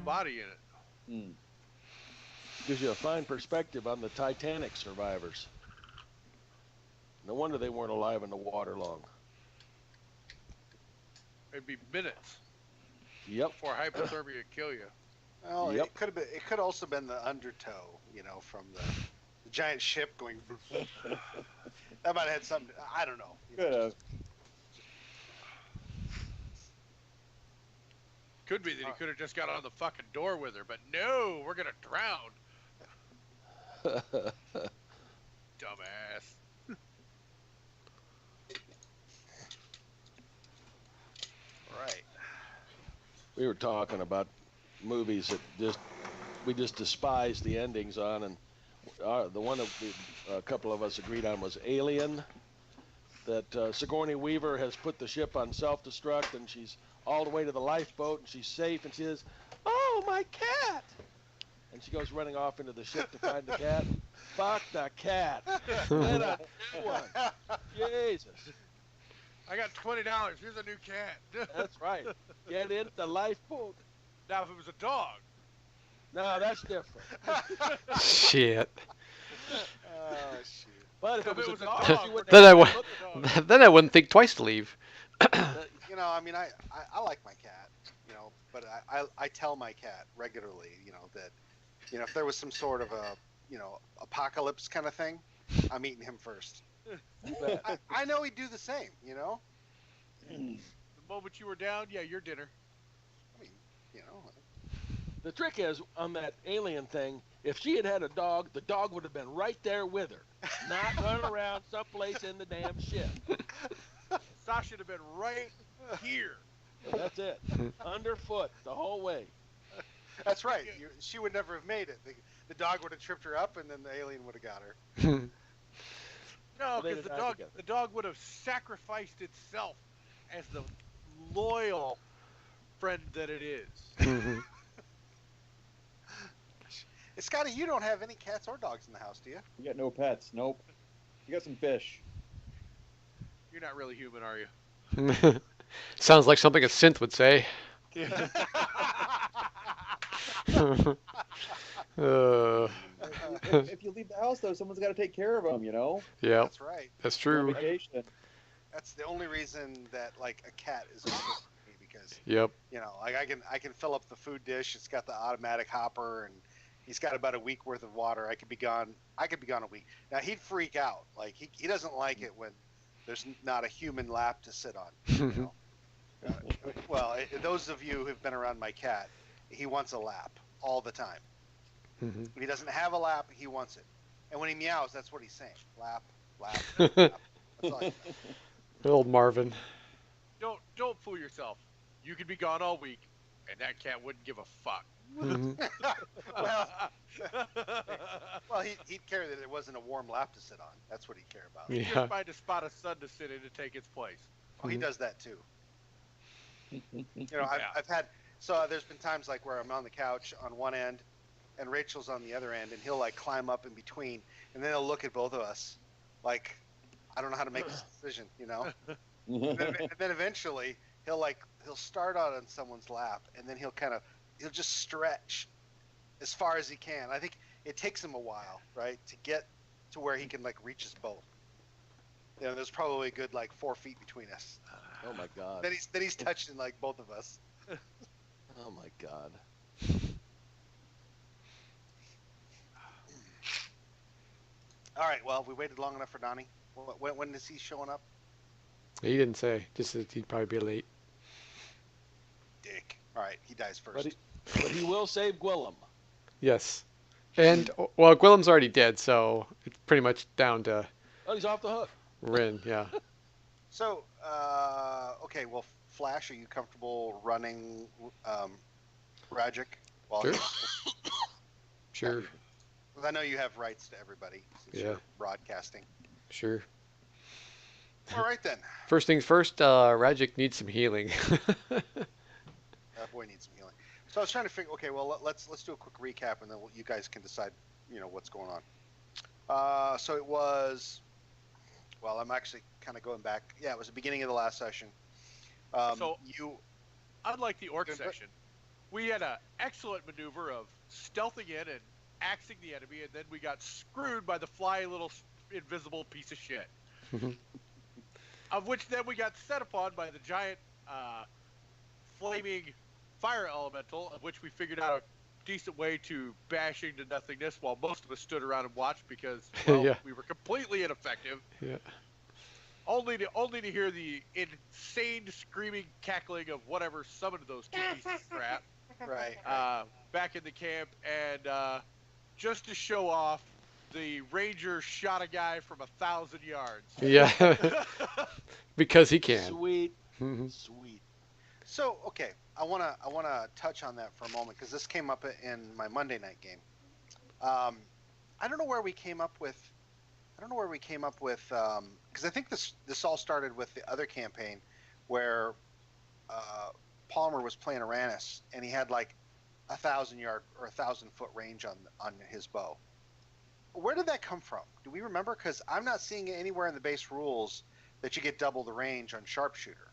body in it. Hmm. Gives you a fine perspective on the Titanic survivors. No wonder they weren't alive in the water long. It'd be minutes Yep. before hypothermia would kill you. Well, Yep. it could have been. It could also been the undertow, from the giant ship going. That might have had something. I don't know. Could have. Could be that he could have just got on the fucking door with her, but no, we're gonna drown. Dumbass. Right. We were talking about movies that we just despise the endings on, and the one that a couple of us agreed on was Alien. That Sigourney Weaver has put the ship on self-destruct, and she's all the way to the lifeboat, and she's safe, and she says, "Oh, my cat!" And she goes running off into the ship to find the cat. Fuck the cat. Get a new one. Jesus. I got $20. Here's a new cat. That's right. Get in the lifeboat. Now, if it was a dog. No, that's different. Shit. Oh shit. But if it was a dog, dog, you wouldn't Then have I to would. look at it. Then I wouldn't think twice to leave. I mean, I like my cat, but I tell my cat regularly, that, if there was some sort of a, apocalypse kind of thing, I'm eating him first. You bet. I know he'd do the same, The moment you were down, yeah, your dinner. I mean, The trick is, on that alien thing, if she had had a dog, the dog would have been right there with her, not running around someplace in the damn ship. Sasha should have been right here. And that's it. Underfoot the whole way. that's right. She would never have made it. The dog would have tripped her up, and then the alien would have got her. No, They because did not together. the dog would have sacrificed itself as the loyal friend that it is. Scotty, you don't have any cats or dogs in the house, do you? You got no pets. Nope. You got some fish. You're not really human, are you? Sounds like something a synth would say. If you leave the house, though, someone's got to take care of them, Yeah, That's right. that's You're on true. vacation. That's the only reason that a cat is important to me, because Yep. I can fill up the food dish. It's got the automatic hopper, and he's got about a week worth of water. I could be gone a week. Now he'd freak out. Like he doesn't like it when there's not a human lap to sit on. Well, those of you who've been around my cat, he wants a lap all the time. Mhm. If he doesn't have a lap, he wants it. And when he meows, that's what he's saying. Lap, lap, lap. That's all he's saying. Old Marvin. Don't fool yourself. You could be gone all week, and that cat wouldn't give a fuck. Mhm. Well, he'd care that it wasn't a warm lap to sit on. That's what he'd care about. He'd Yeah. just find a spot of sun to sit in to take its place. Oh, he Mhm. does that too. I've had, there's been times like where I'm on the couch on one end and Rachel's on the other end, and he'll like climb up in between, and then he'll look at both of us like, I don't know how to make this decision, and then eventually he'll start out on someone's lap, and then he'll just stretch as far as he can. I think it takes him a while, right, to get to where he can reach us both. There's probably a good 4 feet between us. Oh my God. Then he's touching both of us. Oh my God. All right. Well, we waited long enough for Donnie. When is he showing up? He didn't say. Just that he'd probably be late. Dick. All right. He dies first. But he will save Gwillem. Yes. And, well, Gwillem's already dead, so it's pretty much down to Oh, he's off the hook. Rin, yeah. So, okay. Well, Flash, are you comfortable running Ragic? Sure. Sure, I know you have rights to everybody since Yeah. you're broadcasting. sure. All right then. First things first, Ragic needs some healing. That boy needs some healing. So I was trying to figure. Okay, well let's do a quick recap, and then you guys can decide, what's going on. So it was. Well, I'm actually kind of going back. Yeah, it was the beginning of the last session. So- You. Unlike the orc Good. session, we had an excellent maneuver of stealthing in and axing the enemy, and then we got screwed by the flying little invisible piece of shit. Of which then we got set upon by the giant flaming fire elemental, of which we figured out a decent way to bash into nothingness, while most of us stood around and watched because, well, Yeah. we were completely ineffective. Yeah. Only to hear the insane screaming cackling of whatever summoned those two pieces of crap Right. back in the camp, and just to show off, the ranger shot a guy from 1,000 yards. Yeah. Because he can. Sweet, Mhm. sweet. So okay, I wanna touch on that for a moment because this came up in my Monday night game. I don't know where we came up with. Because I think this all started with the other campaign where Palmer was playing Aranis and he had like 1,000-yard or 1,000-foot range on his bow. Where did that come from? Do we remember? Because I'm not seeing it anywhere in the base rules that you get double the range on sharpshooter.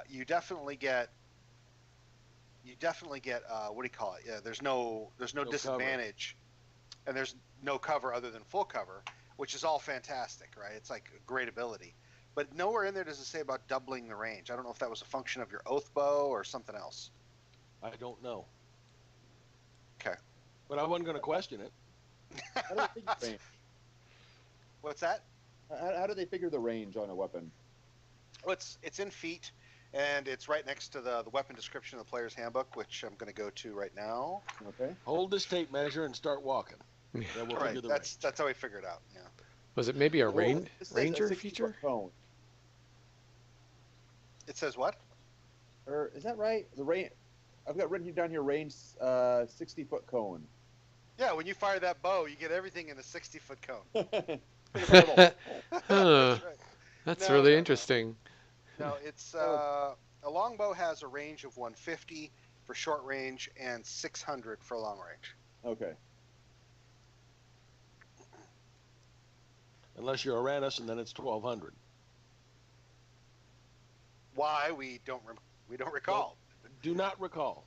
You definitely get what do you call it? Yeah, there's no disadvantage, and there's no cover other than full cover, which is all fantastic, right? It's like a great ability, but nowhere in there does it say about doubling the range. I don't know if that was a function of your oath bow or something else. I don't know. Okay. But I wasn't going to question it. How do they figure range? What's that? How do they figure the range on a weapon? Well, it's in feet, and it's right next to the weapon description of the player's handbook, which I'm going to go to right now. Okay. Hold this tape measure and start walking. Then we'll Right, figure the that's how we figured it out. Yeah. Was it maybe a Well, ranger it says a 60-foot feature? Cone. It says what? Or is that right? The range. I've got written down here range 60-foot cone. Yeah, when you fire that bow, you get everything in a 60-foot cone. Huh. That's right. That's No, really no. interesting. No, it's a longbow has a range of 150 for short range and 600 for long range. Okay. Unless you're Aranis, and then it's 1,200. Why we don't recall. Do not recall.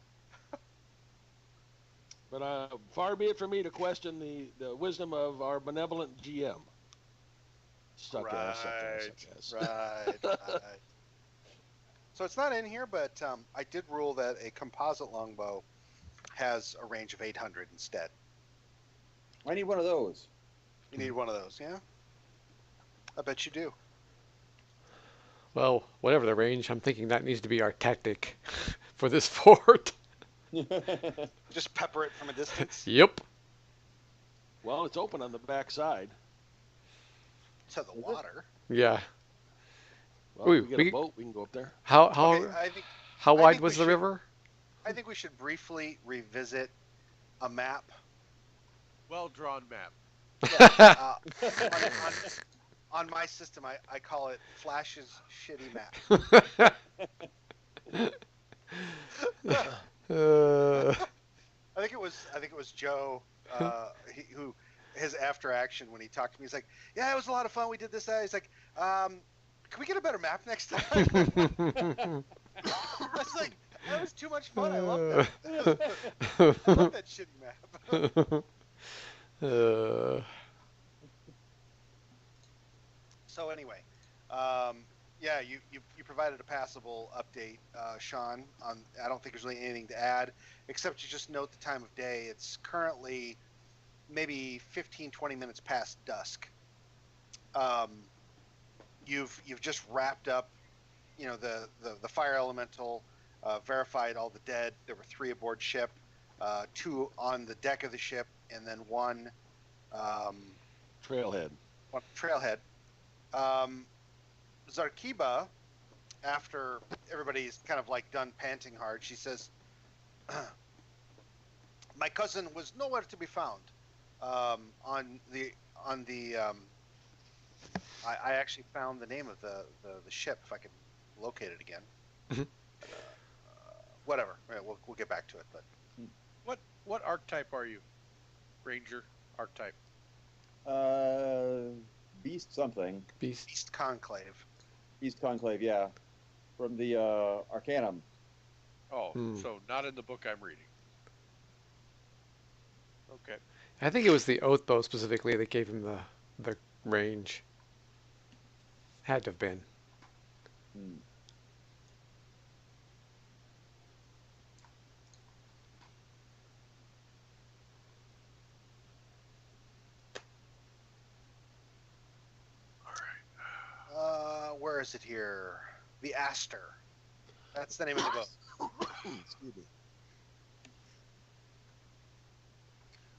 But far be it from me to question the wisdom of our benevolent GM. Suck ass, suck ass, suck ass. Right. So it's not in here, but I did rule that a composite longbow has a range of 800 instead. I need one of those. You need one of those, yeah? I bet you do. Well, whatever the range, I'm thinking that needs to be our tactic for this fort. Just pepper it from a distance Yep. Well, it's open on the back side. to the water. Yeah. Well, Ooh, if we get we- a boat, we can go up there. How Okay, I think how I wide think was we the should- river? I think we should briefly revisit a map. Well drawn map. Uh, on my system, I call it Flash's shitty map. I think it was Joe who his after action when he talked to me. He's like, "Yeah, it was a lot of fun. We did this. That." He's like, "Can we get a better map next time?" I was like, "That was too much fun. I love that. I love that shitty map." So anyway, yeah, you provided a passable update, Sean. I don't think there's really anything to add, except to just note the time of day. It's currently maybe 15-20 minutes past dusk. You've just wrapped up, the fire elemental, verified all the dead. There were 3 aboard ship, 2 on the deck of the ship, and then one Trailhead. trailhead. Zarkiba, after everybody's kind of like done panting hard, she says, "My cousin was nowhere to be found." I actually found the name of the ship if I can locate it again. Mhm. Whatever. Yeah, we'll get back to it. But What archetype are you? Ranger archetype. Beast something. Beast. Beast Conclave. Beast Conclave, yeah. From the Arcanum. Oh, Hmm. so not in the book I'm reading. Okay. I think it was the oath bow specifically that gave him the range. Had to have been. Hmm. Where is it here? The Aster. That's the name of the boat. Excuse me.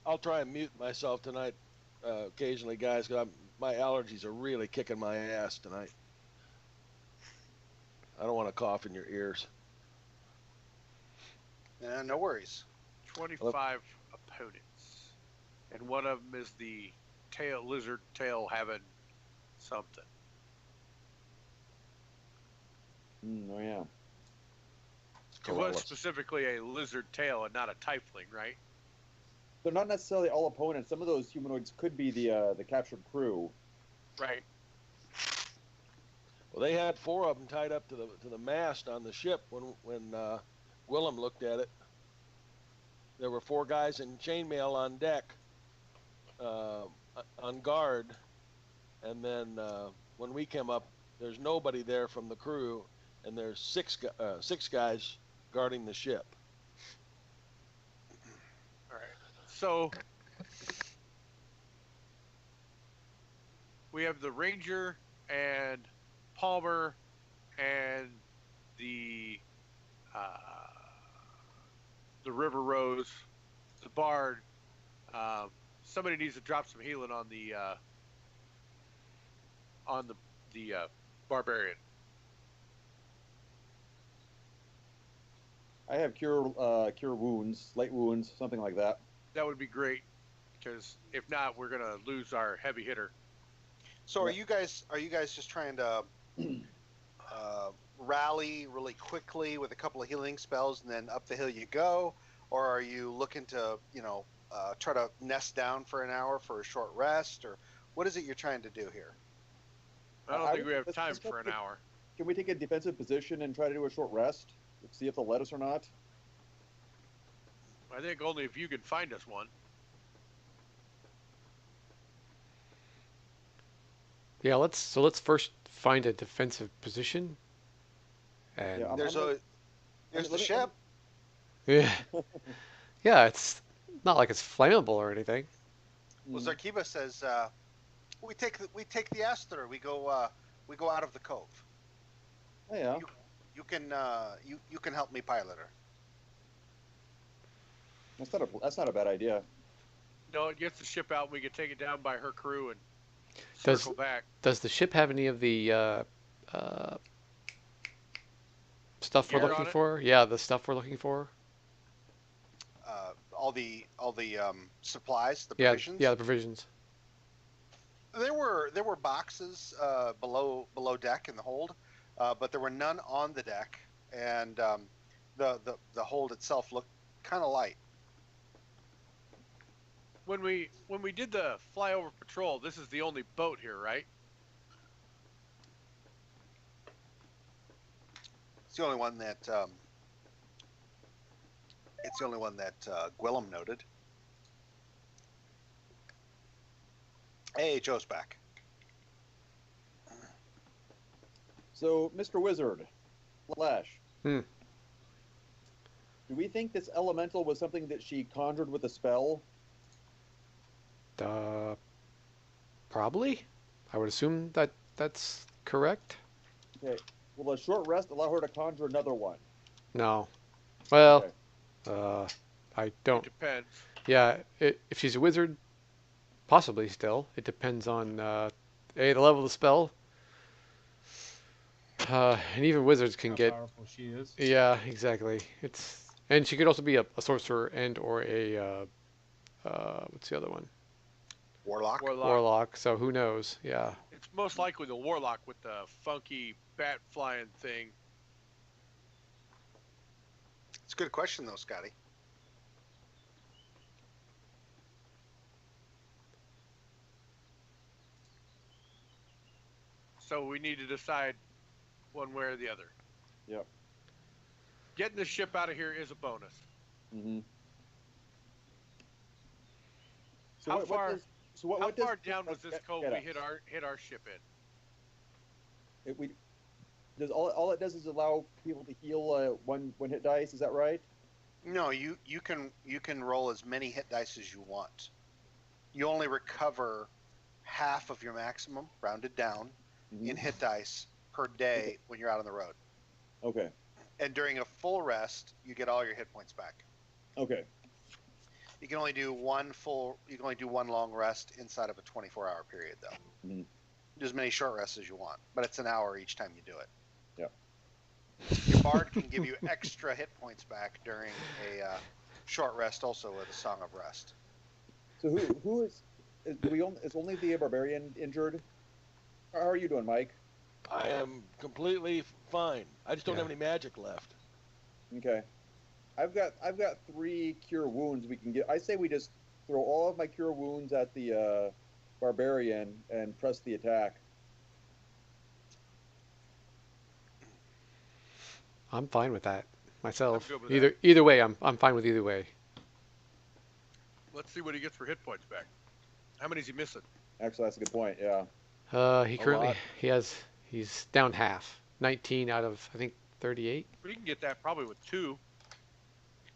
I'll try and mute myself tonight, occasionally, guys, because my allergies are really kicking my ass tonight. I don't want to cough in your ears. No worries. 25 opponents. And one of them is the lizard tail having something. Oh yeah. It was Corollas. specifically a lizard tail and not a tiefling, right? They're not necessarily all opponents. Some of those humanoids could be the captured crew. Right. Well, they had 4 of them tied up to the mast on the ship when Willem looked at it. There were 4 guys in chainmail on deck, on guard, and then when we came up, there's nobody there from the crew, and there's 6 guys guarding the ship. All right. So we have the Ranger and Palmer and the River Rose, the Bard. Somebody needs to drop some healing on the Barbarian. I have cure wounds, light wounds, something like that. That would be great, because if not, we're gonna lose our heavy hitter. So are you guys just trying to rally really quickly with a couple of healing spells and then up the hill you go, or are you looking to try to nest down for an hour for a short rest, or what is it you're trying to do here? I don't think we have let's- time let's for an get- hour. Can we take a defensive position and try to do a short rest? See if they'll let us or not. I think only if you can find us one. Yeah, let's first find a defensive position. And Yeah, There's let the me- ship. yeah, yeah, it's not like it's flammable or anything. Well, Zarkiba says we take the Aster. We go out of the cove. Oh, yeah. You can help me pilot her. That's not a bad idea. No, it gets the ship out. We can take it down by her crew and Does- circle back. Does the ship have any of the stuff we're Gear on looking it? for? Yeah, the stuff we're looking for. All the supplies, the Yeah, provisions. yeah, the provisions. There were boxes below deck in the hold, but there were none on the deck, and the hold itself looked kind of light. When we did the flyover patrol, this is the only boat here, right? It's the only one that Gwillem noted. Hey, Joe's back. So, Mr. Wizard, Flash. Hmm. Do we think this elemental was something that she conjured with a spell? Probably. I would assume that that's correct. Okay. Will a short rest allow her to conjure another one? No. Well, Okay. I It don't. depends. Yeah, if she's a wizard, possibly still. It depends on the level of the spell. And even wizards can How get. powerful she is. Yeah, exactly. And she could also be a sorcerer and or a what's the other one? Warlock. Warlock. So who knows? Yeah. It's most likely the warlock with the funky bat flying thing. It's a good question, though, Scotty. So we need to decide one way or the other. Yep. Getting the ship out of here is a bonus. Mm-hmm. So How what far? does, so what, How what does far down was get- this cove get we us? hit our ship in? Does all it does is allow people to heal one hit dice? Is that right? No, you can roll as many hit dice as you want. You only recover half of your maximum, rounded down, in hit dice per day when you're out on the road. Okay. And during a full rest, you get all your hit points back. Okay. You can only do one long rest inside of a 24-hour period, though. Mhm. Do as many short rests as you want, but it's an hour each time you do it. Yeah. Your bard can give you extra hit points back during a short rest, also with a Song of Rest. So who is only the barbarian injured? How are you doing, Mike? I am completely fine. I just don't Yeah. have any magic left. Okay. I've got 3 cure wounds we can get. I say we just throw all of my cure wounds at the barbarian and press the attack. I'm fine with that myself. I'm good with Either way, I'm fine with either way. Let's see what he gets for hit points back. How many is he missing? Actually, that's a good point. Yeah. He A currently lot. he's down half. 19 out of I think 38. We can get that probably with 2.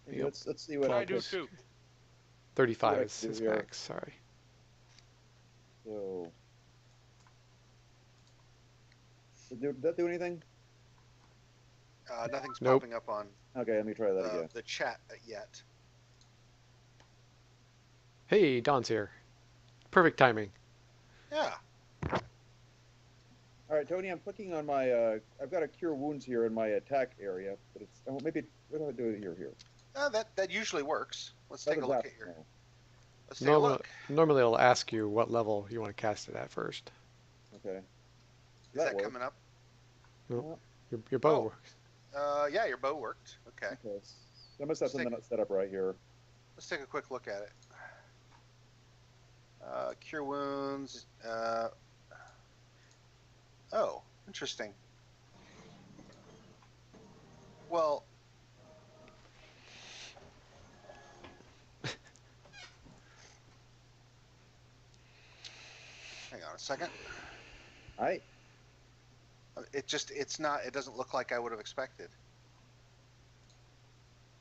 Maybe Yep. let's see what Try I'll do do. 2. 35 I is can do his here. max. Sorry. So, did that do anything? Nothing's Nope. popping up on Okay, let me try that again. the chat yet. Hey, Don's here. Perfect timing. Yeah. All right, Tony, I'm clicking on my. I've got a cure wounds here in my attack area, but it's maybe what do I do here? That usually works. Let's take a Doesn't look happen at your. now. Let's take a Normally, look. normally it'll ask you what level you want to cast it at first. Okay. Is that works. coming up? Your bow Oh. works. Yeah, your bow worked. Okay. Okay. So I must have something set up right here. Let's take a quick look at it. Cure wounds. Oh, interesting. Well, hang on a second. It doesn't look like I would have expected.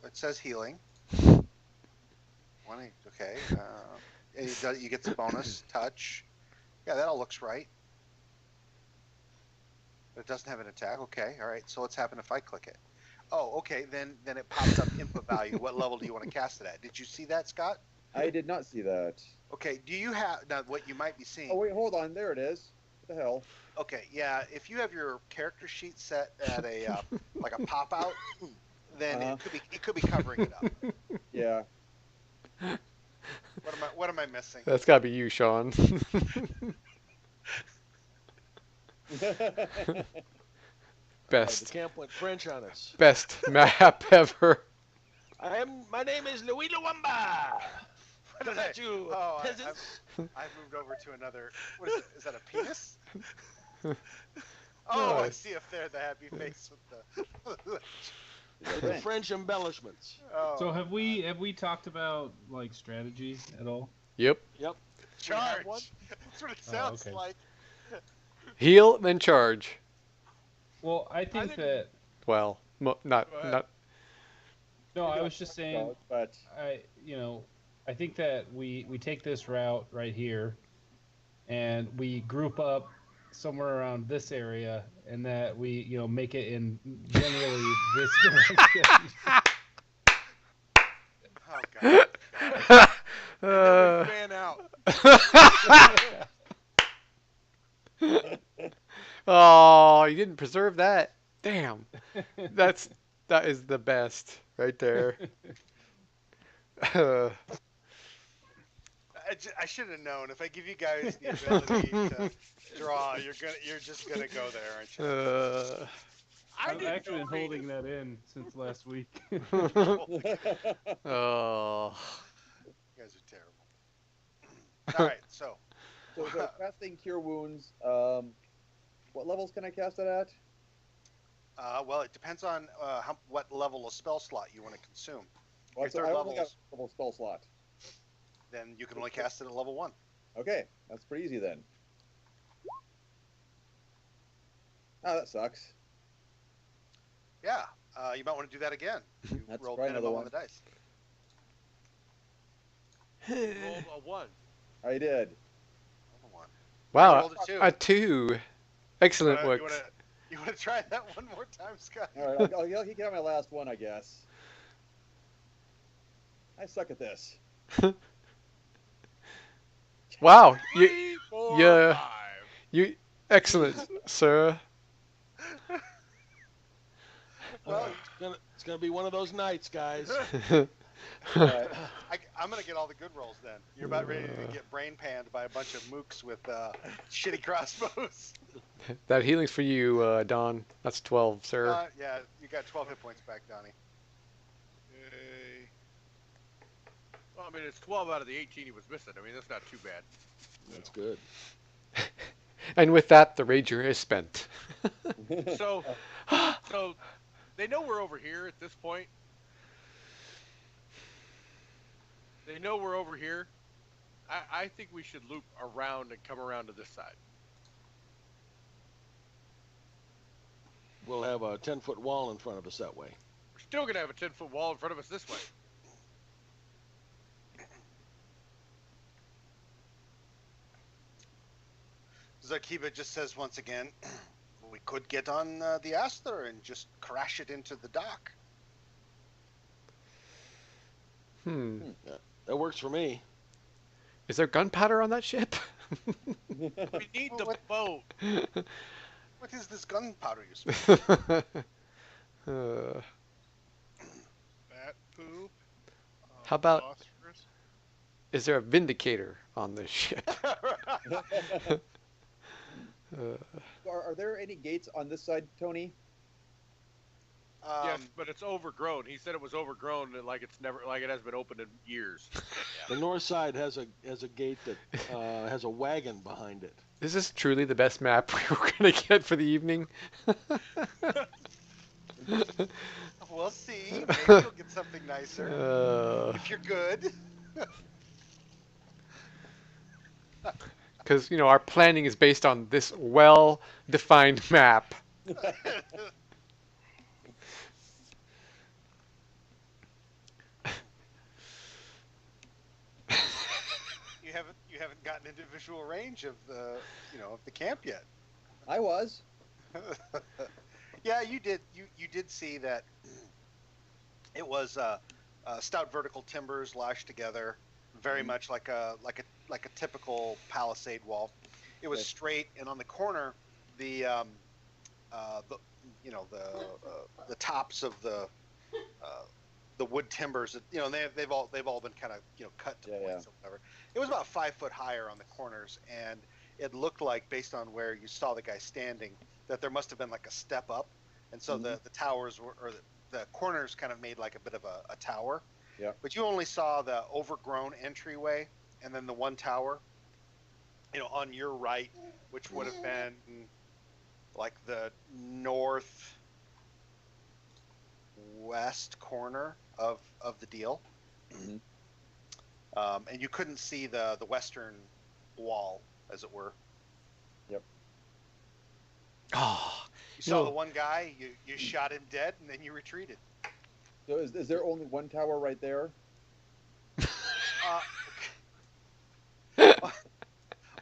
It says healing. Okay. You get the bonus touch. Yeah, that all looks right. But it doesn't have an attack. Okay, all right. So what's happened if I click it? Oh, okay. Then it pops up input value. What level do you want to cast it at? Did you see that, Scott? I did not see that. Okay. Do you have now what you might be seeing? Oh wait, hold on. There it is. What the hell? Okay, yeah. If you have your character sheet set at a like a pop out, then it could be covering it up. Yeah. What am I missing? That's gotta be you, Sean. The Best camp went French on us. best map ever. My name is Louis Luamba. What Is that you? Oh, peasants? I've moved over to another. What is it? Is that a penis? Oh, I Nice. see up there the happy face with the. The French embellishments. Oh, So have we talked about like strategy at all? Yep. charge? one? That's what it Oh, sounds okay. like. Heal, then charge. Well, I think think- that Well, not Go ahead. not. no, I was just saying But I think that we take this route right here and we group up somewhere around this area and that we make it in generally this direction. Oh god. And then we fan out. Oh, you didn't preserve that. Damn. That is the best right there. I should have known. If I give you guys the ability to draw, you're just gonna go there, aren't you? I I've didn't actually know been holding that in since last week. Oh. You guys are terrible. All right, so so casting cure wounds. What levels can I cast it at? Well, it depends on what level of spell slot you want to consume. Well, Your so third I level, only got a level spell slot. then you can only cast it at level 1. Okay, that's pretty easy then. Oh, that sucks. Yeah, you might want to do that again. You Let's rolled try another minimum one. on the dice. Rolled a 1. I did. Level 1. Wow, rolled a 2. a 2. Excellent work. You want to try that one more time, Scott? All right, I'll get my last one, I guess. I suck at this. Wow, 3, 4, yeah. 5. you excellent, sir. Well, It's gonna be one of those nights, guys. All right. I'm going to get all the good rolls then. You're about ready to get brain panned by a bunch of mooks with shitty crossbows. That healing's for you, Don. That's 12, sir. Yeah, you got 12 hit points back, Donnie. Okay. Well, I mean, it's 12 out of the 18 he was missing. I mean, that's not too bad. That's good. And with that, the rager is spent. So, so they know we're over here at this point. They know we're over here. I think we should loop around and come around to this side. We'll have a 10-foot wall in front of us that way. We're still going to have a 10-foot wall in front of us this way. Zakiba just says once again, we could get on the Aster and just crash it into the dock. That works for me. Is there gunpowder on that ship? We need the boat. What is this gunpowder you speak? Uh, Bat poop. How about- Phosphorus. is there a vindicator on this ship? Are there any gates on this side, Tony? Yes, but it's overgrown. He said it was overgrown, and like it's never, like it has been opened in years. The north side has a gate that has a wagon behind it. Is this truly the best map we were going to get for the evening? We'll see. Maybe you'll get something nicer if you're good. Because, our planning is based on this well-defined map. You haven't gotten into visual range of the of the camp yet. I was. Yeah, you did. You did see that it was stout vertical timbers lashed together, very much like a typical palisade wall. It was Okay. straight, and on the corner, the tops of the wood timbers. They've all been kind of cut to Yeah, points or whatever. It was about 5 foot higher on the corners, and it looked like, based on where you saw the guy standing, that there must have been like a step up, and so the towers were, or the corners kind of made like a bit of a tower. Yeah. But you only saw the overgrown entryway, and then the one tower, on your right, which would have been like the northwest corner of the deal. Mhm. And you couldn't see the western wall, as it were. Oh, You saw the one guy, you shot him dead, and then you retreated. So is there only one tower right there?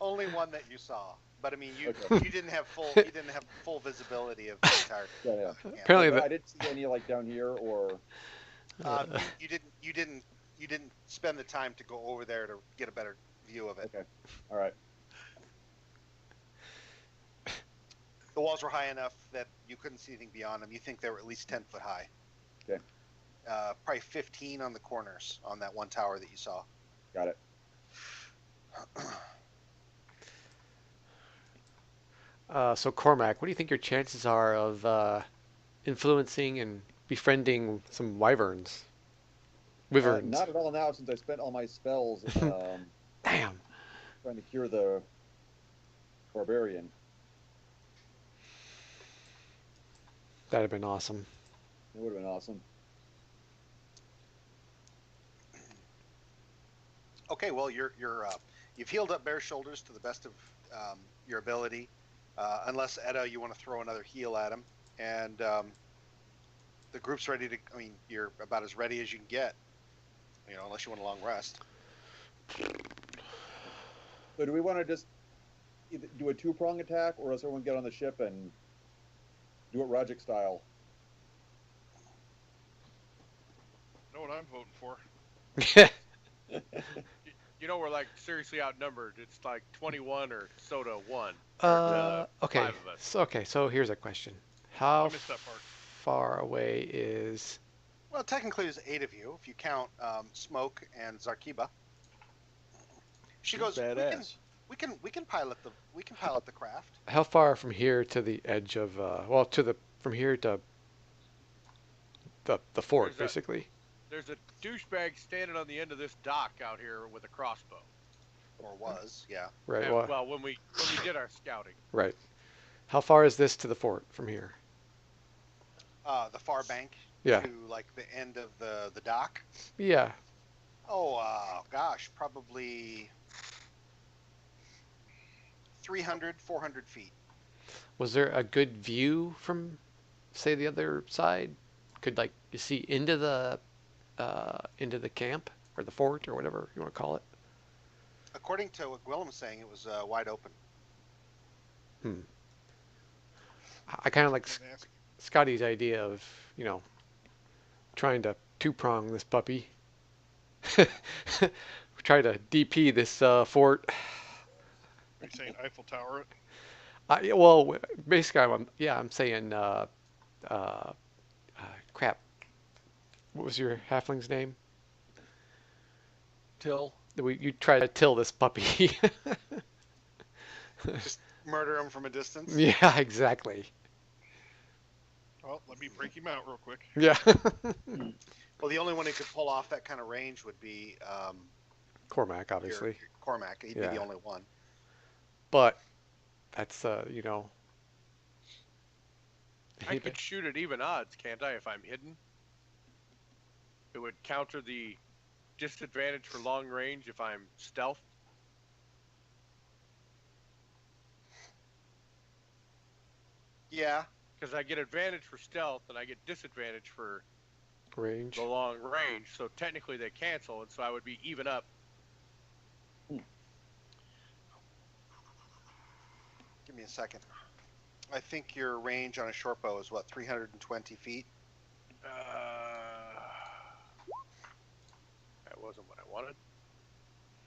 Only one that you saw, but I mean, Okay. you didn't have full visibility of the entire. Yeah. camp. Apparently But the- I didn't see any like down here or. You didn't spend the time to go over there to get a better view of it. Okay. All right. The walls were high enough that you couldn't see anything beyond them. You think they were at least 10 foot high. Okay. Probably 15 on the corners on that one tower that you saw. Got it. So Cormac, what do you think your chances are of influencing and befriending some wyverns? Wyverns. Not at all now, since I spent all my spells Damn. trying to cure the barbarian. That'd have been awesome. It would have been awesome. Okay, well, you've healed up Bear's shoulders to the best of your ability, unless Edda, you want to throw another heal at him, and the group's ready to. I mean, you're about as ready as you can get, unless you want a long rest. So do we want to just either do a two-prong attack, or does everyone get on the ship and do it Rajic style? Know what I'm voting for? We're like seriously outnumbered. It's like 21 or so to 1. Okay. 5 of us. So here's a question. How I missed that part. far away is... Well, technically, there's 8 of you if you count Smoke and Zarkiba. She goes. Badass. We can pilot the craft. How far from here to the edge of... from here to the fort, There's basically? There's a douchebag standing on the end of this dock out here with a crossbow. Or was, yeah. Right. And, Well, well, when we did our scouting. right. How far is this to the fort from here? The far bank Yeah. to like the end of the dock. Yeah. Oh, gosh, probably 300, 400 feet. Was there a good view from, say, the other side? Could you see into the camp or the fort or whatever you want to call it? According to what Gwillem was saying, it was wide open. I kind of like Didn't ask. Scotty's idea of trying to two-prong this puppy. Try to DP this fort. Are you saying Eiffel Tower it? Well, basically, I'm saying, crap. What was your halfling's name? Till. You try to till this puppy. Just murder him from a distance. Yeah, exactly. Well, let me break him out real quick. Yeah. Well, the only one who could pull off that kind of range would be Cormac, obviously. your Cormac. He'd be Yeah. the only one. But that's, I could shoot at even odds, can't I, if I'm hidden? It would counter the disadvantage for long range if I'm stealth. Yeah. Because I get advantage for stealth and I get disadvantage for range. the long range. So technically they cancel, and so I would be even up. Give me a second. I think your range on a short bow is what, 320 feet? That wasn't what I wanted.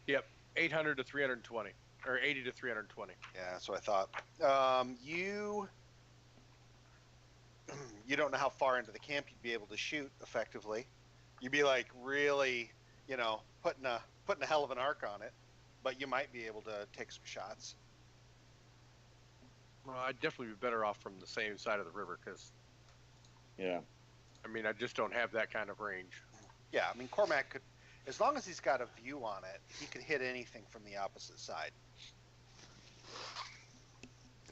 Yep, 800 to 320, or 80 to 320. Yeah, that's what I thought. You don't know how far into the camp you'd be able to shoot effectively. You'd be like really, putting a hell of an arc on it, but you might be able to take some shots. Well, I'd definitely be better off from the same side of the river, because, Yeah. I mean, I just don't have that kind of range. Yeah, I mean Cormac could, as long as he's got a view on it, he could hit anything from the opposite side.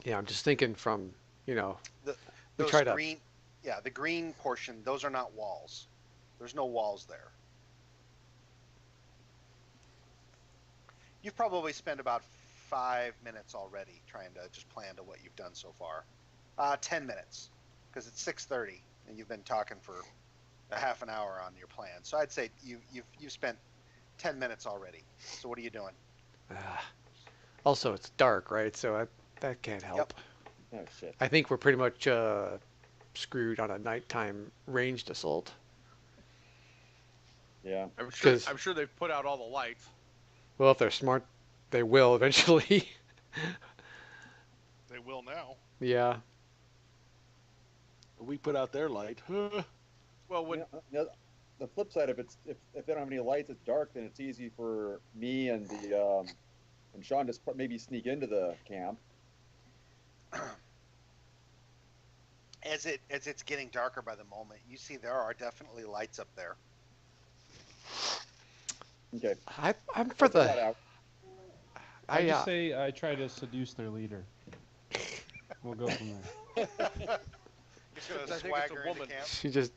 Yeah, I'm just thinking from, Those try to- green, the green portion, those are not walls. There's no walls there. You've probably spent about 5 minutes already trying to just plan to what you've done so far. 10 minutes, because it's 6:30 and you've been talking for a half an hour on your plan. So I'd say you've spent 10 minutes already. So what are you doing? Also, it's dark, right? So that can't help. Oh shit. I think we're pretty much screwed on a nighttime ranged assault. Yeah. I'm sure, 'Cause- I'm sure they've put out all the lights. Well, if they're smart, they will eventually. They will now. Yeah. We put out their light. Well, when The flip side, if they don't have any lights, it's dark, then it's easy for me and and Sean to maybe sneak into the camp. As it's getting darker by the moment, you see there are definitely lights up there. Okay. I'm for Check that the. out. I just say I try to seduce their leader. We'll go from there. If Just gonna I think it's a swagger into woman. camp. She just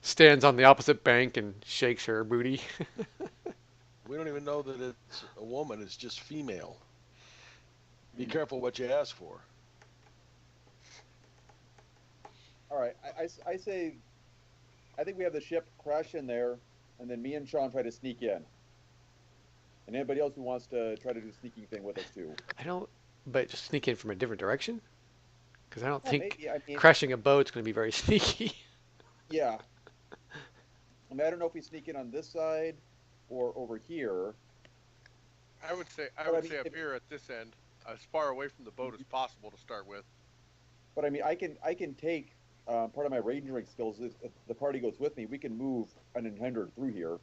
stands on the opposite bank and shakes her booty. We don't even know that it's a woman. It's just female. Be careful what you ask for. All right, I say, I think we have the ship crash in there, and then me and Sean try to sneak in. And anybody else who wants to try to do the sneaking thing with us too. But just sneak in from a different direction? Because I don't Yeah, think maybe, I mean, crashing a boat's going to be very sneaky. yeah. I mean, I don't know if we sneak in on this side or over here. I would say But I mean, up if- here at this end, as far away from the boat as possible to start with. But I mean, I can take part of my rangering skills. If the party goes with me, we can move unhindered through here.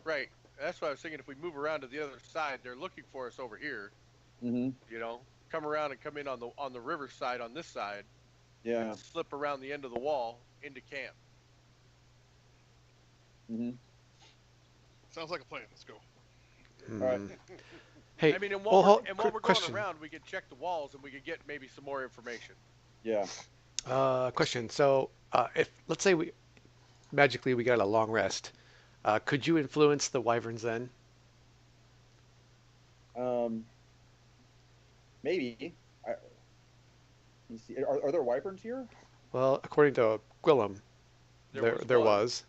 Right. That's what I was thinking. If we move around to the other side, they're looking for us over here. Mm-hmm. You know, come around and come in on the river side on this side, Yeah. and slip around the end of the wall into camp. Mm-hmm. Sounds like a plan. Let's go. All right. Hmm. Hey, I mean, and well, while we're going question. around, we can check the walls and we can get maybe some more information. Yeah. Question. So, if let's say we magically we got a long rest, could you influence the wyverns then? Maybe. Let me see. Are there wyverns here? Well, according to Gwillem, there one. was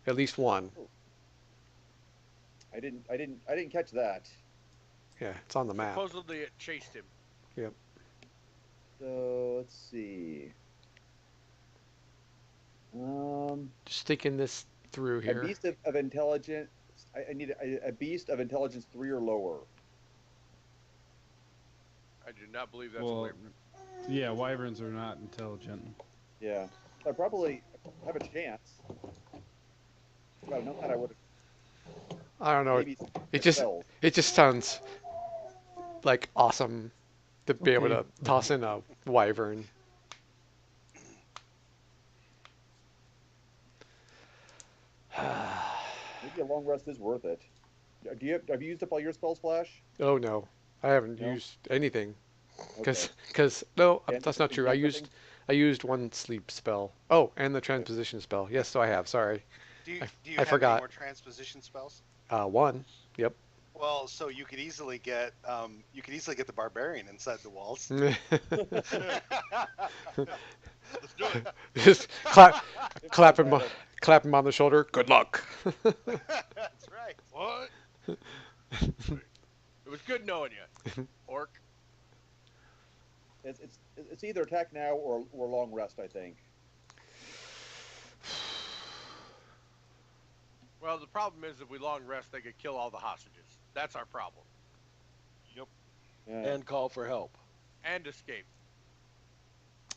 at least one. I didn't catch that. Yeah, it's on the map. Supposedly it chased him. So let's see. Just thinking this through A here. beast of intelligence. I need a beast of intelligence 3 or lower. I do not believe that's Well, a wyvern. yeah, wyverns are not intelligent. Yeah. I probably have a chance. If I'd known that, I would have I don't know. maybe It just spells. it just sounds like awesome to be able to Okay. toss in a wyvern. Maybe a long rest is worth it. Have you used up all your spells, Flash? Oh no, I haven't No? used anything. Okay. Because no, And that's not true. I anything? used one sleep spell. Oh, and the transposition spell. Yes, so I have. Sorry, Do you I have forgot. any more transposition spells? one. Yep. Well, so you could easily get the barbarian inside the walls. Let's do it. Just clap him on the shoulder. Good luck. That's right. What? It was good knowing you, Orc. It's either attack now or long rest, I think. Well, the problem is if we long rest, they could kill all the hostages. That's our problem. Yep. Yeah. And call for help. And escape.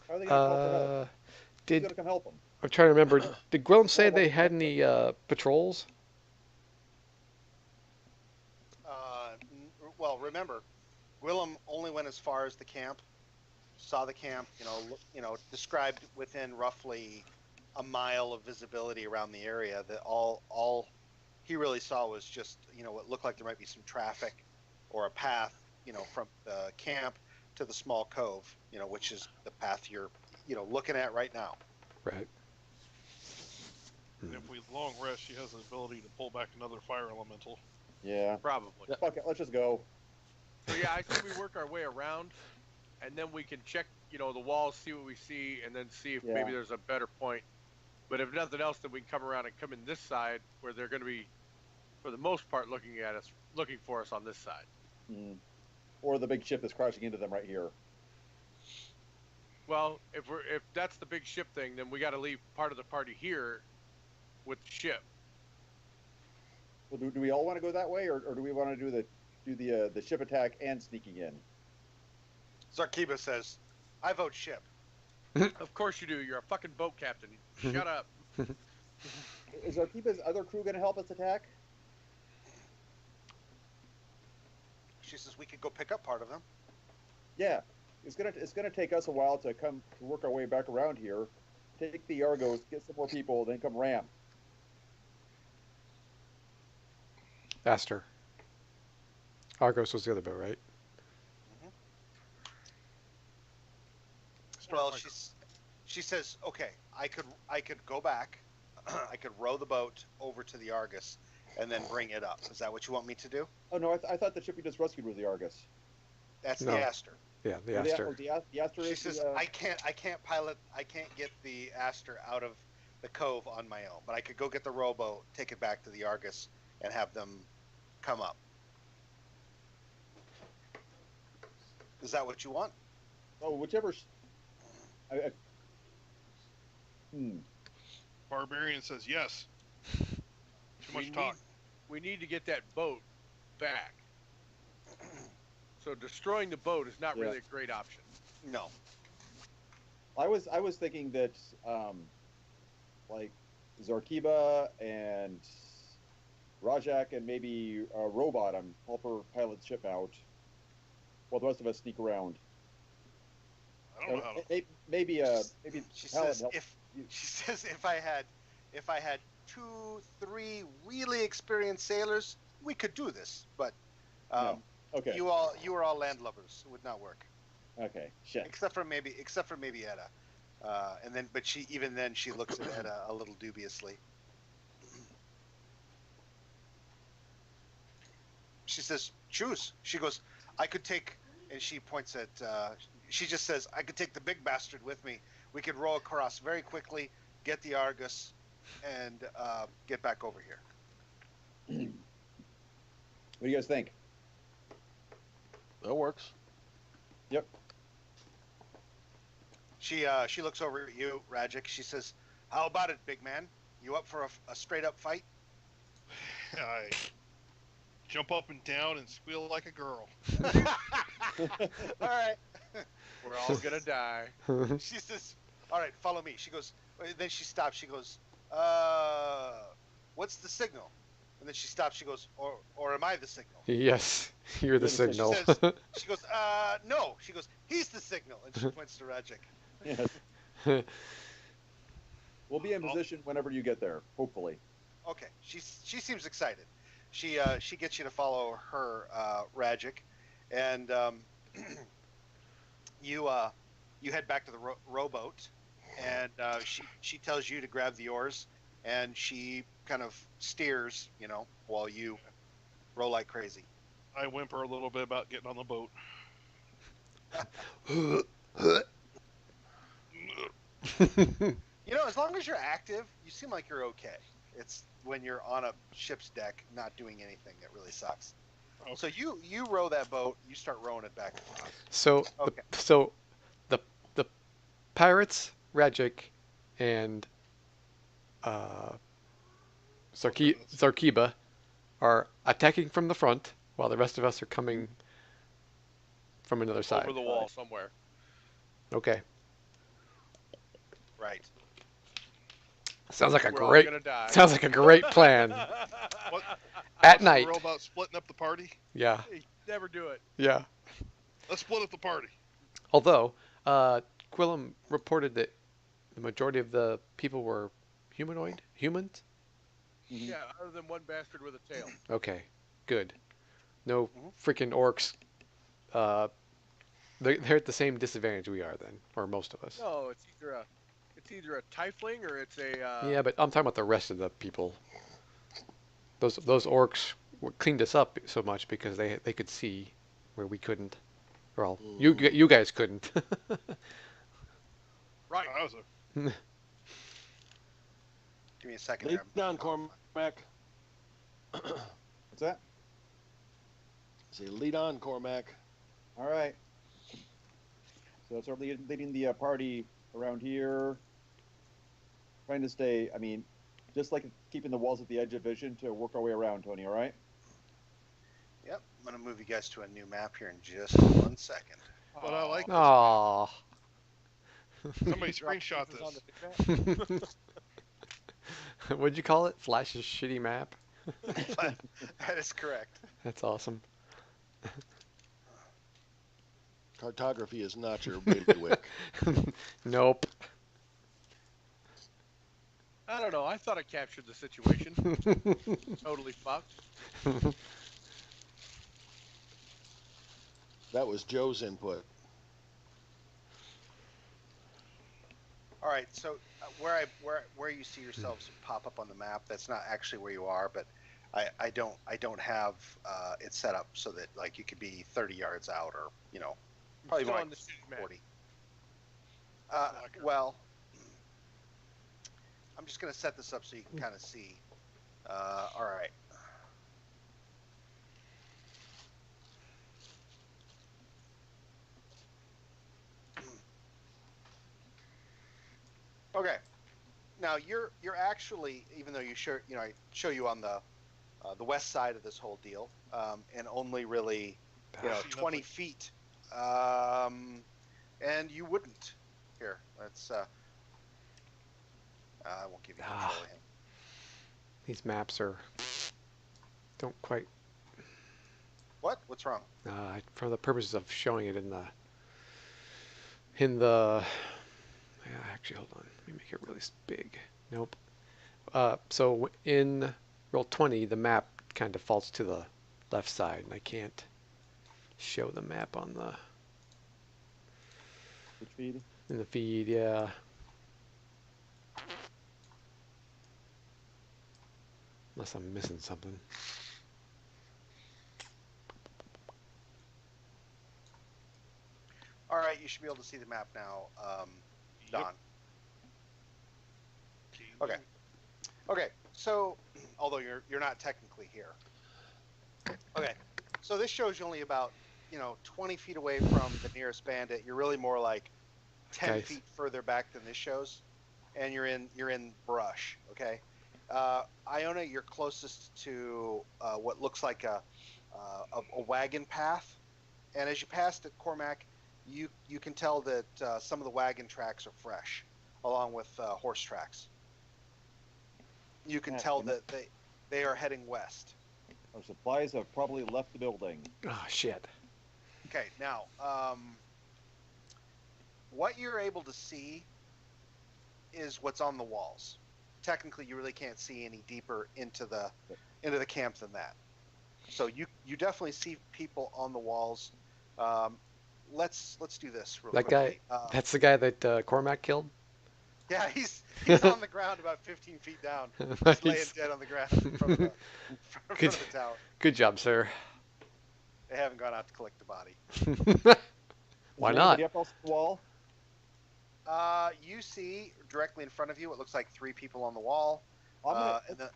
How are they gonna call for help? Who's Did gonna come help them? I'm trying to remember? Did Gwillem say they had any patrols? Well, remember, Willem only went as far as the camp, saw the camp, described within roughly a mile of visibility around the area. That all he really saw was just, what looked like there might be some traffic or a path, from the camp to the small cove, which is the path you're, looking at right now. Right. And if we long rest, she has the ability to pull back another fire elemental. Yeah. Probably. Fuck it, let's just go. So yeah, I think we work our way around, and then we can check, the walls, see what we see, and then see if Yeah. maybe there's a better point. But if nothing else, then we can come around and come in this side where they're going to be, for the most part, looking for us on this side. Mm. Or the big ship that's crashing into them right here. Well, if that's the big ship thing, then we got to leave part of the party here with the ship. Well, do we all want to go that way, or do we want to do the ship attack and sneaking in? Zarkiba says, "I vote ship." Of course you do. You're a fucking boat captain. Shut up. Is Arkiba's other crew going to help us attack? She says we could go pick up part of them. Yeah, it's gonna take us a while to work our way back around here, take the Argos, get some more people, then come ram. Faster. Argos was the other boat, right? Well, Starfighter. she she says, "Okay, I could go back. I could row the boat over to the Argus, and then bring it up. Is that what you want me to do?" Oh no, I thought the ship we just rescued was the Argus. That's No. the Aster. Yeah, the Oh, Aster. the Aster She is says, the. I can't pilot. I can't get the Aster out of the cove on my own, but I could go get the rowboat, take it back to the Argus, and have them come up. Is that what you want? Oh, whichever. Barbarian says yes. Too much we talk. we need to get that boat back. So destroying the boat is not really a great option. No. I was thinking that like Zarkiba and Rajak and maybe Rowbottom help her pilot the ship out, while the rest of us sneak around. I don't know how to. Maybe She Paladin says help. if I had 2-3 really experienced sailors, we could do this. But No. Okay. you are all landlubbers. It would not work. Okay. Shit. Except for maybe Etta. But she looks at Etta a little dubiously. She says, "Choose." She goes, "I could take," and she points at. She just says, "I could take the big bastard with me. We could row across very quickly, get the Argus, and get back over here." What do you guys think? That works. Yep. She looks over at you, Rajik. She says, "How about it, big man? You up for a straight up fight?" I jump up and down and squeal like a girl. All right. We're all gonna die. She says, "All right, follow me." She goes. Then she stops. She goes, "What's the signal?" And then she stops. She goes, "Or am I the signal?" Yes, you're the She signal. She goes, "No." She goes, "He's the signal," and she points to Rajik. Yes. We'll be in position whenever you get there. Hopefully. Okay. She seems excited. She gets you to follow her, Rajik, and you head back to the rowboat, and she tells you to grab the oars, and she kind of steers, while you row like crazy. I whimper a little bit about getting on the boat. As long as you're active, you seem like you're okay. It's when you're on a ship's deck not doing anything that really sucks. Okay. So you row that boat, you start rowing it back across. So Okay. the pirates, Rajik, and Zarkiba are attacking from the front, while the rest of us are coming from another side. Over the wall somewhere. Okay. Right. Sounds like We're all gonna die. Sounds like a great plan. What? At What's night. the rule about splitting up the party? Yeah. Hey, never do it. Yeah. Let's split up the party. Although, Quillam reported that the majority of the people were humans. Mhm. Yeah, other than one bastard with a tail. Okay, good. No freaking orcs. They're at the same disadvantage we are then, or most of us. No, it's either a tiefling or it's a. Yeah, but I'm talking about the rest of the people. Those orcs cleaned us up so much because they could see where we couldn't. Well, you guys couldn't. Right. I was a Give me a second Lead there. on, Cormac. What's that? Say, lead on, Cormac. All right. So it's leading the party around here. Trying to stay. I mean, just like keeping the walls at the edge of vision to work our way around, Tony. All right. Yep. I'm gonna move you guys to a new map here in just 1 second. But I like this. Aww. Somebody screenshot this. What'd you call it? Flash's shitty map? That is correct. That's awesome. Cartography is not your bailiwick. Nope. I don't know. I thought I captured the situation. Totally fucked. That was Joe's input. All right, so where you see yourselves pop up on the map, that's not actually where you are, but I don't have it set up so that like you could be 30 yards out or probably Still more on like the city map. 40. Slacker. Well, I'm just gonna set this up so you can kind of see. All right. Okay. Now you're actually, even though I show you on the west side of this whole deal, and only really See 20 nothing. feet, and you wouldn't. Here, let's. I won't give you control of him. These maps don't quite, What? What's wrong? for the purposes of showing it in the, yeah, actually, hold on. Let me make it really big. Nope. So in roll 20, the map kind of defaults to the left side, and I can't show the map on the Which feed? in the feed. Yeah. Unless I'm missing something. All right, you should be able to see the map now, Don. Yep. Okay. Okay, so although you're not technically here. Okay, so this shows you only about 20 feet away from the nearest bandit. You're really more like 10 Okay. feet further back than this shows, and you're in brush. Okay, Iona, you're closest to what looks like a wagon path, and as you pass it, Cormac, you can tell that some of the wagon tracks are fresh, along with horse tracks. You can tell that they are heading west. Our supplies have probably left the building. Oh shit. Okay, now, what you're able to see is what's on the walls. Technically, you really can't see any deeper into the camp than that. So you definitely see people on the walls. Let's do this real That quickly. guy. That's the guy that Cormac killed. Yeah, he's on the ground about 15 feet down. He's laying dead on the ground in front of the, Good. front of the tower. Good job, sir. They haven't gone out to collect the body. Why Is there not? anybody up else on the wall? You see directly in front of you, it looks like 3 people on the wall. I'm And then,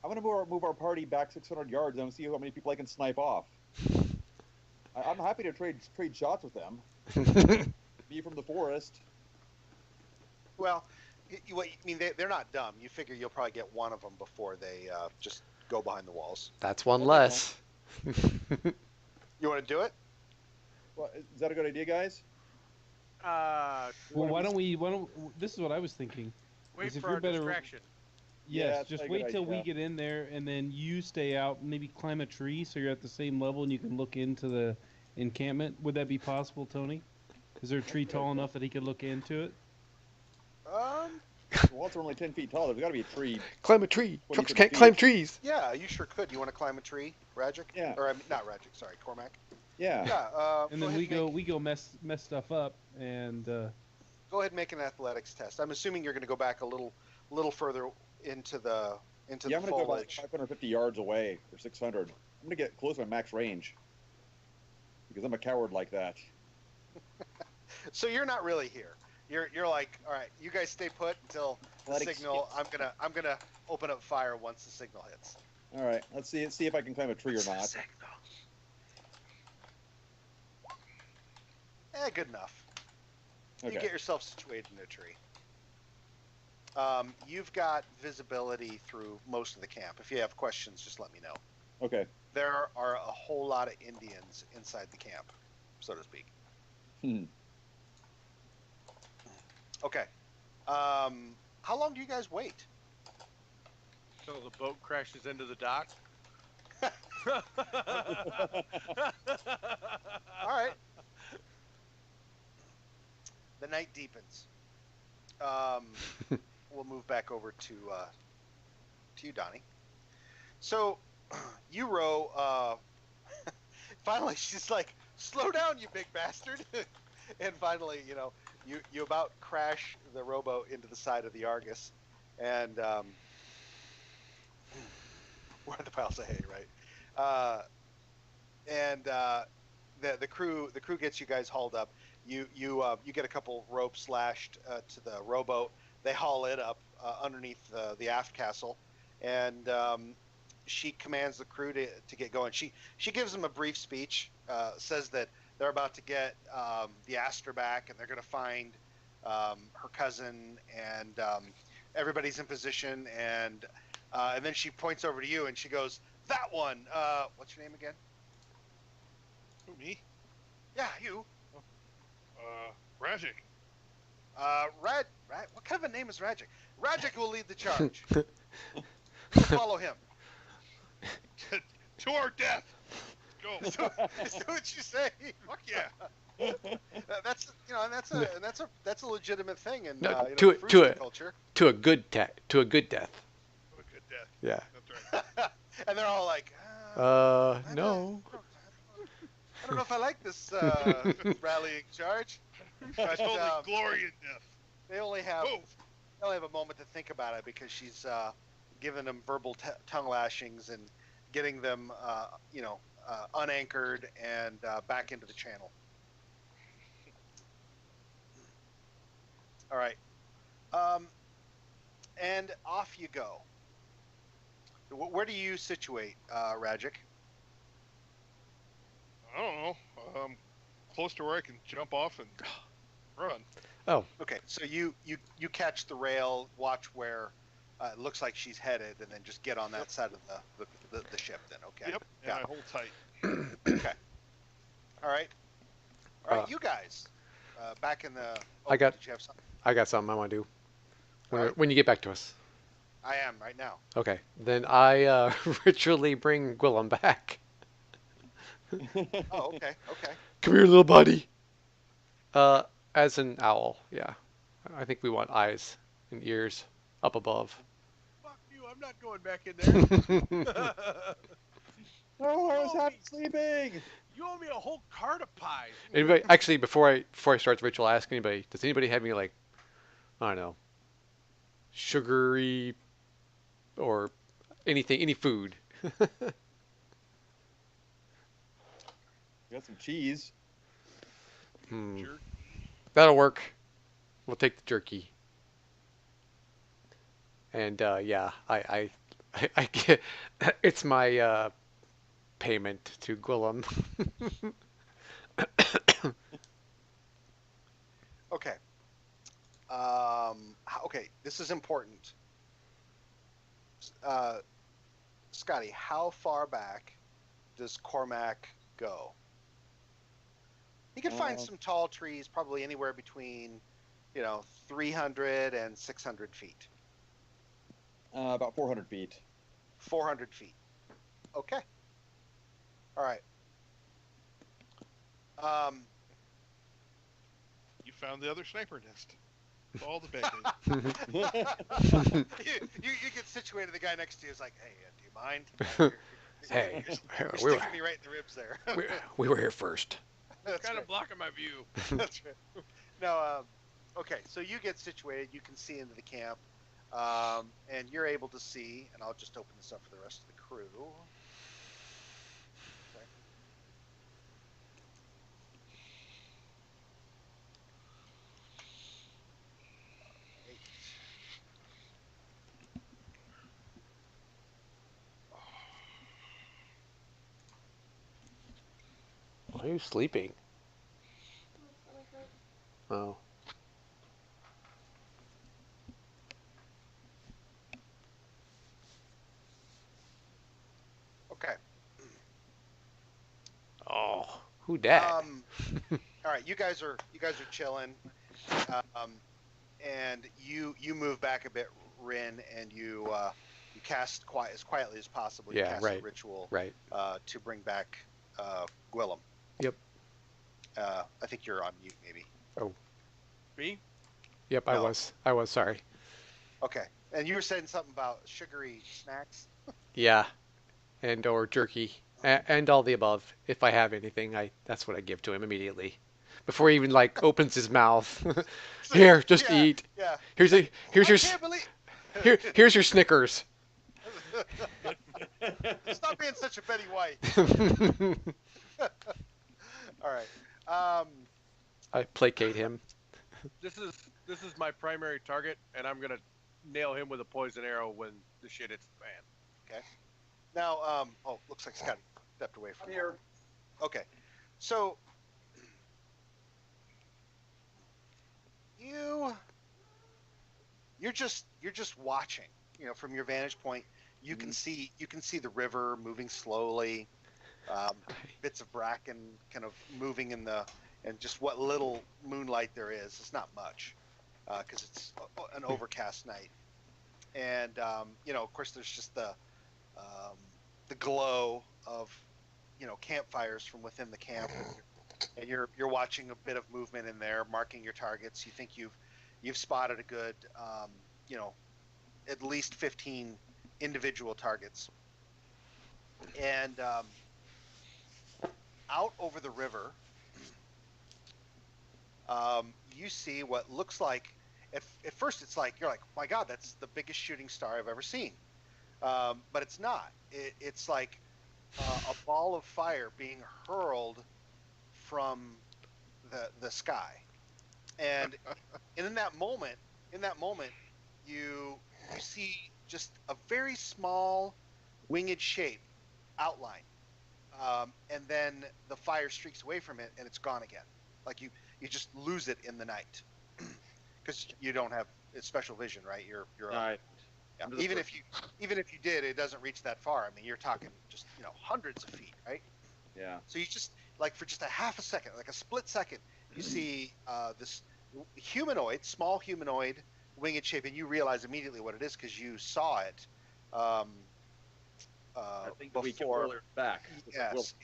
gonna move our party back 600 yards and see how many people I can snipe off. I'm happy to trade shots with them. Me from the forest. well, they're not dumb. You figure you'll probably get one of them before they just go behind the walls. That's one Okay, less. You want to do it? Well, is that a good idea, guys? Well, why don't we? This is what I was thinking. Wait Is if for you're our better- distraction. Yeah, Yes, that's just a good wait till we idea. get in there, and then you stay out. Maybe climb a tree so you're at the same level, and you can look into the encampment. Would that be possible, Tony? Is there a tree tall enough that he could look into it? The walls are only 10 feet tall. There's got to be a tree. Climb a tree. What do you Trucks think can't it climb is? trees. Yeah, you sure could. You want to climb a tree, Rajic? Yeah. Or not Rajic. Sorry, Cormac. Yeah. Yeah. And then we go mess stuff up, and Go ahead and make an athletics test. I'm assuming you're going to go back a little further into the Yeah, I'm the gonna go about foliage. 550 yards away or 600. I'm gonna get close to my max range because I'm a coward like that. So you're not really here. You're like, all right, you guys stay put until the Athletics, signal. I'm gonna open up fire once the signal hits. All right, let's see if I can climb a tree or not. Signal. Good enough. You Okay. get yourself situated in a tree. You've got visibility through most of the camp. If you have questions, just let me know. Okay. There are a whole lot of Indians inside the camp, so to speak. Hmm. Okay. How long do you guys wait? So the boat crashes into the dock. All right. The night deepens. We'll move back over to you, Donnie. So you row. Finally, she's like, "Slow down, you big bastard!" And finally, you about crash the rowboat into the side of the Argus, and we're at the piles of hay, right? And the crew gets you guys hauled up. You get a couple ropes lashed to the rowboat. They haul it up underneath the aft castle, and she commands the crew to get going. She gives them a brief speech. Says that they're about to get the Aster back, and they're going to find her cousin, and everybody's in position. And then she points over to you, and she goes, "That one. What's your name again?" Who, me? Yeah, you. Rajic. What kind of a name is Rajic? Rajic will lead the charge. You follow him. To our death. Go. Is that what you say? Fuck yeah. That's a legitimate thing in No, Frusci culture. to a good death. To a good death. Yeah. That's right. And they're all like, no. I don't know if I like this rallying charge. It's But, only glory in death. they only have Oh. a moment to think about it because she's giving them verbal tongue lashings and getting them, unanchored and back into the channel. All right, and off you go. Where do you situate, Rajic? I don't know. Close to where I can jump off and run. Oh, Okay, so you catch the rail, watch where it looks like she's headed, and then just get on that side of the ship. Then, okay. Yep. And Yeah. I hold tight. Okay. All right. All right, Uh, you guys. Back in the. I got- Did you have something? I got something I want to do. Alright. When you get back to us. I am right now. Okay. Then I ritually bring Gwillem back. Oh, okay. Okay. Come here, little buddy. As an owl, yeah. I think we want eyes and ears up above. Fuck you! I'm not going back in there. No, I was half sleeping. You owe me a whole cart of pies. Anybody? Actually, before I start the ritual, ask anybody. Does anybody have any I don't know, sugary or anything, any food? Got some cheese. Jerk. That'll work. We'll take the jerky. And yeah, I get it's my payment to Gwillem. Okay. Okay. This is important. Scotty, how far back does Cormac go? You can find some tall trees, probably anywhere between, 300 and 600 feet. About 400 feet. 400 feet. Okay. All right. You found the other sniper nest. With all the band you get situated. The guy next to you is like, "Hey, do you mind?" Hey, you're we were sticking me right in the ribs there. we were here first. That's kind right. of blocking my view. That's right. No, okay. So you get situated. You can see into the camp, and you're able to see. And I'll just open this up for the rest of the crew. Okay. Right. Why are you sleeping? Oh. Okay. Oh, who dat? All right. You guys are chilling, and you move back a bit, Rin, and you cast as quietly as possible. You Yeah, cast right. a ritual Right. to bring back Gwillem. Yep. I think you're on mute, maybe. Me? Yep, No. I was sorry. Okay. And you were saying something about sugary snacks. Yeah, and or jerky, and all the above. If I have anything, that's what I give to him immediately. before he even like opens his mouth. Here, just Yeah, eat. yeah. Here's I your can't believe. here's your Snickers. Stop being such a Betty White. All right. I placate him. This is my primary target, and I'm gonna nail him with a poison arrow when the shit hits the fan. Now, oh, looks like Scott stepped away from Here. Okay, so you're just watching. You know, from your vantage point, you can see the river moving slowly, bits of bracken kind of moving in the and just what little moonlight there is. It's not much because it's an overcast night, and you know, of course, there's just the glow of campfires from within the camp, and you're watching a bit of movement in there, marking your targets. You think you've spotted a good at least 15 individual targets, and out over the river, you see what looks like at first it's like you're like, my God, that's the biggest shooting star I've ever seen, but it's not. It's like a ball of fire being hurled from the sky, and in that moment, you see just a very small winged shape outline, and then the fire streaks away from it, and it's gone again. Like you just lose it in the night because you don't have special vision, right? You're All right. yeah. Even if you did, it doesn't reach that far. I mean, you're talking just hundreds of feet, right? Yeah. So you just for just a half a second, like a split second, you see this small humanoid winged shape, and you realize immediately what it is because you saw it. I think before. we killed earlier back. Yes,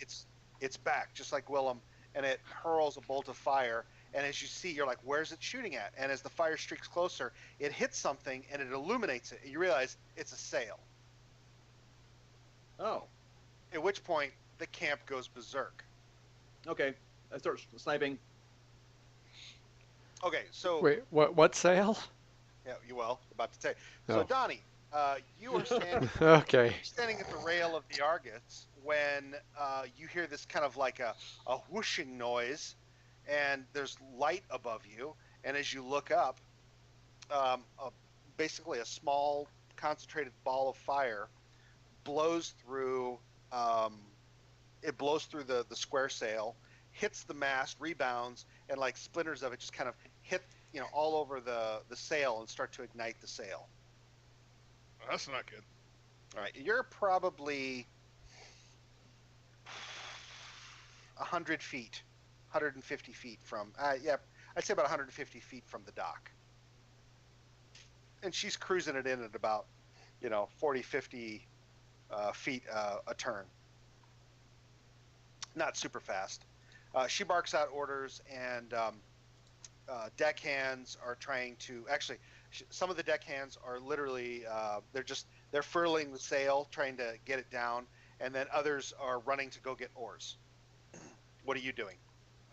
it's back, just like Willem, and it hurls a bolt of fire. And as you see, you're like, where's it shooting at? And as the fire streaks closer, it hits something and it illuminates it. And you realize it's a sail. Oh. At which point, the camp goes berserk. Okay. I start sniping. Okay, so Wait, what sail? yeah, you will about to say. So Oh. Donnie, you are standing. Okay. You're standing at the rail of the Argus when you hear this kind of like a whooshing noise, and there's light above you. And as you look up, basically a small concentrated ball of fire blows through. It blows through the square sail, hits the mast, rebounds, and like splinters of it just kind of hit all over the sail and start to ignite the sail. That's not good. All right, you're probably 100 feet, 150 feet from, I'd say about 150 feet from the dock. And she's cruising it in at about, 40, 50 feet a turn. Not super fast. She barks out orders, and deckhands are trying to, actually, some of the deckhands are literally, they're furling the sail, trying to get it down, and then others are running to go get oars. What are you doing?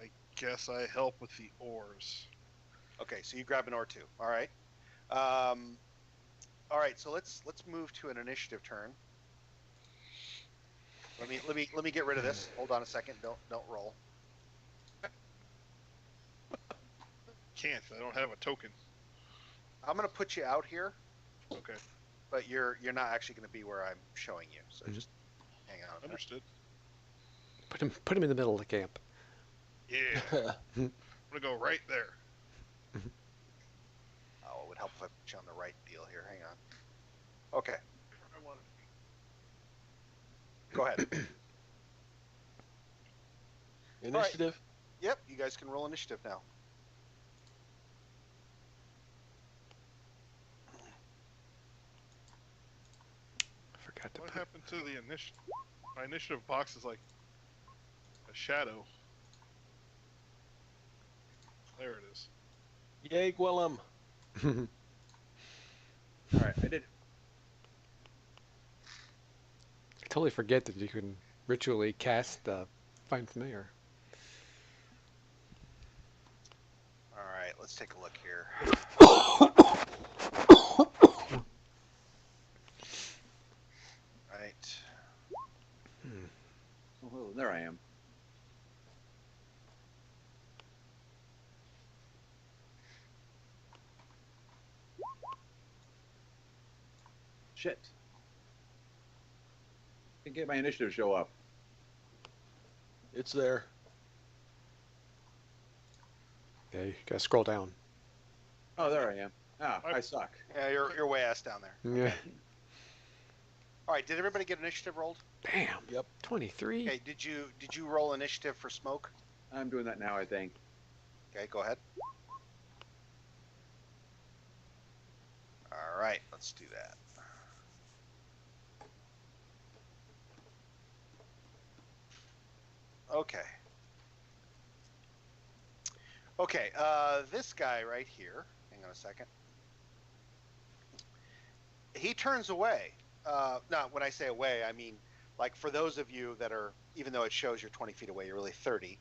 I guess I help with the oars. Okay, so you grab an oar too. All right. All right. So let's move to an initiative turn. Let me get rid of this. Hold on a second. Don't roll. Can't. I don't have a token. I'm gonna put you out here, Okay. but you're not actually gonna be where I'm showing you. So just hang on. Understood. Put him in the middle of the camp. Yeah. I'm gonna go right there. Oh, it would help if I put you on the right deal here. Hang on. Okay. Go ahead. Initiative? Yep, you guys can roll initiative now. I forgot to What put. happened to the initiative? My initiative box is like a shadow. There it is. Yay, Willem. All right. I did. I totally forget that you can ritually cast Find Familiar. right, let's take a look here. Right. Oh, there I am. Shit. Can't get my initiative to show up. It's there. Yeah, you gotta scroll down. Oh, there I am. Ah, I suck. Yeah, you're way ass down there. Yeah. All right, did everybody get initiative rolled? Damn. Yep. 23. Okay, did you roll initiative for smoke? I'm doing that now, I think. Okay, go ahead. All right, let's do that. Okay. Okay, this guy right here, hang on a second. He turns away. Not when I say away, I mean, like for those of you that are, even though it shows you're 20 feet away, you're really 30,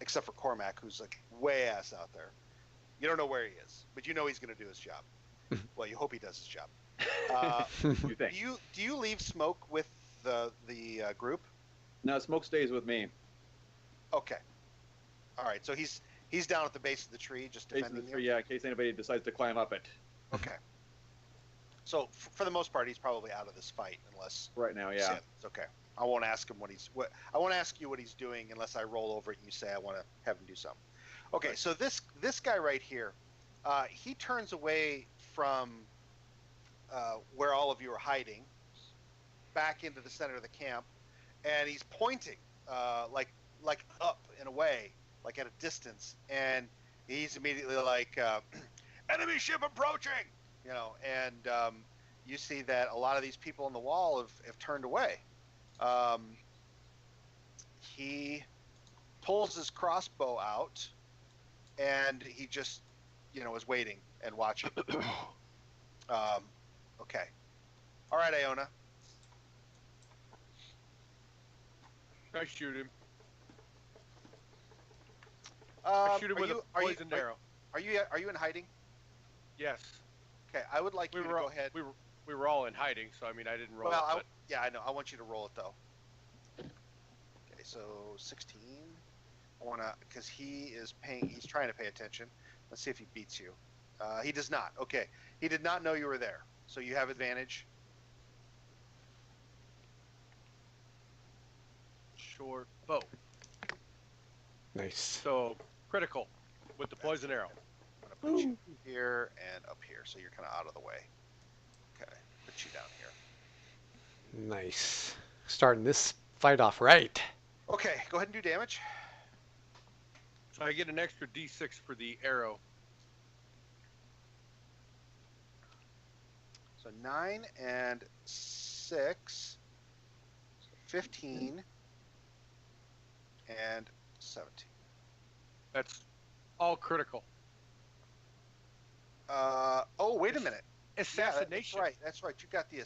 except for Cormac, who's like way ass out there. You don't know where he is, but you know he's going to do his job. Well, you hope he does his job. You think? Do you leave Smoke with the group? No, Smoke stays with me. Okay. All right. So he's down at the base of the tree, just Base of defending the you. tree, yeah, in case anybody decides to climb up it. Okay. So for the most part, he's probably out of this fight, unless Right now, yeah. It's okay. I won't ask him I won't ask you what he's doing unless I roll over it and you say I want to have him do something. Okay. Right. So this guy right here, he turns away from where all of you are hiding, back into the center of the camp, and he's pointing like up and away, like at a distance, and he's immediately like, enemy ship approaching, you know, and you see that a lot of these people on the wall have turned away. He pulls his crossbow out, and he just, you know, is waiting and watching. Okay. All right, Iona. I shoot him. I shoot him with a poisoned arrow. Are you in hiding? Yes. Okay, I would like you to go ahead. We were all in hiding, so I mean I didn't roll. Well, it, yeah, I know. I want you to roll it though. Okay, so 16. I want to, because he's trying to pay attention. Let's see if he beats you. He does not. Okay, he did not know you were there, so you have advantage. Short bow. Nice. So critical with the poison arrow. I'm gonna put you here and up here, so you're kind of out of the way. Okay, put you down here. Nice. Starting this fight off right. Okay, go ahead and do damage. So I get an extra D6 for the arrow. So 9 and 6, 15 and 17. That's all critical. Oh, wait a minute. Assassination. Yeah, that's right. You got the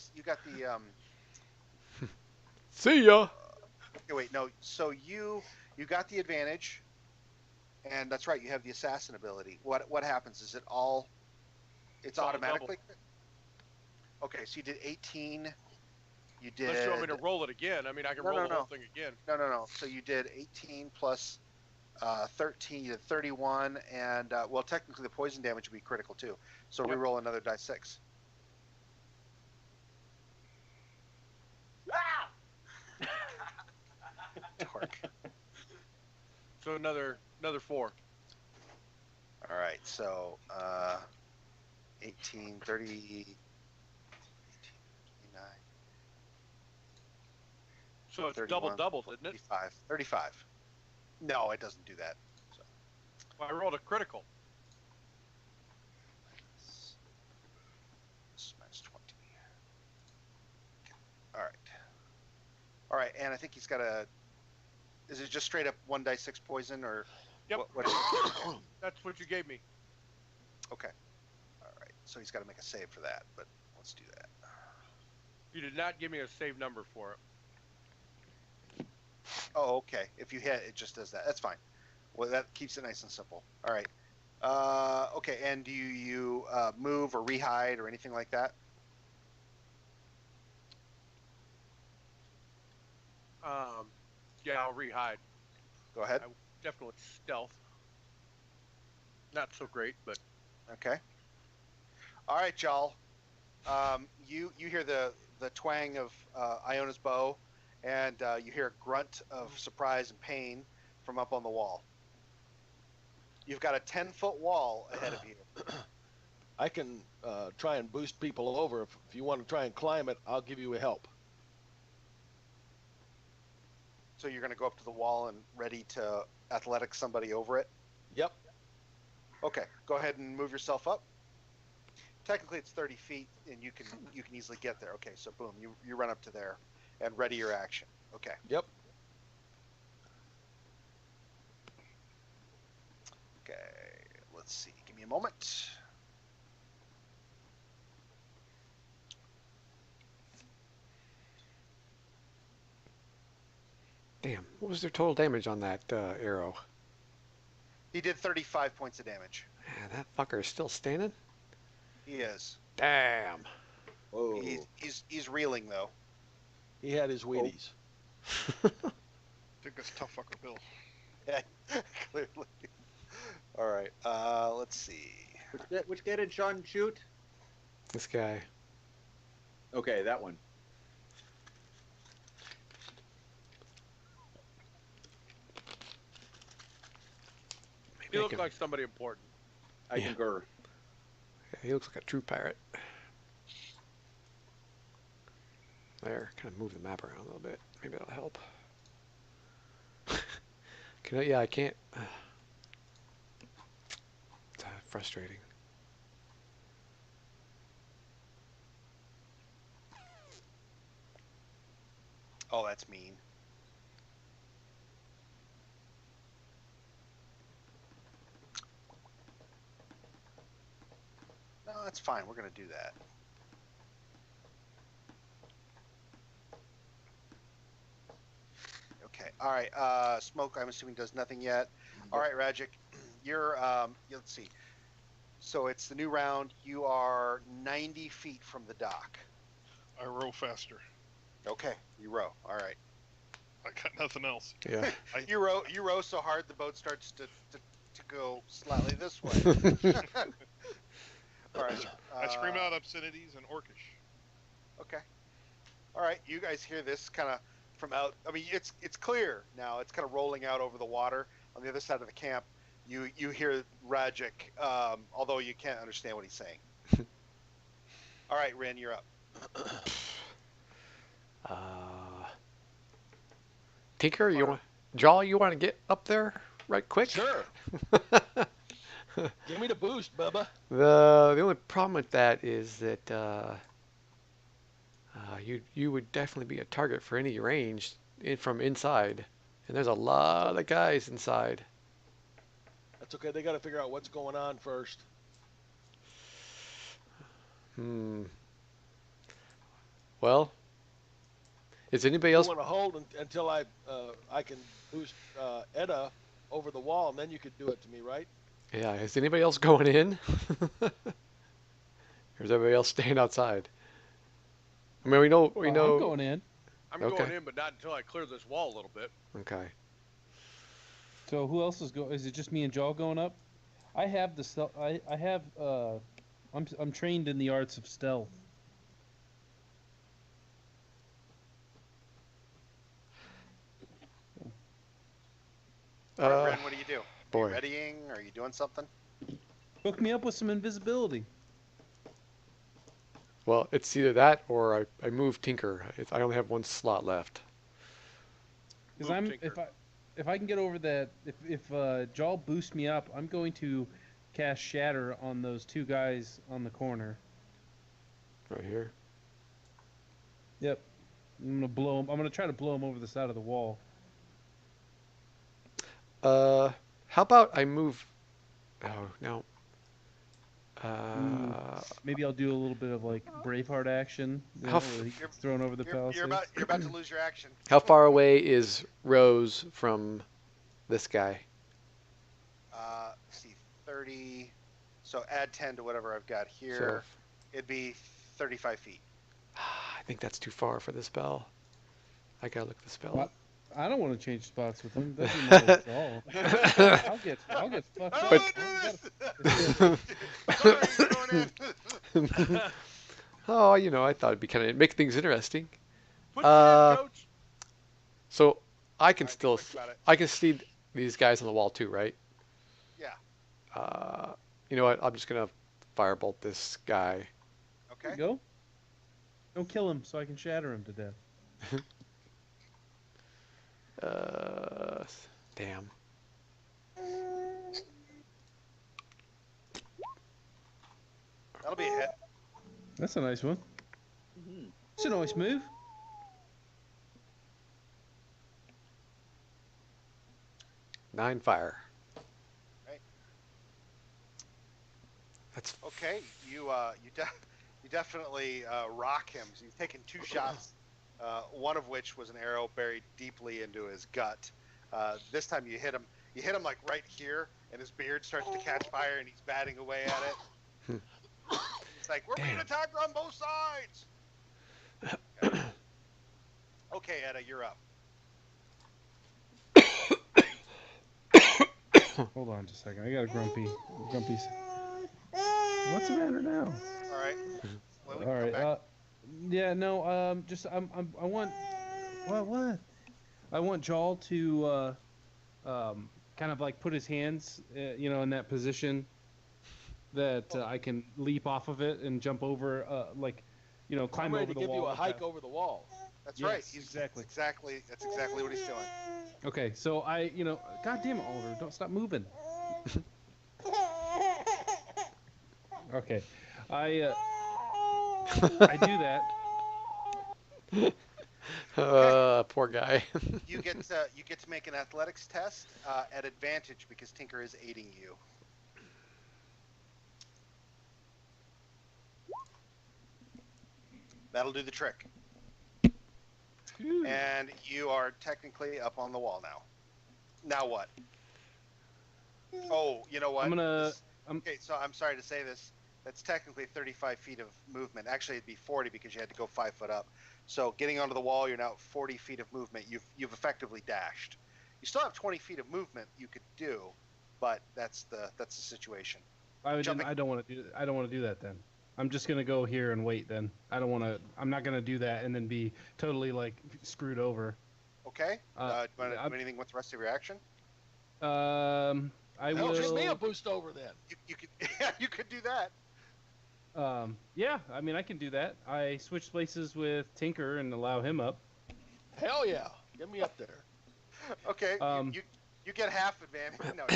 See ya. okay, wait, no. So you got the advantage, and that's right. You have the assassin ability. What happens? Is it all? It's all automatically. Okay, so you did 18. You did. Unless you want me to roll it again. I mean, I can roll the whole thing again. No. So you did 18 plus 13. You did 31, and well, technically the poison damage would be critical too. So re-roll another die 6. Dark. So another 4. All right, so 18, 30, 18, 29, So it's 31, doubled, isn't it? 35. No, it doesn't do that. So. Well, I rolled a critical. Minus 20. All right, and I think he's got a. Is it just straight up 1 die 6 poison, or? Yep. What is it? That's what you gave me. Okay. All right, so he's got to make a save for that, but let's do that. You did not give me a save number for it. Oh, okay. If you hit, it just does that. That's fine. Well, that keeps it nice and simple. All right. Okay, and do you move or rehide or anything like that? Yeah, I'll rehide. Go ahead. I definitely stealth. Not so great, but Okay. All right, y'all. You hear the twang of Iona's bow, and you hear a grunt of surprise and pain from up on the wall. You've got a 10-foot wall ahead of you. I can try and boost people over. If you want to try and climb it, I'll give you a help. So you're going to go up to the wall and ready to athletic somebody over it? Yep. Okay, go ahead and move yourself up. Technically, it's 30 feet, and you can easily get there. Okay, so boom, you run up to there and ready your action. Okay. Yep. Okay, let's see. Give me a moment. Damn, what was their total damage on that arrow? He did 35 points of damage. Yeah, that fucker is still standing? He is. Damn. Whoa. He's reeling though. He had his Wheaties. I think that's tough fucker Bill. Yeah, clearly. All right. Let's see. Which guy did Sean shoot? This guy. Okay, that one. he looked like somebody important. I Yeah. concur. Yeah, he looks like a true pirate. There, kind of move the map around a little bit. Maybe that'll help. Yeah, I can't. It's frustrating. Oh, that's mean. No, that's fine. We're gonna do that. Okay. All right. Smoke, I'm assuming, does nothing yet. All right, Rajic, you're. Let's see. So it's the new round. You are 90 feet from the dock. I row faster. Okay, you row. All right. I got nothing else. Yeah. You row so hard the boat starts to go slightly this way. All right. I scream out obscenities and orcish. Okay. All right. You guys hear this kind of from out. I mean, it's clear now. It's kind of rolling out over the water on the other side of the camp. You hear Rajic, although you can't understand what he's saying. All right, Ren, you're up. Tinker, you want Jaw? You want to get up there right quick? Sure. Give me the boost, Bubba. The only problem with that is that you would definitely be a target for any range from inside, and there's a lot of guys inside. That's okay. They got to figure out what's going on first. Well, is anybody else? You want to hold until I can boost Edda over the wall, and then you could do it to me, right? Yeah, is anybody else going in? Or is everybody else staying outside? I mean, we know. I'm going in. I'm Okay. going in, but not until I clear this wall a little bit. Okay. So who else is going? Is it just me and Jaw going up? I have the stealth. I have. I'm trained in the arts of stealth. All right, Ren, what do you do? Are boy. you readying? Are you doing something? Hook me up with some invisibility. Well, it's either that or I move Tinker. I only have one slot left. Because Move Tinker. if I can get over that, if Jaw boosts me up, I'm going to cast Shatter on those two guys on the corner. Right here. Yep. I'm gonna blow them. I'm gonna try to blow them over the side of the wall. How about I move? Oh no. Maybe I'll do a little bit of like Braveheart action. You How know, f- where he gets thrown over the palisade. You're about to lose your action. How far away is Rose from this guy? Let's see, 30. So add 10 to whatever I've got here. It'd be 35 feet. I think that's too far for the spell. I gotta look at the spell. What? I don't want to change spots with him. Doesn't matter at all. I'll get fucked I up. don't do this. Sorry, you're going in. Oh, I thought it'd be kind of make things interesting. Put it in, coach. So I can Alright, still, think about it. I can see these guys on the wall too, right? Yeah. You know what? I'm just gonna firebolt this guy. Okay. Go. Don't kill him so I can shatter him to death. Damn. That'll be a hit. That's a nice one. Mhm. It's a nice move. Nine fire. Right. That's Okay. You definitely rock him. So you've taken 2 shots. One of which was an arrow buried deeply into his gut. This time you hit him. You hit him like right here, and his beard starts to catch fire, and he's batting away at it. He's like, "We're being Damn. attacked on both sides." Okay, Edda, you're up. Hold on just a second. I got a grumpy. What's the matter now? All right. Well, we All can come right. back. Yeah. No. Just I want. What? I want Jawl to kind of like put his hands, in that position that I can leap off of it and jump over, I'm climb ready over to the give wall. you a like hike that. over the wall. That's yes, right. exactly. That's exactly what he's doing. Okay. So God damn it, Oliver! Don't stop moving. Okay. I do that. poor guy. You get to make an athletics test at advantage because Tinker is aiding you. That'll do the trick. And you are technically up on the wall now. Now what? Oh, you know what? I'm gonna. Okay, so I'm sorry to say this. That's technically 35 feet of movement. Actually, it'd be 40 because you had to go 5 foot up. So getting onto the wall, you're now at 40 feet of movement. You've effectively dashed. You still have 20 feet of movement you could do, but that's the situation. I Jumping- don't want to do. I don't want to do that then. I'm just gonna go here and wait then. I don't want to. I'm not gonna do that and then be totally screwed over. Okay. Do you want to I'm- do anything with the rest of your action? I Hell, give me a will. boost over then. You could you could do that. Yeah. I mean, I can do that. I switch places with Tinker and allow him up. Hell yeah. Get me up there. Okay. Um, you get half advantage. No,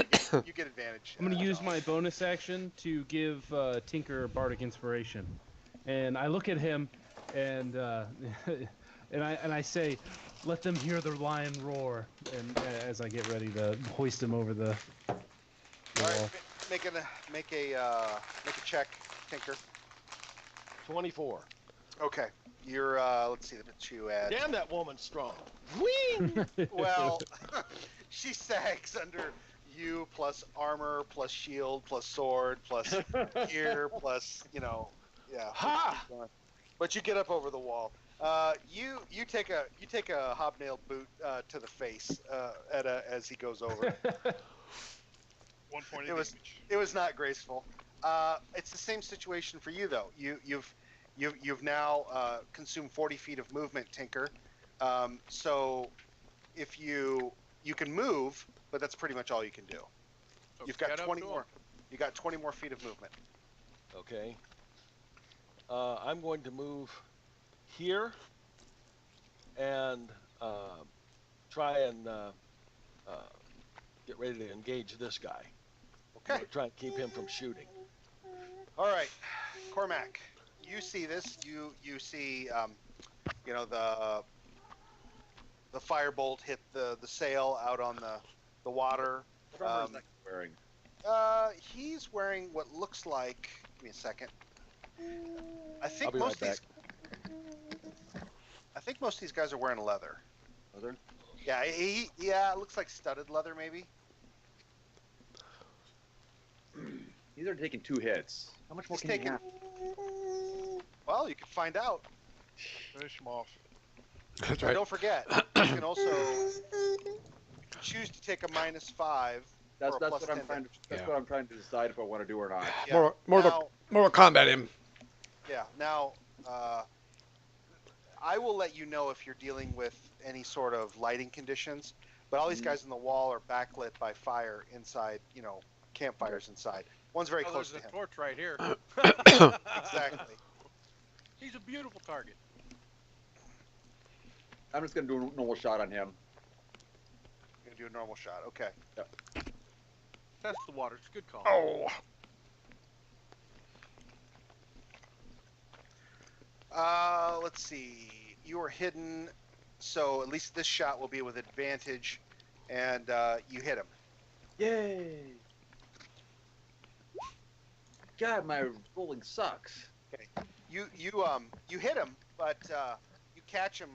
you get advantage. I'm gonna use no. my bonus action to give Tinker Bardic Inspiration, and I look at him, and and I say, "Let them hear the lion roar." And as I get ready to hoist him over the All wall. right. Make a check, Tinker. 24. Okay. You're let's see what you add. Damn, that woman's strong. Whee! Well, she sags under you plus armor plus shield plus sword plus gear plus yeah. Ha! But you get up over the wall. You take a hobnailed boot to the face as he goes over. 1 point It of was- damage. It was not graceful. It's the same situation for you though. You've now consumed 40 feet of movement, Tinker. So if you can move, but that's pretty much all you can do. So You've got get up 20 to more. him. You got 20 more feet of movement. Okay. I'm going to move here and try and get ready to engage this guy. I'm Okay. gonna try and keep him from shooting. All right, Cormac. You see this? You see the firebolt hit the sail out on the water. What armor is that guy wearing? He's wearing what looks like. Give me a second. I I'll think be most right of these guys are wearing leather. Leather? Yeah, it looks like studded leather maybe. He's already taken 2 hits. How much more He's can he taken. have? Well, you can find out. Finish him off. That's And right. don't forget, you can also choose to take a -5 That's for a that's plus what I'm 10 trying to damage. that's Yeah. what I'm trying to decide if I want to do or not. Yeah. Now, Mortal Kombat him. yeah. Now, I will let you know if you're dealing with any sort of lighting conditions. But all these Mhm. guys in the wall are backlit by fire inside. Campfires inside. One's very Oh, close there's to a him. torch right here. Exactly. He's a beautiful target. I'm just gonna do a normal shot on him. You're gonna do a normal shot. Okay. Test the water. It's a good call. Oh, Let's see. You are hidden, so at least this shot will be with advantage, and you hit him. Yay! God, my rolling sucks. You hit him, but you catch him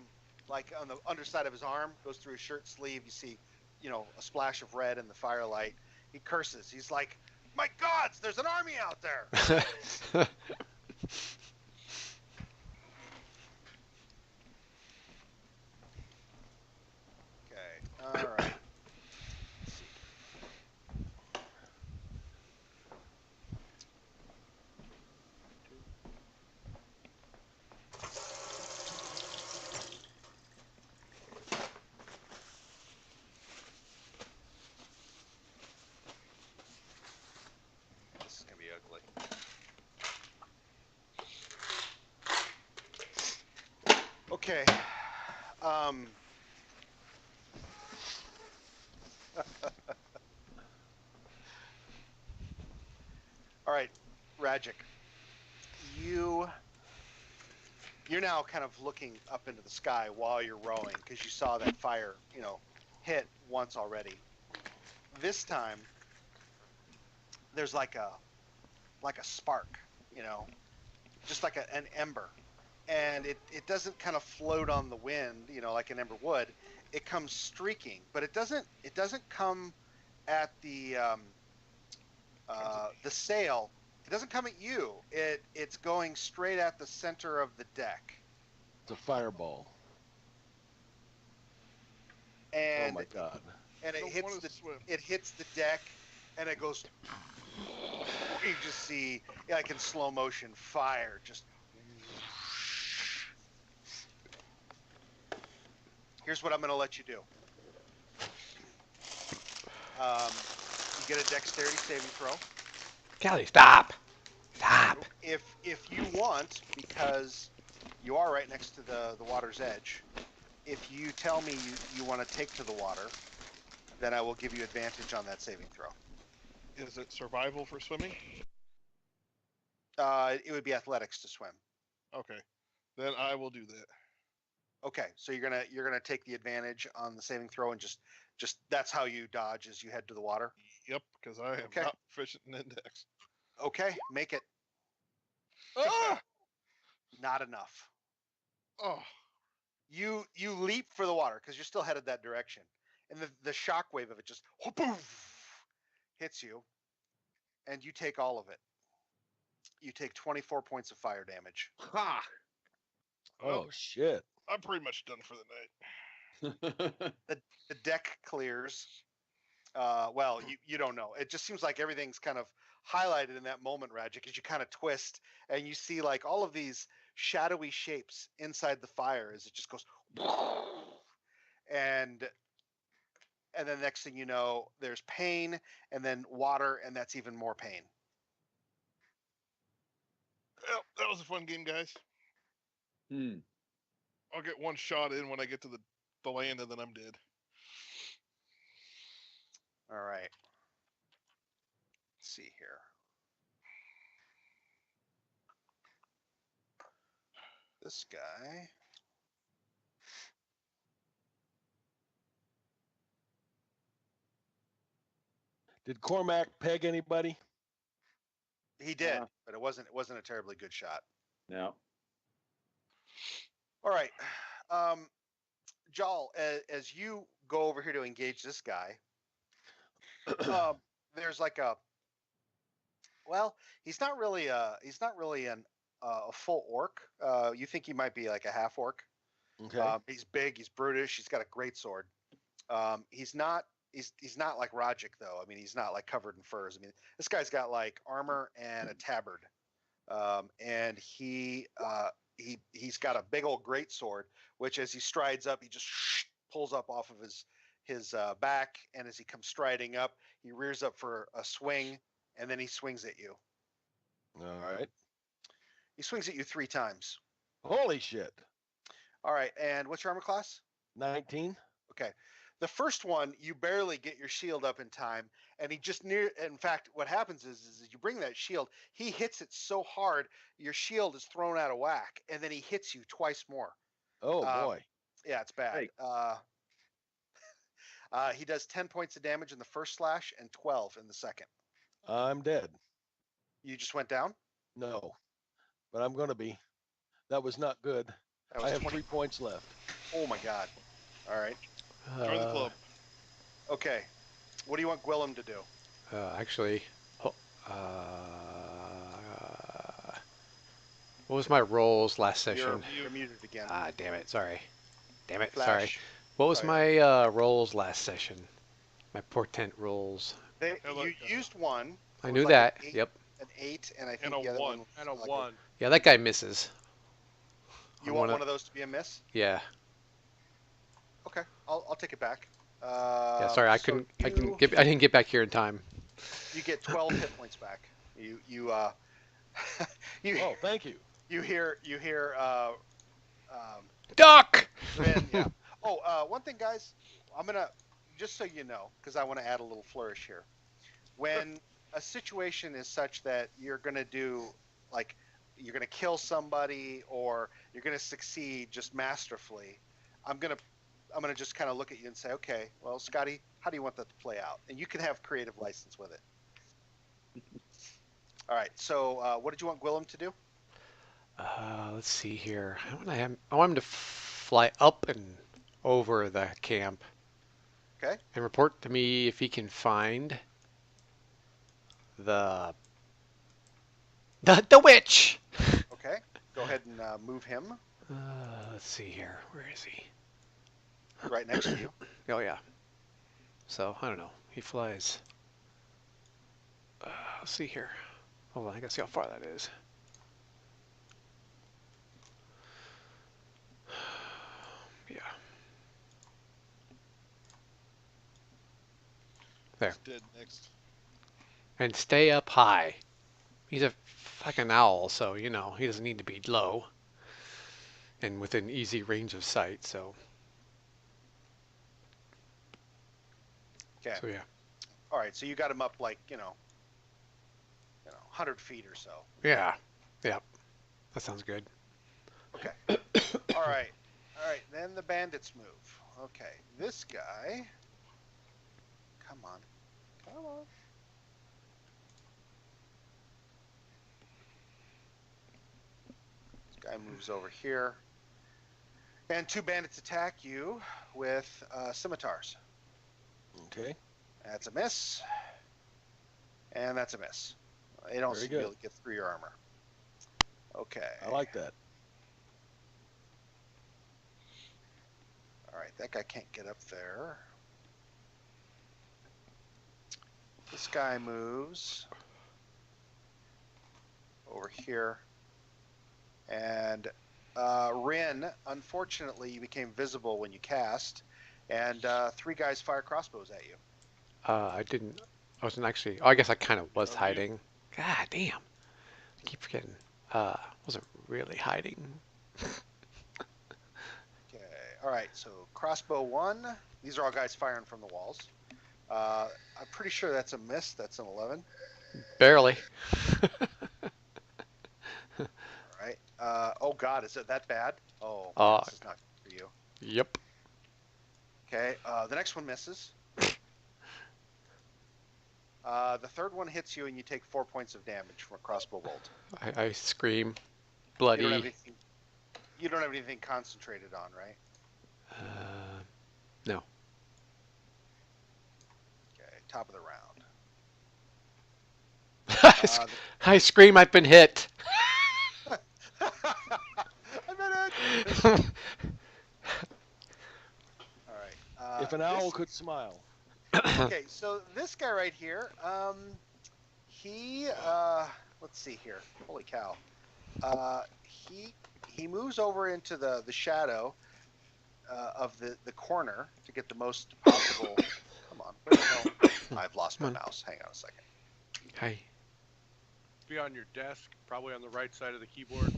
like on the underside of his arm, goes through his shirt sleeve. You see, a splash of red in the firelight. He curses. He's like, "My gods, there's an army out there!" Okay. All right. Let's see. This is gonna be ugly. Okay. All right, Rajic. You're now kind of looking up into the sky while you're rowing because you saw that fire, hit once already. This time, there's like a spark, just like an ember, and it doesn't kind of float on the wind, like an ember would. It comes streaking, but it doesn't come at the sail. It doesn't come at you. It's going straight at the center of the deck. It's a fireball. And Oh my God. and I don't wanna swim. it hits the deck, and it goes. You just see, like in slow motion, fire just. Here's what I'm going to let you do. You get a dexterity saving throw. Callie, stop. Stop. If you want, because you are right next to the water's edge, if you tell me you want to take to the water, then I will give you advantage on that saving throw. is it survival for swimming? It would be athletics to swim. Okay, then I will do that. Okay, so you're gonna take the advantage on the saving throw and just that's how you dodge as you head to the water. Yep, because I am Okay. not proficient in index. Okay, make it. Ah! Not enough. Oh, You leap for the water because you're still headed that direction, and the shock wave of it just hits you, and you take all of it. You take 24 points of fire damage. Ha! Oh shit. I'm pretty much done for the night. The deck clears. Well, you don't know. It just seems like everything's kind of highlighted in that moment, Rajic, as you kind of twist and you see like all of these shadowy shapes inside the fire as it just goes, and then next thing you know, there's pain and then water, and that's even more pain. Well, that was a fun game, guys. I'll get one shot in when I get to the land, and then I'm dead. All right. Let's see here. This guy. Did Cormac peg anybody? He did, Yeah. but it wasn't a terribly good shot. No. All right. Jal, as you go over here to engage this guy, there's like a Well, he's not really a full orc. You think he might be like a half orc. Okay. He's big. He's brutish. He's got a great sword. He's not. He's not like Rogic though. I mean, he's not like covered in furs. I mean, this guy's got like armor and a tabard, and he's got a big old great sword, which as he strides up, he just pulls up off of his back, and as he comes striding up, he rears up for a swing, and then he swings at you. All right. He swings at you 3 times. Holy shit. All right, and what's your armor class? 19. Okay. The first one, you barely get your shield up in time, and he just in fact, what happens is you bring that shield, he hits it so hard, your shield is thrown out of whack, and then he hits you twice more. Oh boy. Yeah, it's bad. Hey. He does 10 points of damage in the first slash and 12 in the second. I'm dead. You just went down? No, but I'm gonna be. That was not good. That was I have 20. 3 points left. Oh my god. All right. Join the club. Okay. What do you want Gwillem to do? Actually, what was my rolls last session? You're muted again. Ah, damn it. Sorry. Damn it. Flash. Sorry. What was Oh, my rolls last session? My portent rolls. You used one. I It knew was like that. an 8, Yep. An 8, and I think And a the other 1. one And a was like 1. Yeah, that guy misses. You I want wanna- one of those to be a miss? Yeah. Okay, I'll take it back. Yeah. Sorry, I so couldn't. I didn't get back here in time. You get 12 hit points back. You you Oh, thank you. you hear Duck. Rin, yeah. Oh, one thing, guys, I'm gonna just so you know, because I want to add a little flourish here. When a situation is such that you're gonna do like you're gonna kill somebody or you're gonna succeed just masterfully, I'm gonna just kind of look at you and say, okay, well, Scotty, how do you want that to play out? And you can have creative license with it. All right. So, what did you want Gwillem to do? Let's see here. I want him to fly up and over the camp. Okay. And report to me if he can find the witch. Okay. Go ahead and move him Let's see here. Where is he? right next to you. Oh yeah. So I don't know. He flies. Let's see here. Hold on. I gotta see how far that is. Yeah. There. He's dead next. And stay up high. He's a fucking owl, so you know he doesn't need to be low and within easy range of sight. So. Okay. So yeah. All right. So you got him up like 100 feet or so. Yeah. Yep. That sounds good. Okay. All right. All right. Then the bandits move. Okay. This guy. Come on. Come on. This guy moves over here. And 2 bandits attack you with scimitars. Okay. That's a miss. And that's a miss. They don't Very seem to be good. able to get through your armor. Okay. I like that. All right, that guy can't get up there. This guy moves over here. And Rin, unfortunately, you became visible when you cast. And 3 guys fire crossbows at you. I wasn't actually. Oh, I guess I kind of was Oh, you- hiding. God damn. I keep forgetting. Wasn't really hiding. Okay, all right, so crossbow 1. These are all guys firing from the walls. I'm pretty sure that's a miss. That's an 11. Barely. All right. Oh, God, is it that bad? Oh, this is not good for you. Yep. Okay, the next one misses. The third one hits you, and you take 4 points of damage from a crossbow bolt. I scream, You bloody. don't have anything concentrated on, right? No. Okay, top of the round. I scream, I've been hit. I'm in it. All right. If an owl could smile. Okay, so this guy right here, he let's see here. Holy cow. He moves over into the shadow of the corner to get the most possible. Come on, where the hell? I've lost my mouse. Hang on a second. Hi. Be on your desk, probably on the right side of the keyboard.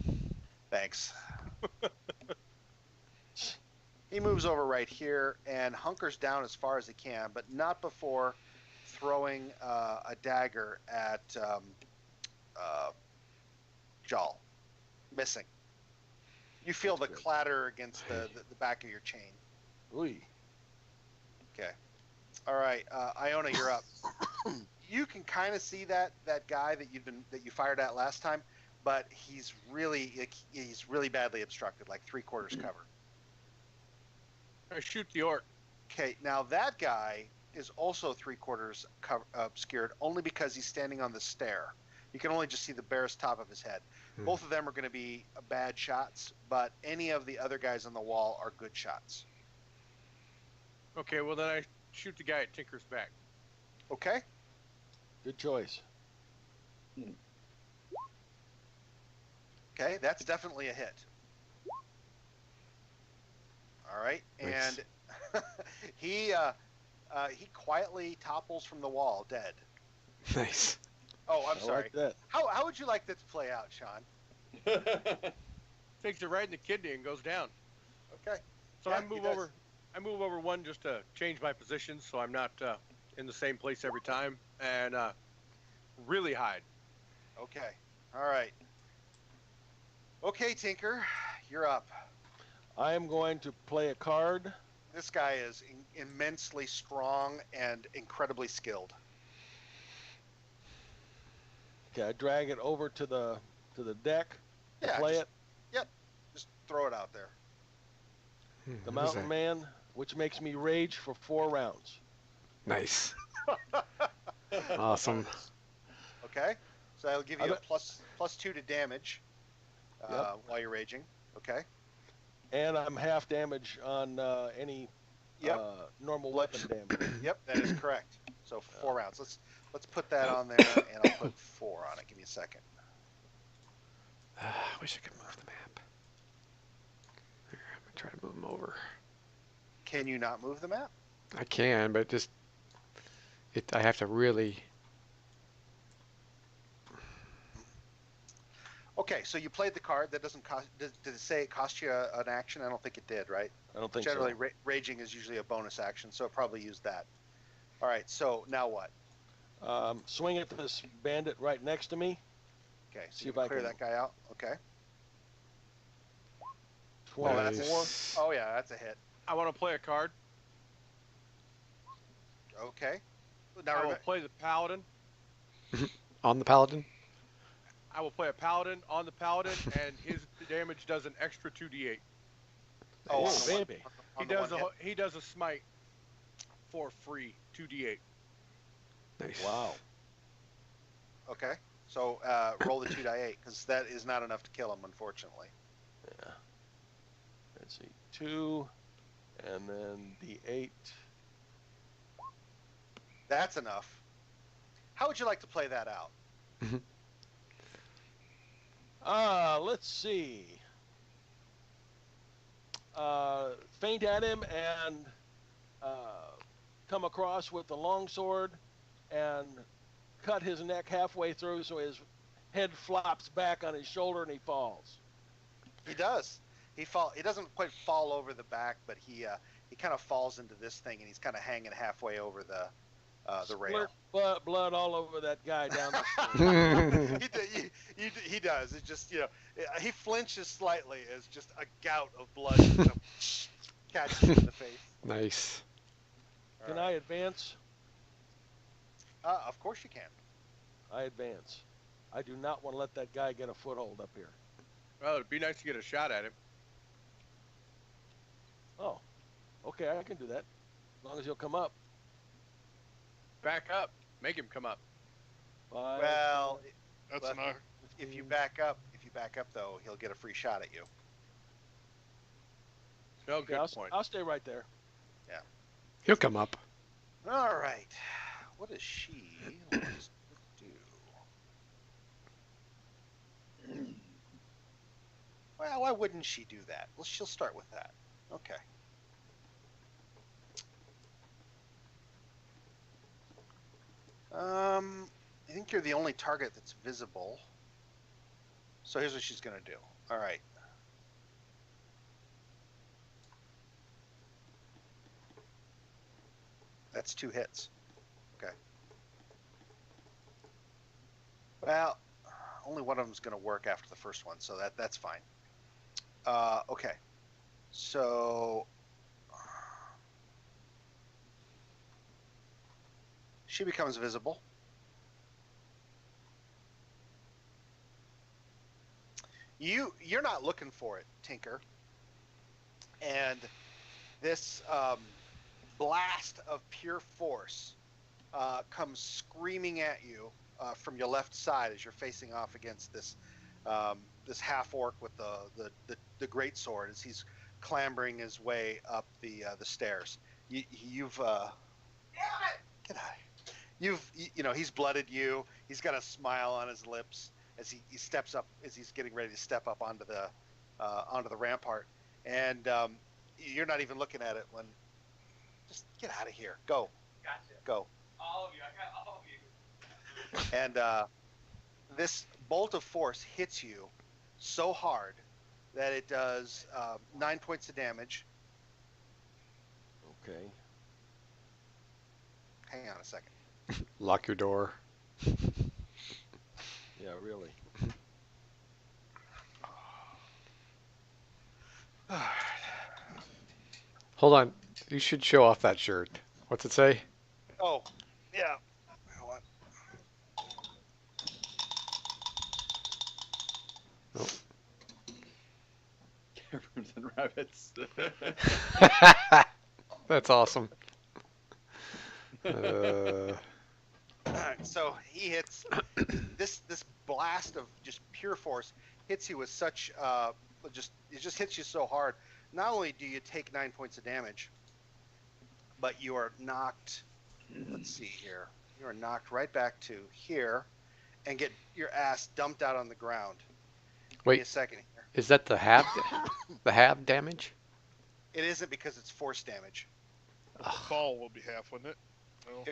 Thanks. He moves over right here and hunkers down as far as he can, but not before throwing a dagger at Jal. Missing. You feel the clatter against the back of your chain. Ooh. Okay. All right, Iona, you're up. You can kind of see that guy that you fired at last time, but he's really badly obstructed, like 3/4 cover. I shoot the orc. Okay, now that guy is also 3/4 obscured, only because he's standing on the stair. You can only just see the barest top of his head. Both of them are going to be bad shots, but any of the other guys on the wall are good shots. Okay, well then I shoot the guy at Tinker's back. Okay. Good choice. Okay, that's definitely a hit. All right, Nice. and he quietly topples from the wall, dead. Nice. Oh, I'm I sorry. like that. How would you like that to play out, Sean? Takes it right in the kidney and goes down. Okay. So Yeah, I he move does. over. I move over one just to change my position, so I'm not in the same place every time, and really hide. Okay. All right. Okay, Tinker, you're up. I am going to play a card. This guy is immensely strong and incredibly skilled. Okay, I drag it over to the deck to Yeah, play just- it. Yep. Just throw it out there. The What is Mountain that? Man, which makes me rage for 4 rounds. Nice. Awesome. Okay. So that'll give I you a bet- +2 to damage while you're raging. Okay. And I'm half damage on any Yep. normal weapon damage. Yep, that is correct. So 4 rounds. Let's put that on there, and I'll put 4 on it. Give me a second. I wish I could move the map. Here, I'm gonna try to move them over. Can you not move the map? I can, but I have to really. Okay, so you played the card. That doesn't cost. Did it say it cost you an action? I don't think it did, right? I don't think Generally, so. raging is usually a bonus action, so it probably used that. All right, so now what? Swing at this bandit right next to me. Okay, so See you if I clear can- that guy out. Okay. 24. Nice. Oh yeah, that's a hit. I want to play a card. Okay. Now I will remember, play the paladin. On the paladin. I will play a paladin on the paladin, and his damage does an extra 2d8. oh, Oh, on the one- baby. He on the does one hit. he does a smite for free, 2d8. Nice. Wow. Okay. So roll the 2d8 because that is not enough to kill him, unfortunately. Yeah. Let's see. 2, and then the 8. That's enough. How would you like to play that out? Let's see. Feint at him and come across with the longsword and cut his neck halfway through so his head flops back on his shoulder and he falls. He does. He doesn't quite fall over the back, but he kind of falls into this thing, and he's kind of hanging halfway over the rail. Blood all over that guy down the street. He does. It's just, he flinches slightly as just a gout of blood catches him in the face. Nice. Can All I right. advance? Of course you can. I advance. I do not want to let that guy get a foothold up here. Well, it'd be nice to get a shot at him. Oh, okay, I can do that. As long as he'll come up. Back up. Make him come up. 5. Well, That's well, not. if you back up, though, he'll get a free shot at you. No, Okay, good point. I'll stay right there. He'll come up. All right. What does she want to do? Well, why wouldn't she do that? Well, she'll start with that. Okay. I think you're the only target that's visible. So here's what she's gonna do. All right. That's 2 hits. Okay. Well, only one of them's gonna work after the first one, so that's fine. Okay. So she becomes visible. You're not looking for it, Tinker. And this blast of pure force comes screaming at you from your left side as you're facing off against this this half orc with the great sword as he's clambering his way up the stairs. You've get out of here. He's blooded you. He's got a smile on his lips as he steps up, as he's getting ready to step up onto the rampart, and you're not even looking at it when. Just get out of here. Go. Gotcha. Go. All of you. I got all of you. And this bolt of force hits you so hard that it does 9 points of damage. Okay. Hang on a second. Lock your door. Yeah, really. Hold on. You should show off that shirt. What's it say? Oh, yeah. Hold on. Caverns and rabbits. That's awesome. So he hits this blast of just pure force hits you with such it just hits you so hard. Not only do you take 9 points of damage, but you are knocked. Let's see here. You are knocked right back to here, and get your ass dumped out on the ground. Give me a Wait, second here. is that the half damage? It isn't because it's force damage. The fall will be half, wouldn't it? No.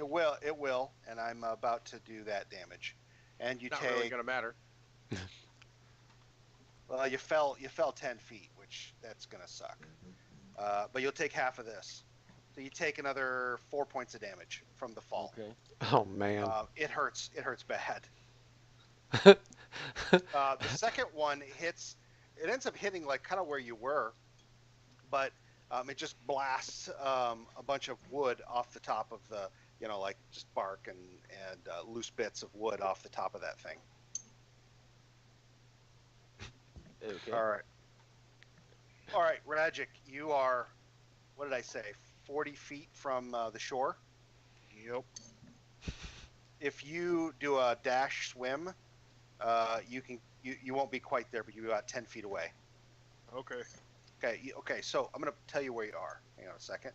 It will, and I'm about to do that damage. And you Not take. really gonna matter. Well, you fell 10 feet, which that's gonna suck. But you'll take half of this, so you take another 4 points of damage from the fall. Okay. Oh man. It hurts. It hurts bad. The second one hits. It ends up hitting like kind of where you were, but it just blasts a bunch of wood off the top of the, like just bark and loose bits of wood off the top of that thing. Okay. All right, Rajic, you are, what did I say, 40 feet from the shore? Yep. If you do a dash swim, you won't be quite there, but you'll be about 10 feet away. Okay. Okay, so I'm going to tell you where you are. Hang on a second.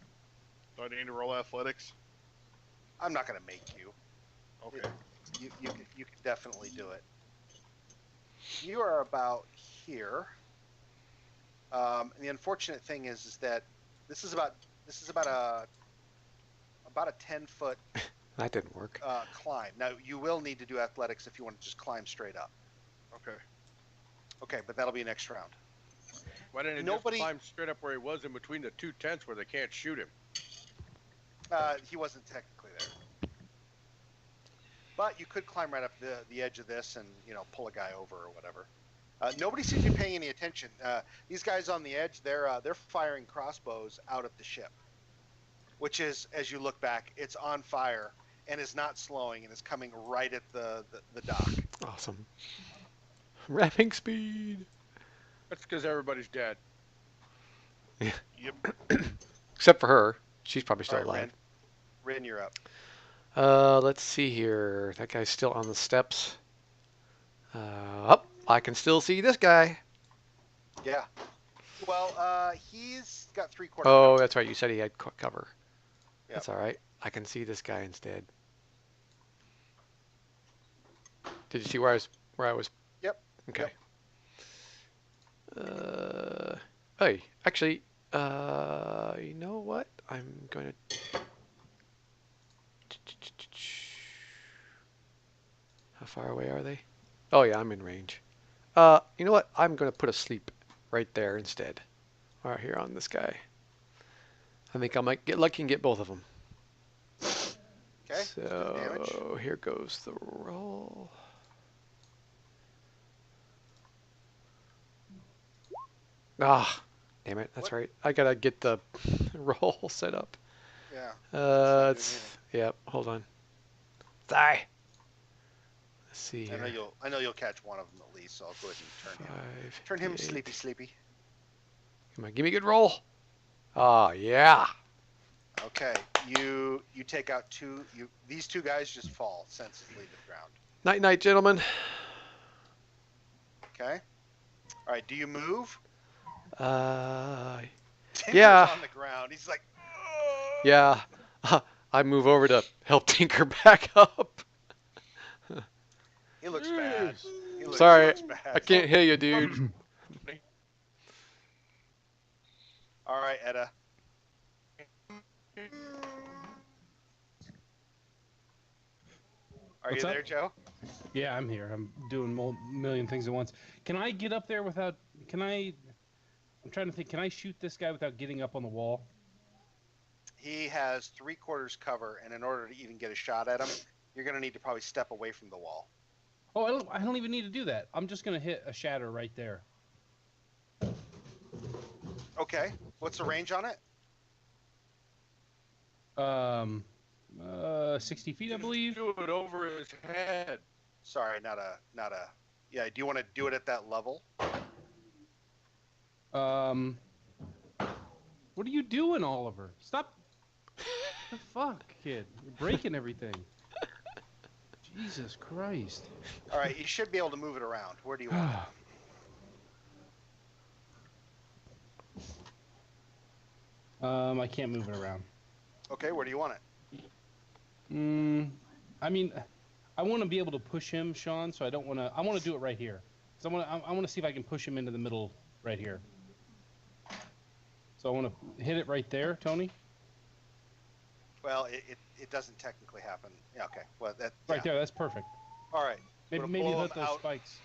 Do I need to roll athletics? I'm not going to make you. Okay. You can definitely do it. You are about here. And the unfortunate thing is that this is about a 10-foot That didn't work. climb. Now you will need to do athletics if you want to just climb straight up. Okay. Okay, but that'll be next round. Why didn't he Nobody- just climb straight up where he was in between the 2 tents where they can't shoot him? He wasn't technically there. But you could climb right up the edge of this and pull a guy over or whatever. Nobody seems to be paying any attention. These guys on the edge, they're firing crossbows out at the ship, which is, as you look back, it's on fire and is not slowing and is coming right at the dock. Awesome. Rapping speed. That's because everybody's dead. Yep. Except for her. She's probably still All right, alive. Rin, you're up. Let's see here. That guy's still on the steps. Up. I can still see this guy. Yeah. Well, he's got 3/4 Oh, cover. that's right. You said he had cover. Yep. That's all right. I can see this guy instead. Did you see where I was? Yep. Okay. Hey, actually, you know what? I'm going to. How far away are they? Oh yeah, I'm in range. You know what? I'm going to put a sleep right there instead. Right here on this guy. I think I might get lucky and get both of them. Okay. Damage. So here goes the roll. Ah, damn it. That's What? right. I gotta get the roll set up. Yeah. Yep. Hold on. Die. Let's see I here. know you'll catch one of them at least, so I'll go ahead and turn him 5, 8. sleepy. Come on, give me a good roll. Ah, yeah. Okay. You take out these two guys just fall senselessly to the ground. Night, night, gentlemen. Okay. All right. Do you move? Tinker's Yeah. on the ground. He's like, Yeah. I move over to help Tinker back up. he looks bad. Sorry, He looks bad. I can't hear you, dude. All right, Edda. Are What's you up? there, Joe? Yeah, I'm here. I'm doing a million things at once. Can I get up there without? I'm trying to think. Can I shoot this guy without getting up on the wall? He has 3/4 cover, and in order to even get a shot at him, you're going to need to probably step away from the wall. Oh, I don't even need to do that. I'm just gonna hit a shatter right there. Okay. What's the range on it? 60 feet, I believe. Do it over his head. Sorry, not a. Yeah. Do you want to do it at that level? What are you doing, Oliver? Stop. The fuck, kid? You're breaking everything. Jesus Christ. All right. You should be able to move it around. Where do you want it? I can't move it around. Okay. Where do you want it? I mean, I want to be able to push him, Sean. So I want to do it right here. So I want to see if I can push him into the middle right here. So I want to hit it right there, Tony. Well, it doesn't technically happen. Yeah. Okay. Well, that. Right Yeah. there. That's perfect. All right. Maybe blow hit him those out. spikes.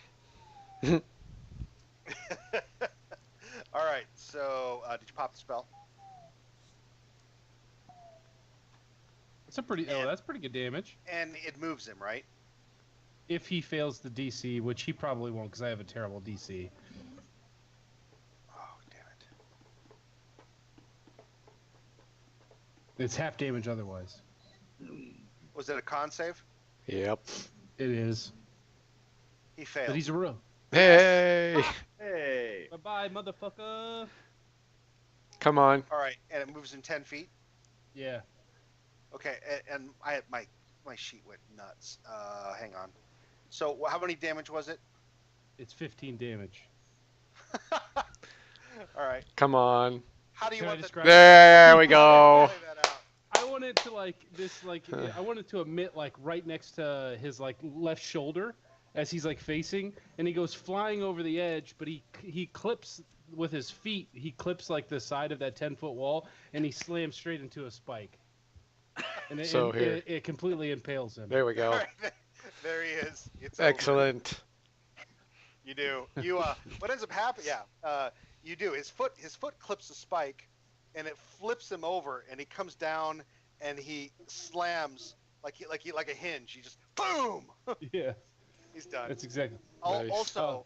All right. So, did you pop the spell? That's pretty good damage. And it moves him, right? If he fails the DC, which he probably won't, because I have a terrible DC. Oh, damn it. It's half damage otherwise. Was it a con save? Yep. It is. He failed. But he's a real. Hey. Hey. Bye-bye, motherfucker. Come on. All right, and it moves him 10 feet. Yeah. Okay, and my sheet went nuts. Hang on. So how many damage was it? It's 15 damage. All right. Come on. How do you Can I want describe There we go. Play that out. I want it to I want it to emit right next to his left shoulder as he's facing, and he goes flying over the edge, but he clips with his feet. He clips the side of that 10-foot wall, and he slams straight into a spike. And it completely impales him. There we go. All right, there he is. It's Excellent. over. You do. What ends up happening? Yeah. You do. His foot clips the spike, and it flips him over, and he comes down, and he slams like a hinge. He just boom. Yeah. He's done. That's exactly. Nice. Also,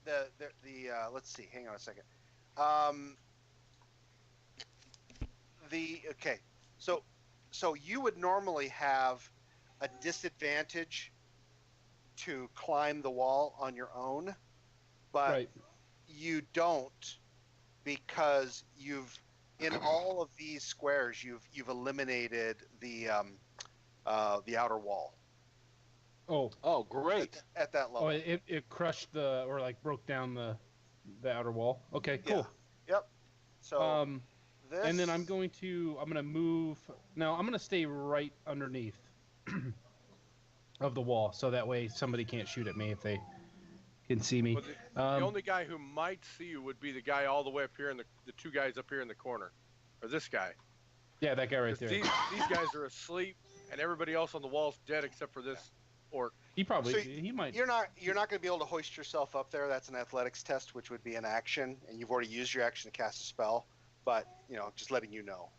let's see. Hang on a second. Okay. So you would normally have a disadvantage to climb the wall on your own, but Right. you don't, because in all of these squares you've eliminated the the outer wall Oh, Oh, great. at that level. oh, it crushed or like broke down the outer wall. Okay, Yeah. cool. Yep. So Um, this. and then I'm gonna move. Now I'm gonna stay right underneath of the wall, so that way somebody can't shoot at me if they can see me. But the only guy who might see you would be the guy all the way up here, and the two guys up here in the corner, or this guy. Yeah, that guy right 'Cause there. these guys are asleep, and everybody else on the wall's dead except for this orc. He probably So he might. You're not going to be able to hoist yourself up there. That's an athletics test, which would be an action, and you've already used your action to cast a spell. But just letting you know.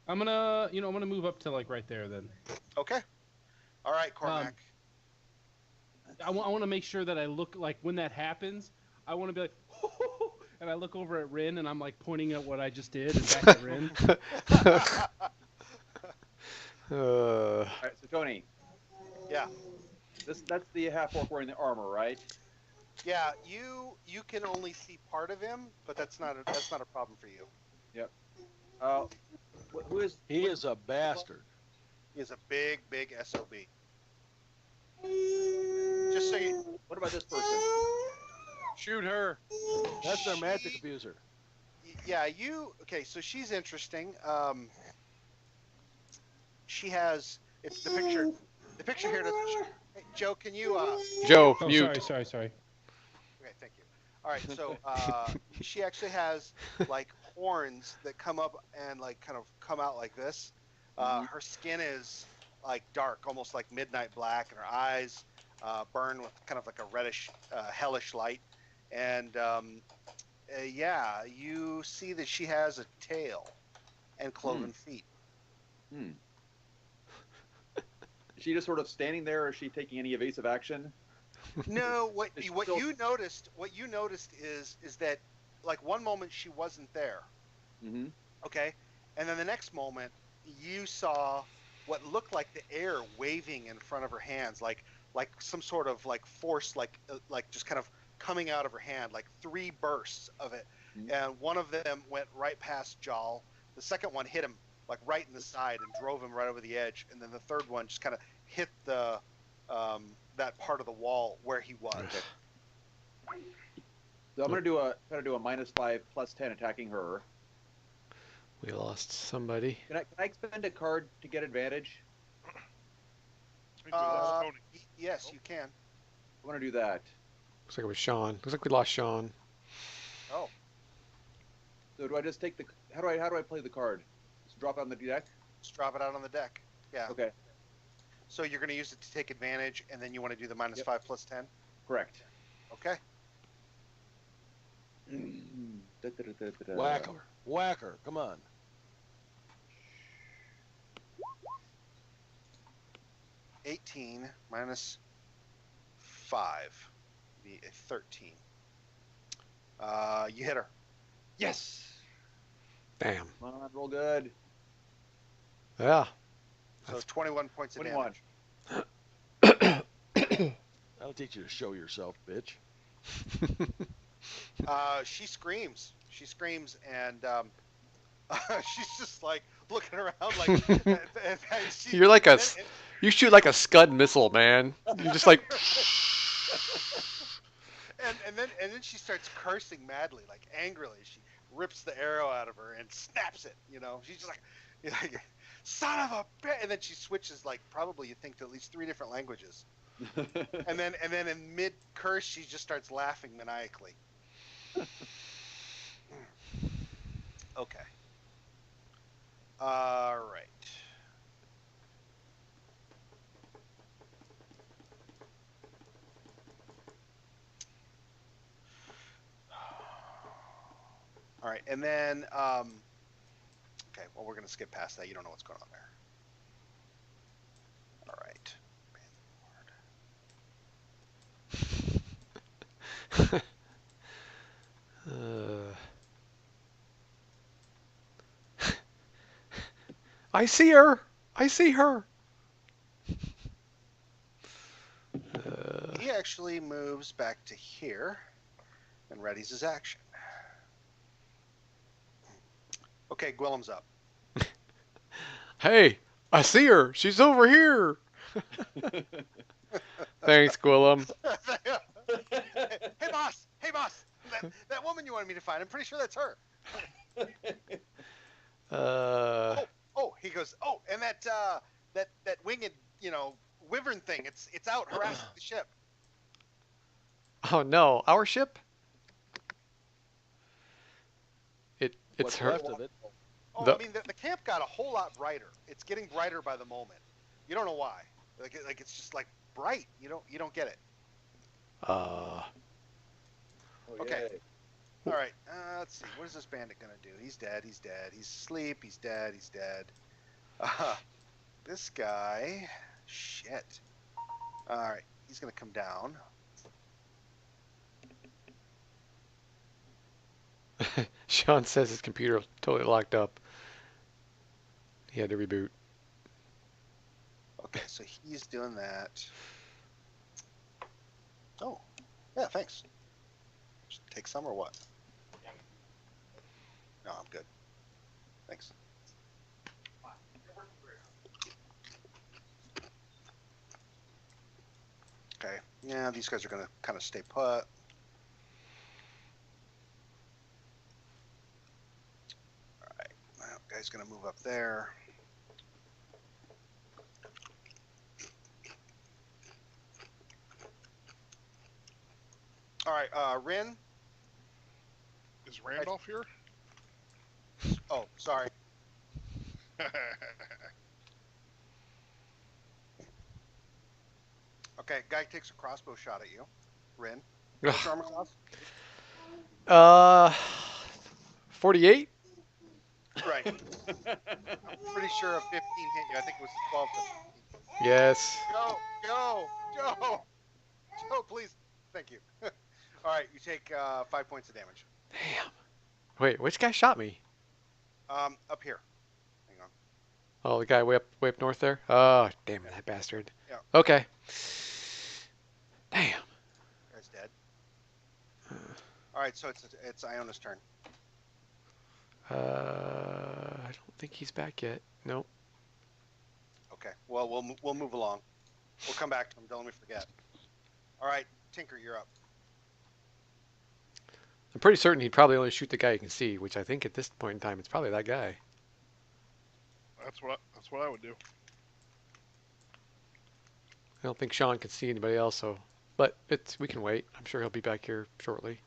I'm gonna move up to like right there then. Okay. All right, Cormac. I want to make sure that I look like when that happens. I want to be like, and I look over at Rin and I'm like pointing at what I just did and back at Rin. All right, so Tony, Yeah. that's the half orc wearing the armor, right? Yeah. You can only see part of him, but that's not a problem for you. Who is? He is a bastard. He is a big SOB. Just so you. What about this person? Shoot her. That's their magic abuser. Yeah, okay, so she's interesting. She has it's the picture here doesn't show. Hey, Joe, can you Joe, Oh, mute. sorry. okay, thank you. All right, so she actually has like horns that come up and like kind of come out like this. Her skin is like dark, almost like midnight black, and her eyes burn with kind of like a reddish, hellish light. And yeah, you see that she has a tail and cloven feet. Is she just sort of standing there, or is she taking any evasive action? No, what It's what still- you noticed is that like one moment she wasn't there, Mm-hmm. okay, and then the next moment you saw what looked like the air waving in front of her hands, like some sort of like force, like just kind of coming out of her hand, like 3 bursts of it, and one of them went right past Jal. The second one hit him like right in the side and drove him right over the edge, and then the third one just kind of hit the that part of the wall where he was. So I'm gonna do a -5 +10 attacking her. We lost somebody. Can I expend a card to get advantage? We lost Tony. Yes, you can. I want to do that. Looks like it was Sean. Looks like we lost Sean. Oh, So do I just take the? How do I play the card? Just drop it on the deck. just drop it out on the deck. Yeah. Okay, So you're going to use it to take advantage, and then you want to do the -5 Yep. +10. correct. Okay. Whack her. Come on. -18 -5 be a 13. You hit her. Yes. Damn. Come on, roll good. Yeah. So 21 points of 21. damage. I'll teach you to show yourself, bitch. She screams. And she's just like looking around like. and she, You're like a. and- You shoot like a Scud missile, man. You're just like. and then she starts cursing madly, like angrily. She rips the arrow out of her and snaps it. She's just like son of a bitch. And then she switches, like, probably you think, to at least 3 different languages. and then in mid curse she just starts laughing maniacally. Okay. All right. All right, and then okay, well, we're gonna skip past that. You don't know what's going on there. All right. I see her. I see her. He actually moves back to here and readies his action. Okay, Gwillem's up. Hey, I see her. She's over here. Thanks, Gwillem. Hey, boss. Hey, boss. That woman you wanted me to find. I'm pretty sure that's her. He goes. Oh, and that winged, wyvern thing. It's out harassing the ship. Oh no, our ship? It's What's her. left of it? Oh, The- I mean, the camp got a whole lot brighter. It's getting brighter by the moment. You don't know why. Like it's just like bright. You don't get it. Uh, Oh, Okay. yay. All right. Let's see. What is this bandit gonna do? He's dead. He's dead. He's asleep. He's dead. He's dead. This guy. Shit. All right. He's gonna come down. Sean says his computer totally locked up. He had to reboot. Okay. So he's doing that. Oh. Yeah. Thanks. Just take some or what? No, I'm good. Thanks. Okay. Yeah, these guys are gonna kind of stay put. All right. Well, guy's gonna move up there. All right. Rin. Is Randolph here? Oh, sorry. Okay. Guy takes a crossbow shot at you. Rin. What's your armor class? 48? Right. I'm pretty sure a 15 hit you. I think it was 12. Yes. Go, Joe, please. Thank you. All right, you take 5 points of damage. Damn. Wait, which guy shot me? Up here. Hang on. Oh, the guy way up north there? Oh, damn it, that bastard. Yeah. Okay. Damn. Guy's dead. All right, so it's Iona's turn. I don't think he's back yet. Nope. Okay. Well, we'll move along. We'll come back to him. Don't let me forget. All right, Tinker, you're up. I'm pretty certain he'd probably only shoot the guy you can see, which I think at this point in time it's probably that guy. That's what I would do. I don't think Sean can see anybody else, so but we can wait. I'm sure he'll be back here shortly.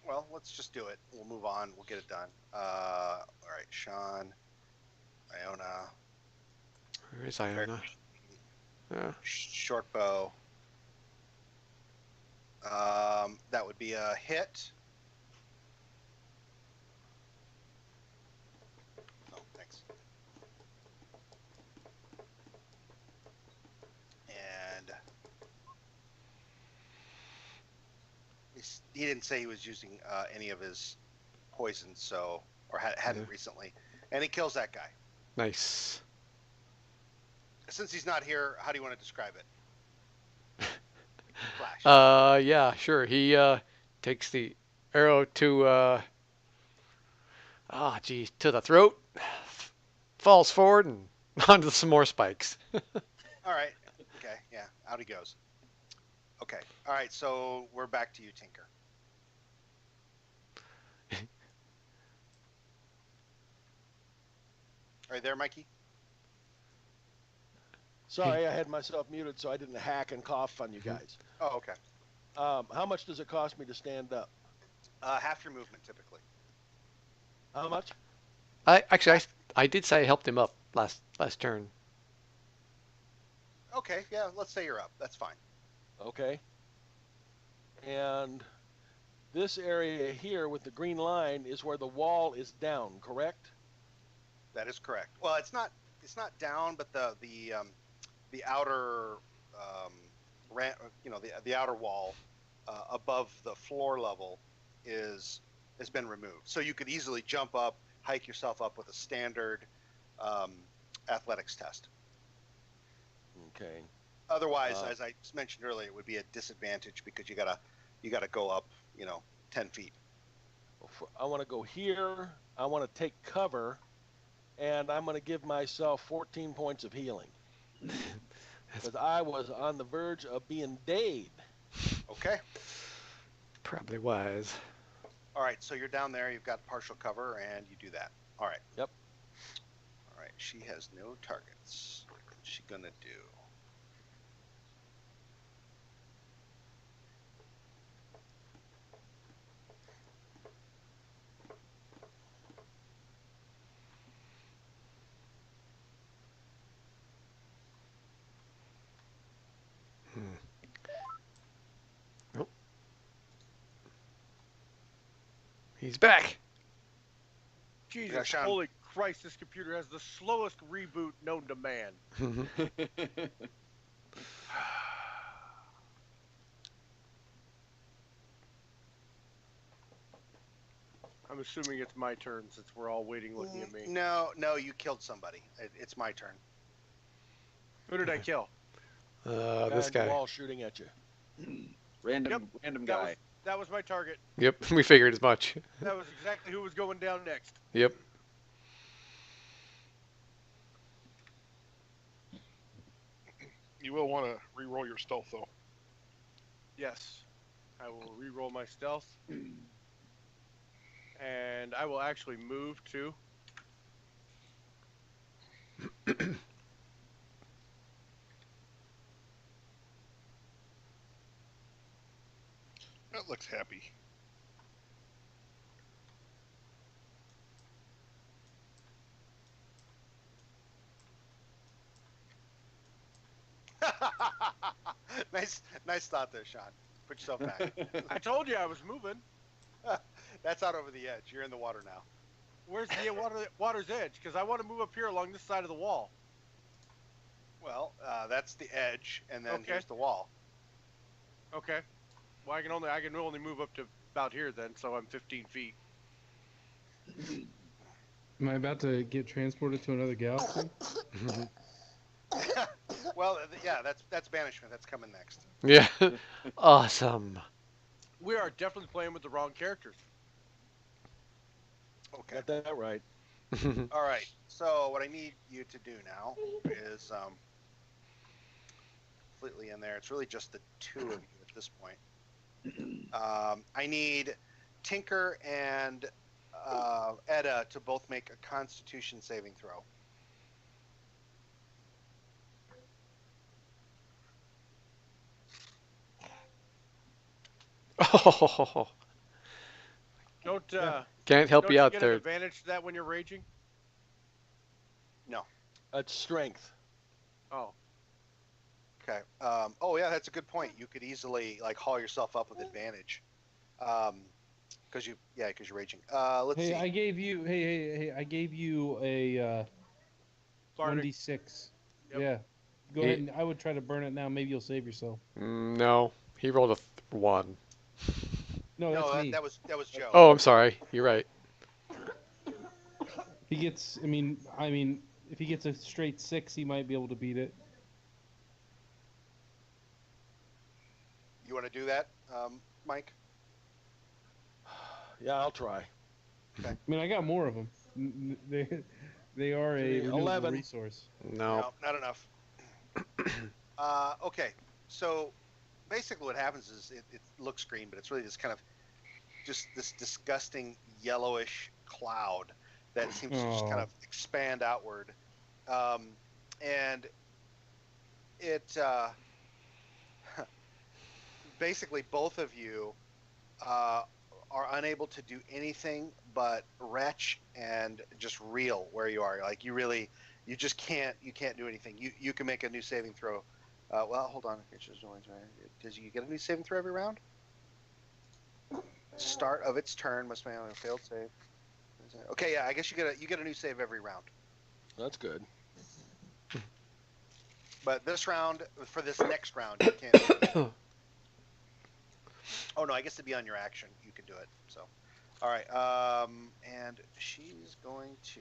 Well, let's just do it. We'll move on. We'll get it done. All right, Sean, Iona. Where is Iona? Short bow. That would be a hit. Oh, thanks. And he didn't say he was using any of his poisons, so or hadn't recently. And he kills that guy. Nice. Since he's not here, how do you want to describe it? Flash. Yeah, sure. He takes the arrow to to the throat, falls forward and onto some more spikes. All right. Okay. Yeah. Out he goes. Okay. All right. So we're back to you, Tinker. Are you there, Mikey? Sorry, I had myself muted so I didn't hack and cough on you guys. Oh, okay. How much does it cost me to stand up? Half your movement, typically. How much? I did say I helped him up last turn. Okay. Yeah. Let's say you're up. That's fine. Okay. And this area here with the green line is where the wall is down, correct? That is correct. Well, it's not down, but the outer the outer wall above the floor level has been removed. So you could easily jump up, hike yourself up with a standard athletics test. Okay. Otherwise, as I mentioned earlier, it would be a disadvantage because you gotta go up 10 feet. I want to go here. I want to take cover and I'm going to give myself 14 points of healing. Because I was on the verge of being dead. Okay. Probably wise. All right. So you're down there. You've got partial cover, and you do that. All right. Yep. All right. She has no targets. What's she gonna do? Oh. He's back. Jesus, Yeah, Sean. holy Christ, this computer has the slowest reboot known to man. I'm assuming it's my turn since we're all waiting looking at me. No, you killed somebody. It's my turn. Who did I kill? This Guy on the guy. wall shooting at you. Random guy. That was my target. Yep, we figured as much. That was exactly who was going down next. Yep. You will want to re-roll your stealth, though. Yes. I will re-roll my stealth. And I will actually move too. That looks happy. nice thought there, Sean. Put yourself back. I told you I was moving. That's out over the edge. You're in the water now. Where's the water's edge? Because I want to move up here along this side of the wall. Well, that's the edge, and then Okay. here's the wall. Okay. Well, I can only move up to about here then, so I'm 15 feet. Am I about to get transported to another galaxy? Well, yeah, that's banishment. That's coming next. Yeah. Awesome. We are definitely playing with the wrong characters. Okay. Got that right. All right. So what I need you to do now is completely in there. It's really just the two of you at this point. I need Tinker and Edda to both make a Constitution saving throw. Oh, Don't can't help don't you out get there. an advantage to that when you're raging? That's strength. Oh. Okay. Oh yeah, that's a good point. You could easily like haul yourself up with advantage, because you're raging. Let's Hey, see. I gave you. Hey! I gave you a Bardic. 1d6. Yep. Yeah. Go He- ahead and I would try to burn it now. Maybe you'll save yourself. No, he rolled a 1. No, that's No, me. that was Joe. Oh, I'm sorry. You're right. He gets. I mean, if he gets a straight 6, he might be able to beat it. You want to do that, Mike? Yeah, I'll try. I mean, I got more of them. They are a renewable 11. resource. No. Not enough. Okay, so basically what happens is it looks green, but it's really just this disgusting yellowish cloud that seems to just kind of expand outward, and it basically both of you are unable to do anything but retch and just reel where you are. Like you just can't do anything. You can make a new saving throw. Well, hold on. Does you get a new saving throw every round? Start of its turn must be on a failed save. Okay, yeah, I guess you get a new save every round. That's good. But this round, for this next round, you can't. Oh no, I guess to be on your action, you can do it. So, all right. And she's going to.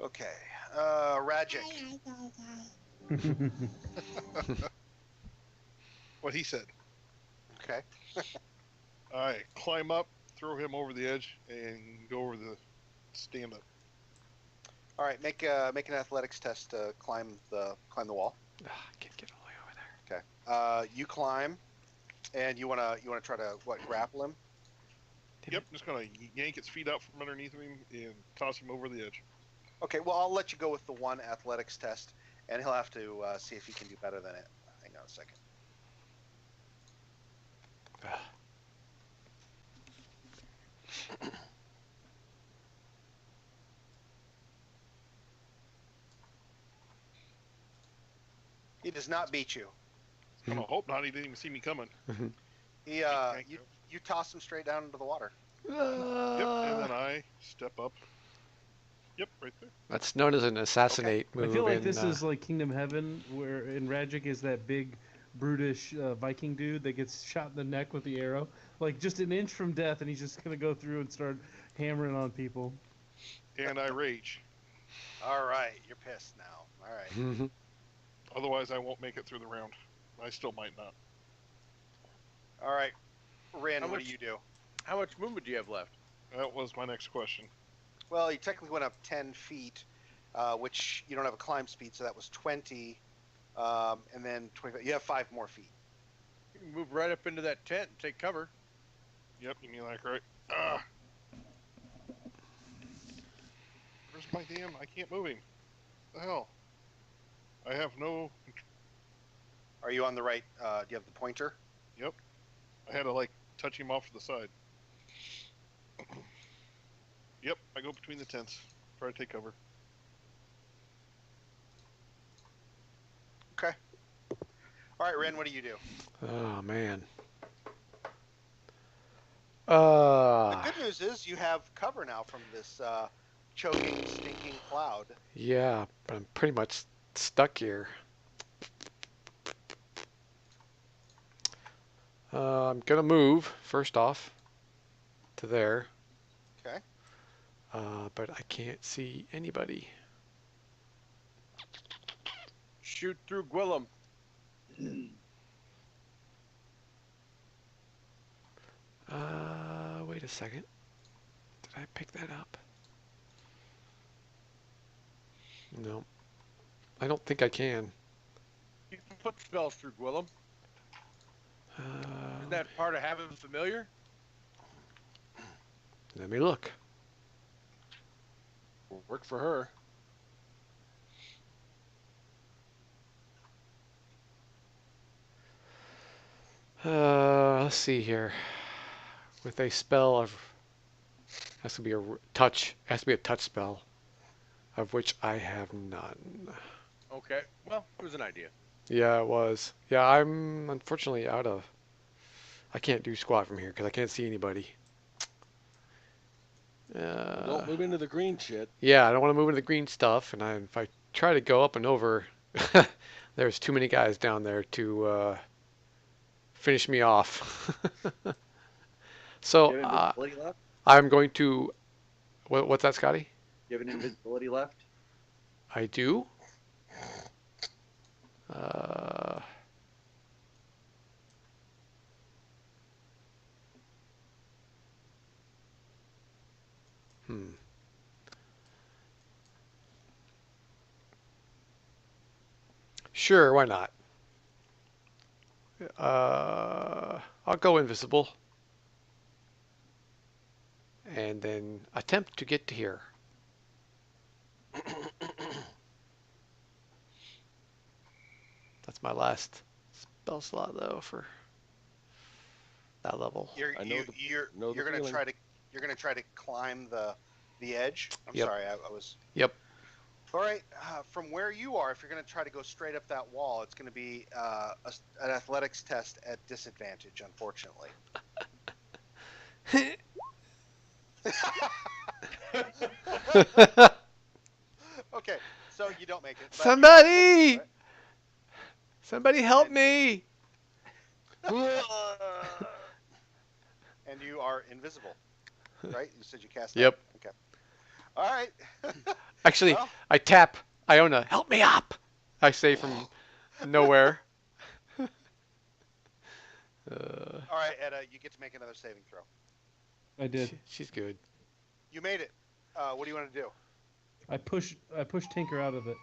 Okay, Rajic. What he said. Okay. I climb up, throw him over the edge, and go over the stand up. All right. Make an athletics test to climb the wall. I can't get all the way over there. Okay. You climb, and you wanna try to grapple him? Yep, just gonna yank its feet out from underneath him and toss him over the edge. Okay. Well, I'll let you go with the one athletics test, and he'll have to see if he can do better than it. Hang on a second. He does not beat you. I hope not. He didn't even see me coming. He you toss him straight down into the water. Yep, and then I step up. Yep, right there. That's known as an assassinate move. I feel like in, this is like Kingdom Heaven, where in Rajic is that big, brutish Viking dude that gets shot in the neck with the arrow, like just an inch from death, and he's just gonna go through and start hammering on people. And I rage. All right, you're pissed now. All right. Otherwise, I won't make it through the round. I still might not. All right, Rin, How what much- do you do? How much movement do you have left? That was my next question. Well, you technically went up 10 feet, which you don't have a climb speed, so that was 20, and then 25. You have 5 more feet. You can move right up into that tent and take cover. Yep, you mean like right? Ah. Where's my damn? I can't move him. What the hell? I have no. Are you on the right? Do you have the pointer? Yep. I had to like touch him off to the side. Yep, I go between the tents. Try to take cover. Okay. All right, Ren, what do you do? Oh man. The good news is you have cover now from this choking, stinking cloud. Yeah, but I'm pretty much stuck here. I'm gonna move first off to there. Okay. But I can't see anybody. Shoot through Gwillem. Wait a second. Did I pick that up? No. I don't think I can. You can put spells through Gwillem. Isn't that part of having familiar? Let me look. Work for her. Let's see here. With a spell of has to be a touch. Has to be a touch spell, of which I have none. Okay. Well, it was an idea. Yeah, it was. Yeah, I'm unfortunately out of. I can't do squat from here because I can't see anybody. Don't move into the green shit. Yeah, I don't want to move into the green stuff, and if I try to go up and over, there's too many guys down there to finish me off. So You have invisibility left? I'm going to. What's that, Scotty? You have an invisibility left? I do. Sure, why not? I'll go invisible. And then attempt to get to here. That's my last spell slot though for that level. You're I know the gonna feeling. try to climb the edge. I'm Yep. sorry, I was. Yep. All right, from where you are, if you're going to try to go straight up that wall, it's going to be an athletics test at disadvantage, unfortunately. Okay, so you don't make it. but- Somebody! Somebody help me! And you are invisible, right? You said you cast. Yep. That? Okay. All right. Actually, Well. I tap Iona, help me up! I say from nowhere. All right, Edda, you get to make another saving throw. I did. She's good. You made it. What do you want to do? I push Tinker out of it,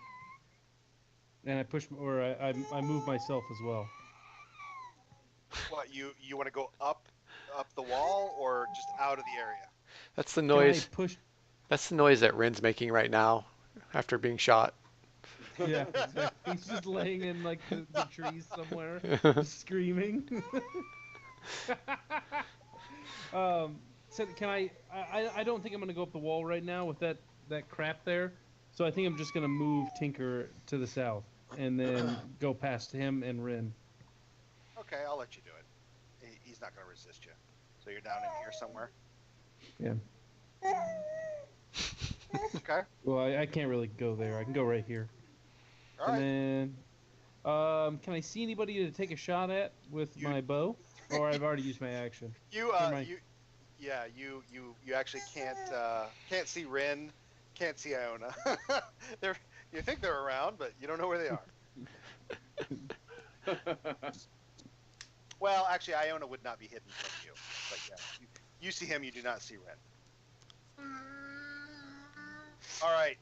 and I move myself as well. What you want to go up the wall or just out of the area? That's the Can noise. I push? That's the noise that Ren's making right now, after being shot. Yeah, exactly. He's just laying in like the trees somewhere, screaming. So can I don't think I'm gonna go up the wall right now with that crap there. So I think I'm just gonna move Tinker to the south and then go past him and Rin. Okay, I'll let you do it. He's not going to resist you. So you're down in here somewhere. Yeah. Okay. Well, I can't really go there. I can go right here. All right. And then, can I see anybody to take a shot at with my bow? Or I've already used my action. You actually can't see Rin, can't see Iona. You think they're around, but you don't know where they are. Well, actually, Iona would not be hidden from you. But yeah, you see him, you do not see Ren. All right.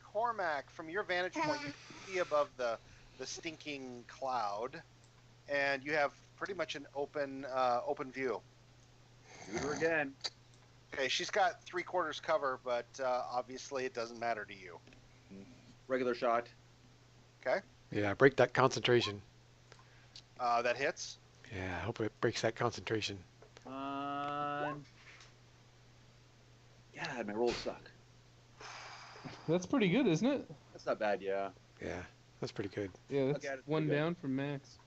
Cormac, from your vantage point, you can see above the stinking cloud, and you have pretty much an open view. Shoot her again. Okay, she's got 3/4 cover, but obviously it doesn't matter to you. Regular shot. Okay. Yeah, break that concentration. That hits. Yeah, I hope it breaks that concentration. God, my rolls suck. That's pretty good, isn't it? That's not bad, yeah. Yeah, that's pretty good. Yeah, that's Okay, that's one pretty good. down from Max.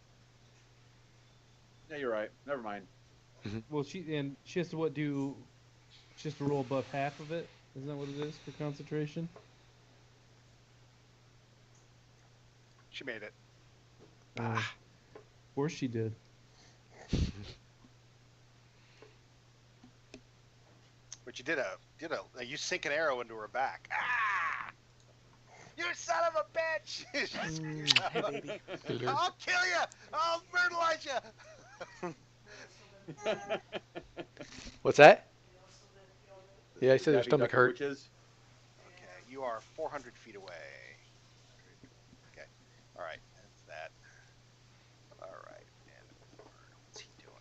Yeah, you're right. Never mind. Well, she has to she has to roll above half of it. Isn't that what it is for concentration? She made it. Of course she did. But you you sink an arrow into her back. Ah! You son of a bitch! She screams out. I'll kill you! I'll myrtleize you! What's that? Yeah, I said her Stabbing stomach duck hurt. witches. Okay, you are 400 feet away. Okay, all right, that's that. All right, and what's he doing?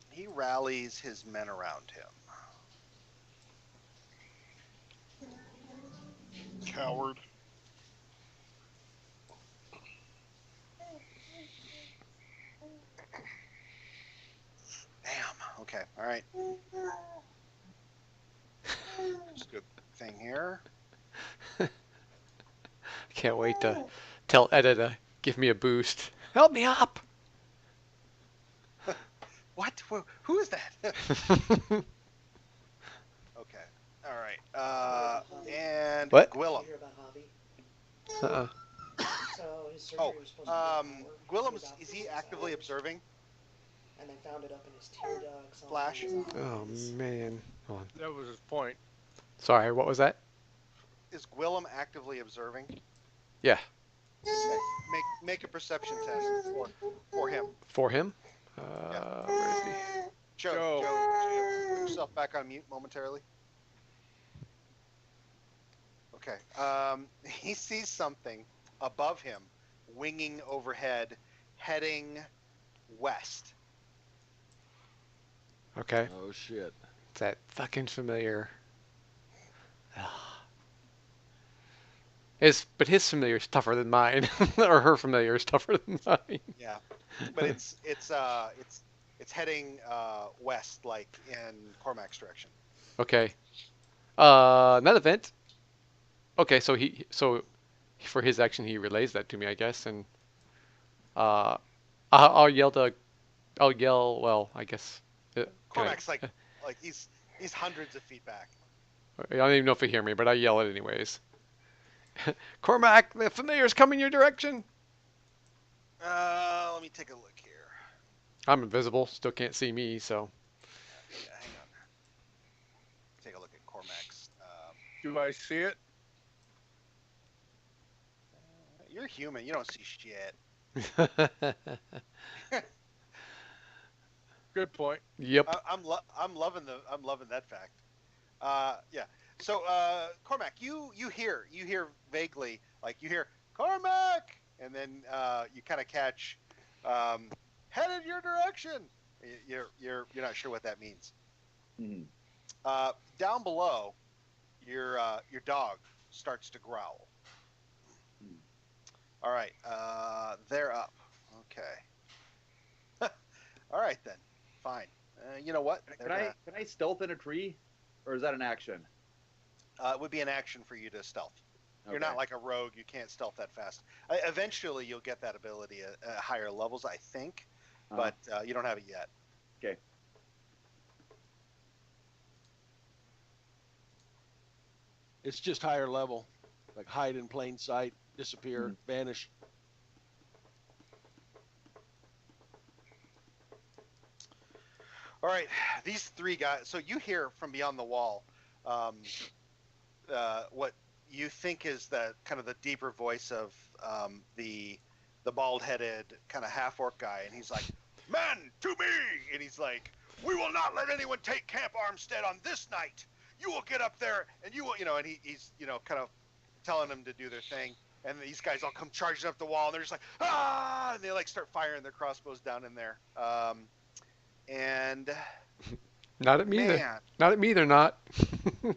He rallies his men around him. Coward. Damn. Okay. All right. Just a good thing here. Can't wait to tell Edda to give me a boost. Help me up! What? Who is that? Okay. All right. And What? Gwillem. Hear about Hobby? Uh-uh. So his surgery Oh, was supposed to be an hour. Gwillem's, He was out is for he 6 actively hours, observing? And they found it up in his tear ducts. all Flash? over his Oh, eyes. man. Hold on. That was his point. Sorry, what was that? Is Gwillem actively observing? Yeah. Okay. Make a perception test for him. For him? Where is he? Joe, put yourself back on mute momentarily. Okay. He sees something above him, winging overhead, heading west. Okay. Oh shit. It's that fucking familiar. But his familiar is tougher than mine, or her familiar is tougher than mine. Yeah, but it's heading west, like in Cormac's direction. Okay. Not event. Okay, so for his action he relays that to me, I guess, and I'll yell. Well, I guess. Cormac's like he's hundreds of feet back. I don't even know if he hear me, but I yell it anyways. Cormac, the familiar's coming your direction. Let me take a look here. I'm invisible, still can't see me, so. Yeah, hang on. Take a look at Cormac's. Do I see it? You're human. You don't see shit. Good point. Yep. I'm loving that fact. Yeah. So Cormac, you hear vaguely, like you hear Cormac, and then you kind of catch headed your direction. You're not sure what that means. Mhm. Down below, your dog starts to growl. Hmm. All right, they're up. Okay. All right then. Fine. You know what? Can I stealth in a tree, or is that an action? It would be an action for you to stealth. You're Okay. not like a rogue. You can't stealth that fast. Eventually, you'll get that ability at higher levels, I think, but you don't have it yet. Okay. It's just higher level, like hide in plain sight, disappear, vanish. All right, these three guys. So you hear from beyond the wall, what you think is the kind of the deeper voice of the bald-headed kind of half-orc guy, and he's like, "Men to me!" And he's like, "We will not let anyone take Camp Armstead on this night. You will get up there, and you will, and he's kind of telling them to do their thing." And these guys all come charging up the wall, and they're just like, "Ah!" And they like start firing their crossbows down in there. And Not at me. man, Not at me. They're not. yeah,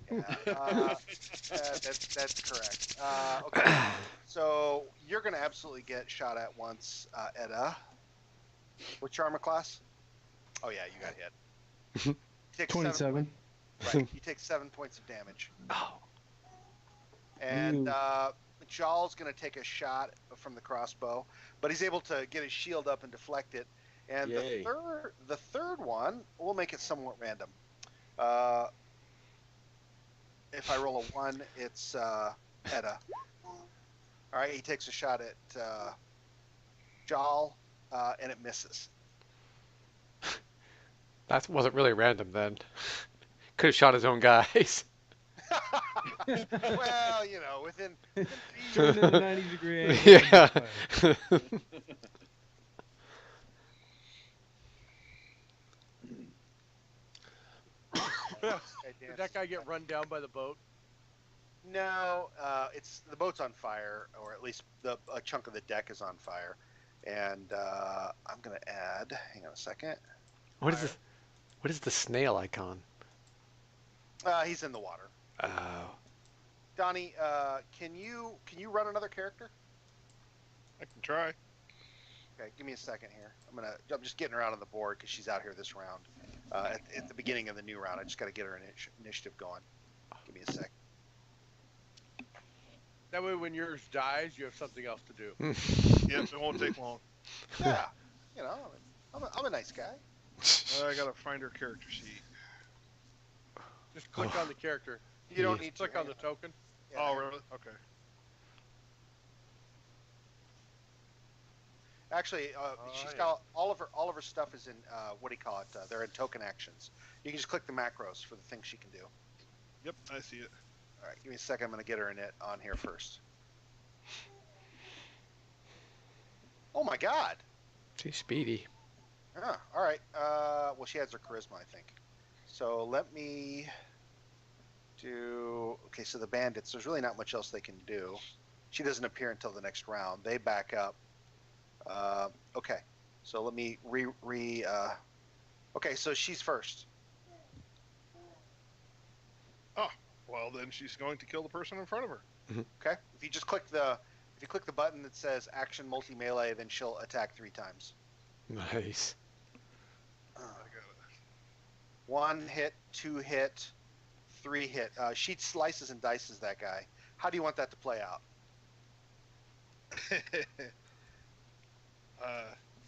that's correct. Okay, so you're gonna absolutely get shot at once, Edda. What's your armor class? Oh yeah, you got hit. You take 27. Right, you take 7 points of damage. Oh. And Jarl's gonna take a shot from the crossbow, but he's able to get his shield up and deflect it. And Yay. the third one, we'll make it somewhat random. If I roll a 1, it's Edda. All right, he takes a shot at Jarl, and it misses. That wasn't really random then. Could have shot his own guys. Well, within Turn in a 90-degree angle. Yeah. Did that guy get run down by the boat? No, it's the boat's on fire, or at least a chunk of the deck is on fire. And I'm gonna add. Hang on a second. What is this? What is the snail icon? He's in the water. Oh. Donnie, can you run another character? I can try. Okay, give me a second here. I'm just getting her out on the board because she's out here this round. At the beginning of the new round, I just got to get her initiative going. Give me a sec. That way, when yours dies, you have something else to do. Yes, it won't take long. Yeah, I'm a nice guy. I gotta find her character sheet. Just click on the character. You don't need to Click on the token. Yeah. Oh, really? Okay. Actually, she's got all of her stuff is in what do you call it? They're in token actions. You can just click the macros for the things she can do. Yep, I see it. All right, give me a second. I'm going to get her in it on here first. Oh my God! She's speedy. All right. Well, she has her charisma, I think. So let me do. Okay, so the bandits. There's really not much else they can do. She doesn't appear until the next round. They back up. Okay, so let me okay, so she's first. Oh, well then she's going to kill the person in front of her. Okay, if you click the button that says action multi melee, then she'll attack 3 times. Nice. I got it. 1 hit, 2 hit, 3 hit. She slices and dices that guy. How do you want that to play out?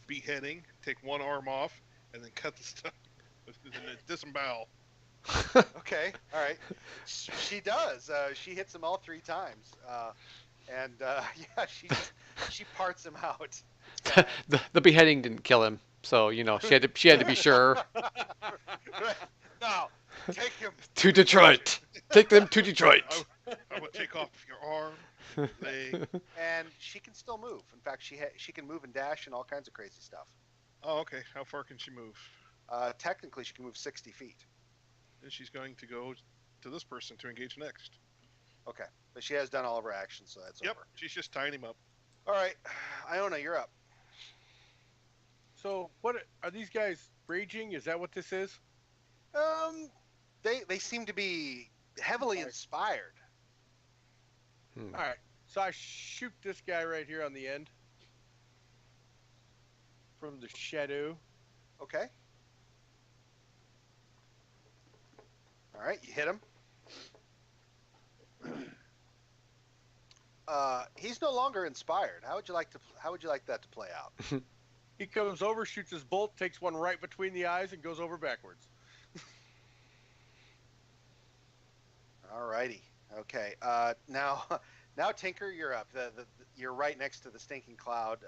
Beheading, take one arm off, and then cut the stuff, and then disembowel. Okay, all right. She does. She hits him all 3 times, and yeah, she parts him out. the beheading didn't kill him, so she had to be sure. Now, take him To Detroit. Take them to Detroit. I'm gonna take off your arm, They. and she can still move. In fact, she can move and dash and all kinds of crazy stuff. Oh, okay. How far can she move? Technically, she can move 60 feet. And she's going to go to this person to engage next. Okay, but she has done all of her actions, so that's Yep. over. She's just tying him up. All right, Iona, you're up. So, what are these guys raging? Is that what this is? They seem to be heavily inspired. All right. So I shoot this guy right here on the end from the shadow. Okay. All right, you hit him. He's no longer inspired. How would you like that to play out? He comes over, shoots his bolt, takes one right between the eyes, and goes over backwards. All righty. Okay. Now, Tinker, you're up. You're right next to the stinking cloud.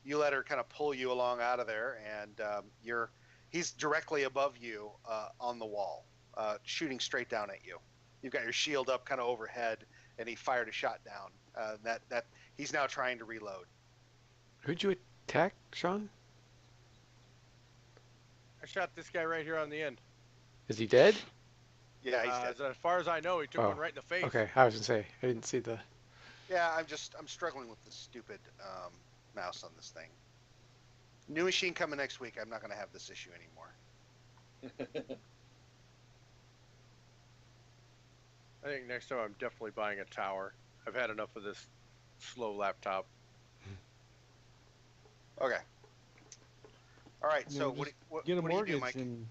You let her kind of pull you along out of there, and he's directly above you on the wall, shooting straight down at you. You've got your shield up kind of overhead, and he fired a shot down. That he's now trying to reload. Who'd you attack, Sean? I shot this guy right here on the end. Is he dead? Yeah, he's dead. As far as I know, he took one right in the face. Okay, I was gonna say I didn't see the. Yeah, I'm struggling with the stupid mouse on this thing. New machine coming next week. I'm not going to have this issue anymore. I think next time I'm definitely buying a tower. I've had enough of this slow laptop. Okay. All right. You So know, what just what get a what do you mortgage do, Mike? and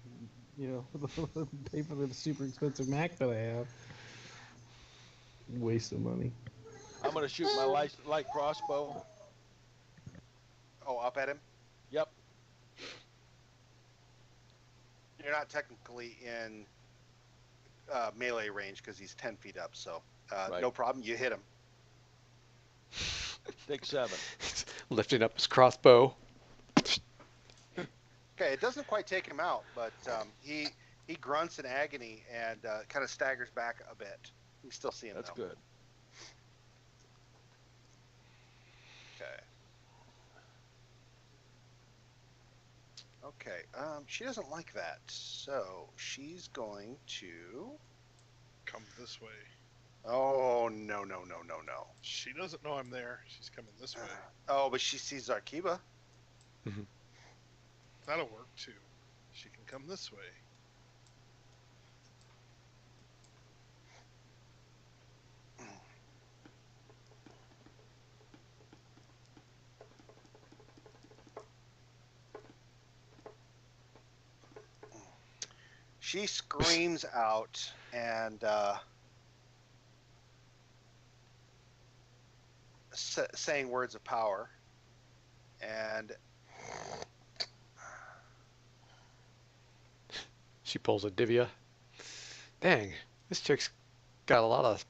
pay for the super expensive Mac that I have. Waste of money. I'm going to shoot my light crossbow. Oh, up at him. Yep. You're not technically in melee range because he's 10 feet up. So Right. no problem. You hit him. Take 7. Lifting up his crossbow. Okay, it doesn't quite take him out, but he grunts in agony and kind of staggers back a bit. You can still see him. That's though. good. Okay. She doesn't like that, so she's going to. Come this way. Oh no! She doesn't know I'm there. She's coming this way. Oh, but she sees Arkiba. That'll work too. She can come this way. She screams out and saying words of power, and She pulls a Divya. Dang, this chick's got a lot of.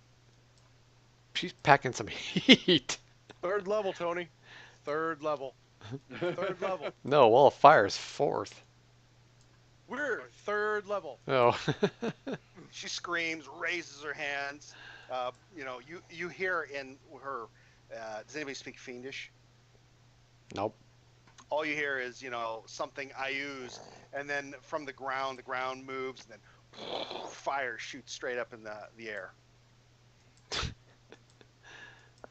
She's packing some heat. Third level, Tony. Third level. Third level. No, Wall of Fire's 4th. We're third level. Oh. she screams, raises her hands. You hear in her. Does anybody speak Fiendish? Nope. All you hear is, something I use, and then from the ground moves, and then fire shoots straight up in the air.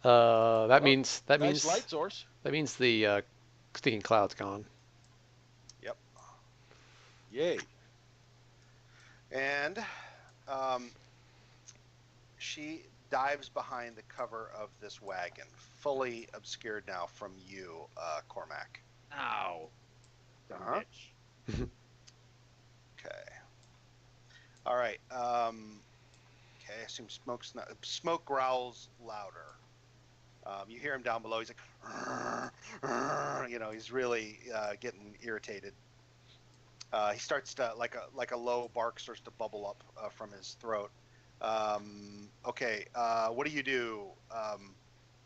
That means Nice light source. that means the stinking cloud's gone. Yep. Yay. And she dives behind the cover of this wagon, fully obscured now from you, Cormac. Ow. Uh-huh. Bitch. Okay. All right. Okay. I assume smoke growls louder. You hear him down below. He's like, he's really getting irritated. He starts to like a low bark starts to bubble up from his throat. Okay. What do you do,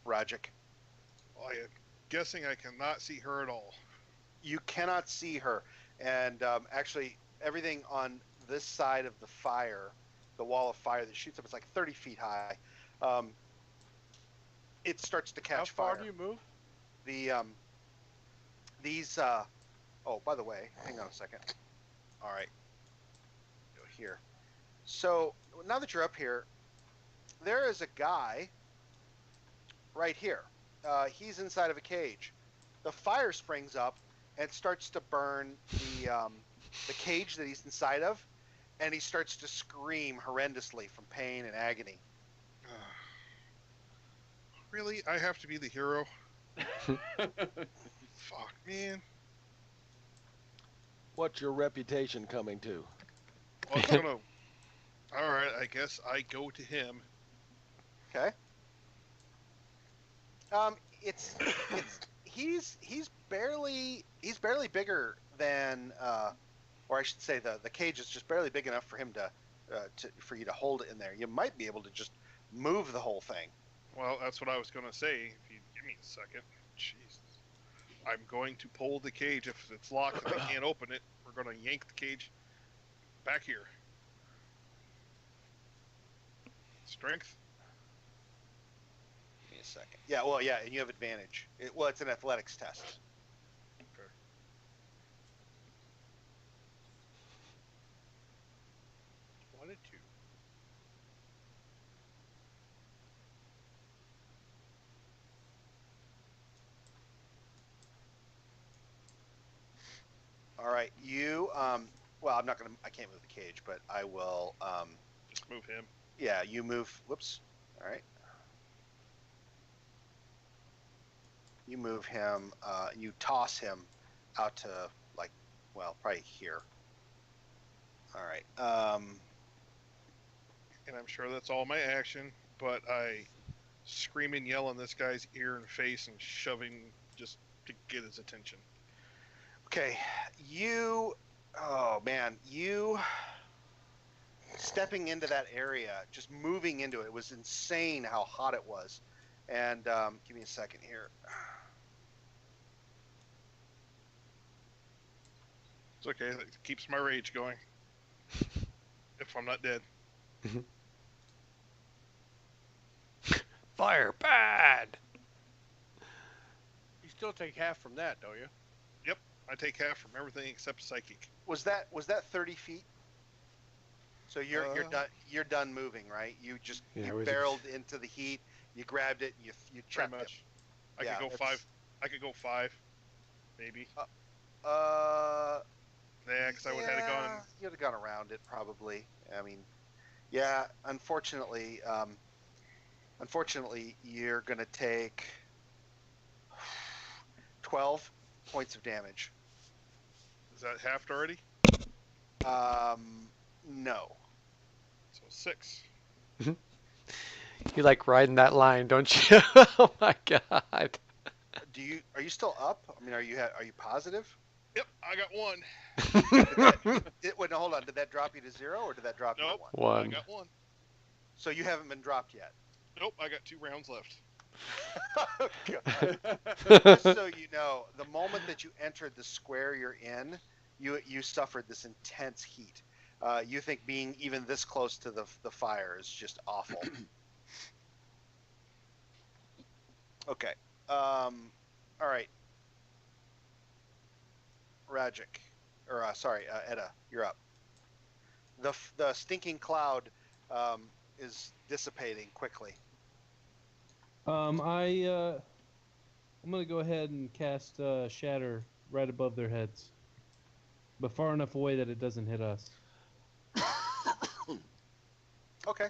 Rajic? I'm guessing I cannot see her at all. You cannot see her, and actually everything on this side of the fire, the wall of fire that shoots up, it's like 30 feet high. it starts to How catch far fire. do you move? These oh, by the way, hang on a second. All right, go here. So now that you're up here, there is a guy right here. He's inside of a cage. The fire springs up and starts to burn the cage that he's inside of, and he starts to scream horrendously from pain and agony. Really? I have to be the hero? Fuck, man. What's your reputation coming to? Well, it's gonna... Alright, I guess I go to him. Okay. It's he's barely bigger than or I should say the cage is just barely big enough for him to for you to hold it in there. You might be able to just move the whole thing. Well, that's what I was gonna say. If you give me a second. Jesus. I'm going to pull the cage. If it's locked and I can't open it, we're gonna yank the cage back here. Strength? Give me a second. Yeah, well, yeah, and you have advantage. Well, it's an athletics test. Okay. One and two. All right, you well, I can't move the cage, but I will Just move him. yeah, you move. Whoops. All right. You move him. You toss him out to probably here. All right. And I'm sure that's all my action, but I scream and yell in this guy's ear and face and shoving just to get his attention. Okay. Oh man, you stepping into that area, just moving into it was insane how hot it was. And give me a second here. It's okay. It keeps my rage going. If I'm not dead. Fire bad. You still take half from that, don't you? Yep. I take half from everything except psychic. Was that 30 feet? So you're done. You're done moving, right? You just you barreled into the heat. You grabbed it. You Pretty trapped much. it. I could go 5. I could go 5, maybe. Yeah, because I would have gone. You'd have gone around it probably. I mean, yeah. Unfortunately, you're gonna take 12 points of damage. Is that halved already? No. So 6. You like riding that line, don't you? Oh my god. Are you still up? I mean, are you positive? Yep, I got 1. Wait, no, hold on. Did that drop you to 0 or did that drop you to 1? One. I got 1. So you haven't been dropped yet. Nope, I got 2 rounds left. Oh, God. Just so you know, the moment that you entered the square you're in, you suffered this intense heat. You think being even this close to the fire is just awful. Okay. All right. Rajic, or Edda, you're up. The stinking cloud is dissipating quickly. I'm gonna go ahead and cast Shatter right above their heads, but far enough away that it doesn't hit us. Okay.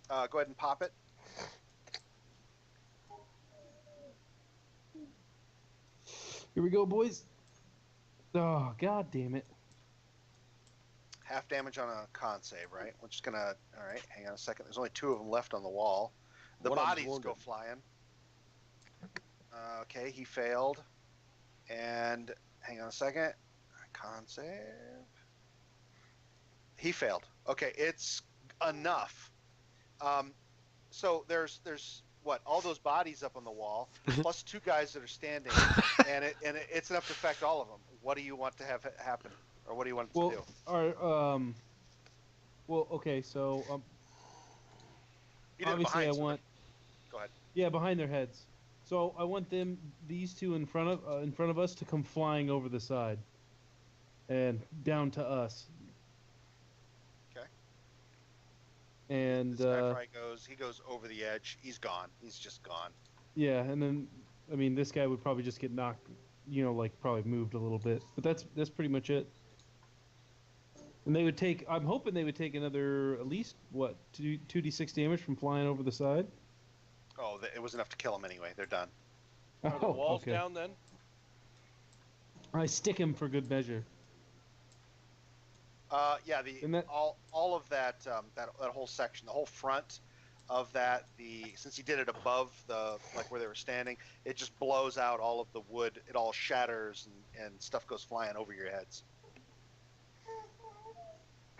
Go ahead and pop it. Here we go, boys. Oh, god damn it. Half damage on a con save, right? We're just gonna. All right, hang on a second. There's only 2 of them left on the wall. The One of them's bodies wounded. go flying. Okay, he failed. And hang on a second. Con save. He failed. Okay, it's enough. So there's what, all those bodies up on the wall, plus 2 guys that are standing, and it's enough to affect all of them. What do you want to have happen, or what do you want it to do? All right, well, okay, so You did it obviously behind, I want. Go ahead. Yeah, behind their heads. So I want these two in front of us, to come flying over the side and down to us. Okay. And This guy probably goes over the edge. He's gone. He's just gone. yeah, and then I mean, this guy would probably just get knocked, like probably moved a little bit. But that's pretty much it. And they would take. I'm hoping they would take another at least what 2d6 damage from flying over the side. Oh, it was enough to kill him anyway. They're done. Are the walls okay. down then? I stick him for good measure. Yeah, all of that that whole section, the whole front of that, since he did it above where they were standing, it just blows out all of the wood. It all shatters and stuff goes flying over your heads.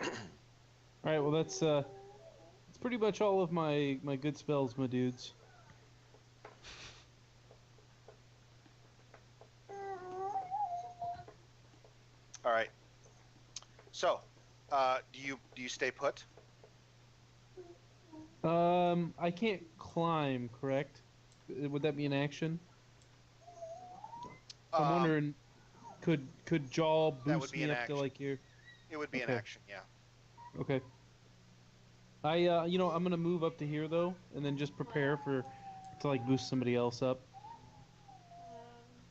All right, well that's pretty much all of my good spells, my dudes. All right. So, do you stay put? I can't climb, correct? Would that be an action? I'm wondering, could Jaw boost me up to like here? It would be an action, yeah. Okay. I'm gonna move up to here though, and then just prepare to like boost somebody else up.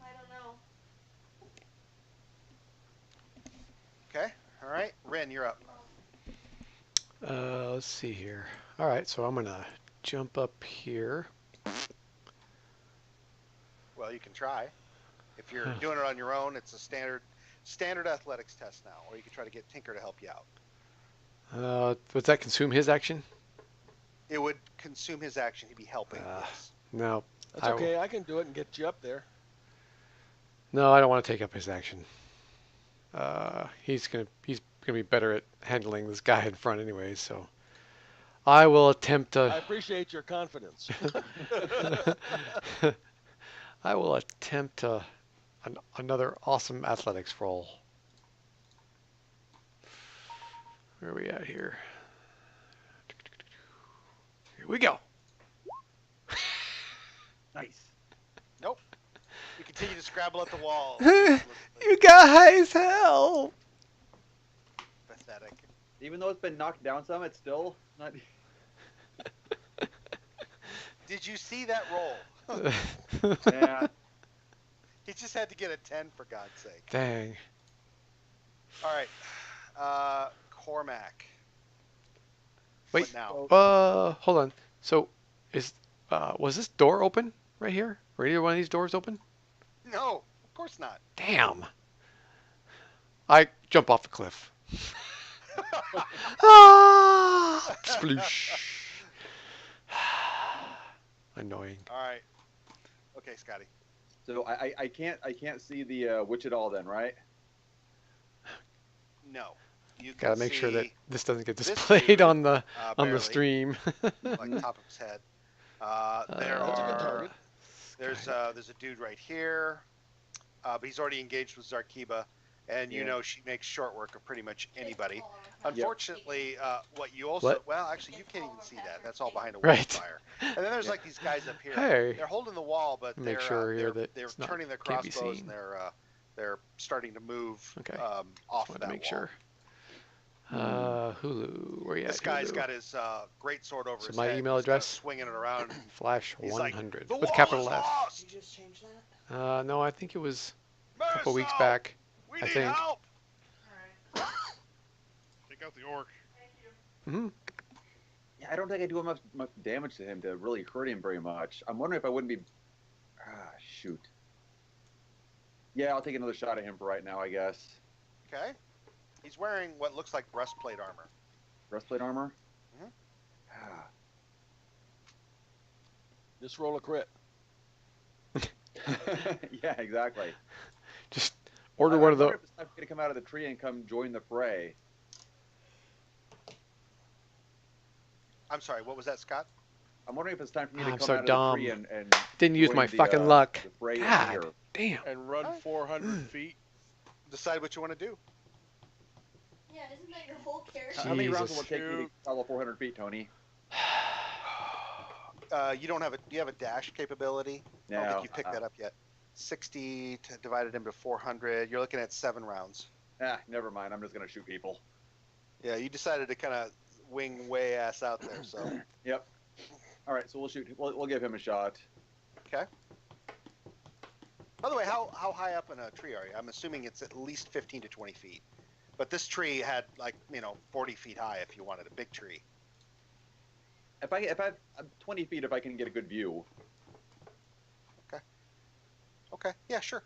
I don't know. Okay. All right. Ren, you're up. Let's see here. All right, so I'm gonna jump up here. Well, you can try. If you're doing it on your own, it's a standard athletics test now, or you can try to get Tinker to help you out. Would that consume his action? It would consume his action. He'd be helping. Yes. No. That's okay. I can do it and get you up there. No, I don't want to take up his action. He's gonna be better at handling this guy in front anyway, so I will attempt to. I appreciate your confidence. I will attempt another awesome athletics roll. Where are we at here? Here we go. Nice. Nope. You continue to scrabble at the wall. You guys, help! Pathetic. Even though it's been knocked down some, it's still not. Did you see that roll? Yeah. He just had to get a 10 for God's sake. Dang. All right. Cormac. Wait. What now? Hold on. So, was this door open right here? Were either one of these doors open? No, of course not. Damn. I jump off the cliff. Ah! Sploosh. Annoying. All right. Okay, Scotty. So I can't see the witch at all then, right? No. You Gotta can make sure that see this doesn't get this displayed dude, on the barely, stream. like top of his head. There's a dude right here, but he's already engaged with Zarkiba, and you know she makes short work of pretty much anybody. Unfortunately, what you also well, actually you can't even see that. That's all behind a wall of fire. And then there's like these guys up here. Hey. They're holding the wall, but Make sure here that they're it's not- turning their can't be crossbows seen. and they're starting to move Okay. off Want that to make wall. sure. Hulu, where you at? This guy's Hulu? got his great sword over So his my head. email He's kinda address? swinging it around. Flash He's like, 100 "The with wall capital is F. lost! Did you just change that? No, I think it was a couple weeks Marisol, back. We I need think. help! Take out the orc. Hmm. Yeah, I don't think I do much damage to him to really hurt him very much. I'm wondering if I wouldn't be. Shoot. Yeah, I'll take another shot at him for right now, I guess. Okay. He's wearing what looks like breastplate armor. Breastplate armor? Mhm. Just roll a crit. Yeah, exactly. Just order one of I those. wonder if it's time for me to come out of the tree and come join the fray. I'm sorry, what was that, Scott? I'm wondering if it's time for me to I'm come so out of dumb. the tree and Didn't use join my the, fucking luck. the fray in God here. damn. And run 400 feet. Decide what you want to do. Yeah, isn't that your whole character? How many rounds will it Jesus. take me to travel 400 feet, Tony? You don't have a. Do you have a dash capability? I don't No. think you picked that up yet. 60 divided into 400. You're looking at 7 rounds. Never mind. I'm just gonna shoot people. Yeah, you decided to kind of wing way ass out there. So. Yep. All right, so we'll shoot. We'll give him a shot. Okay. By the way, how high up in a tree are you? I'm assuming it's at least 15 to 20 feet. But this tree had 40 feet high if you wanted a big tree. If I'm 20 feet, if I can get a good view. Okay. Yeah, sure.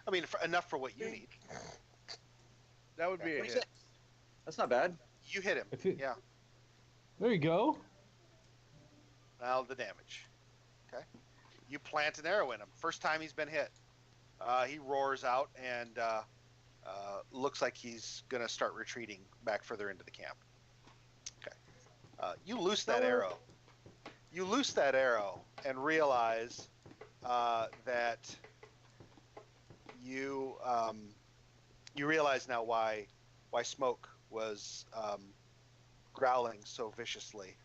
I mean, enough for what you need. That would be a 26. hit. That's not bad. You hit him. Yeah. There you go. Now the damage. Okay. You plant an arrow in him. First time he's been hit. He roars out and looks like he's going to start retreating back further into the camp. Okay. You loose that arrow. You loose that arrow and realize that you realize now why Smoke was growling so viciously.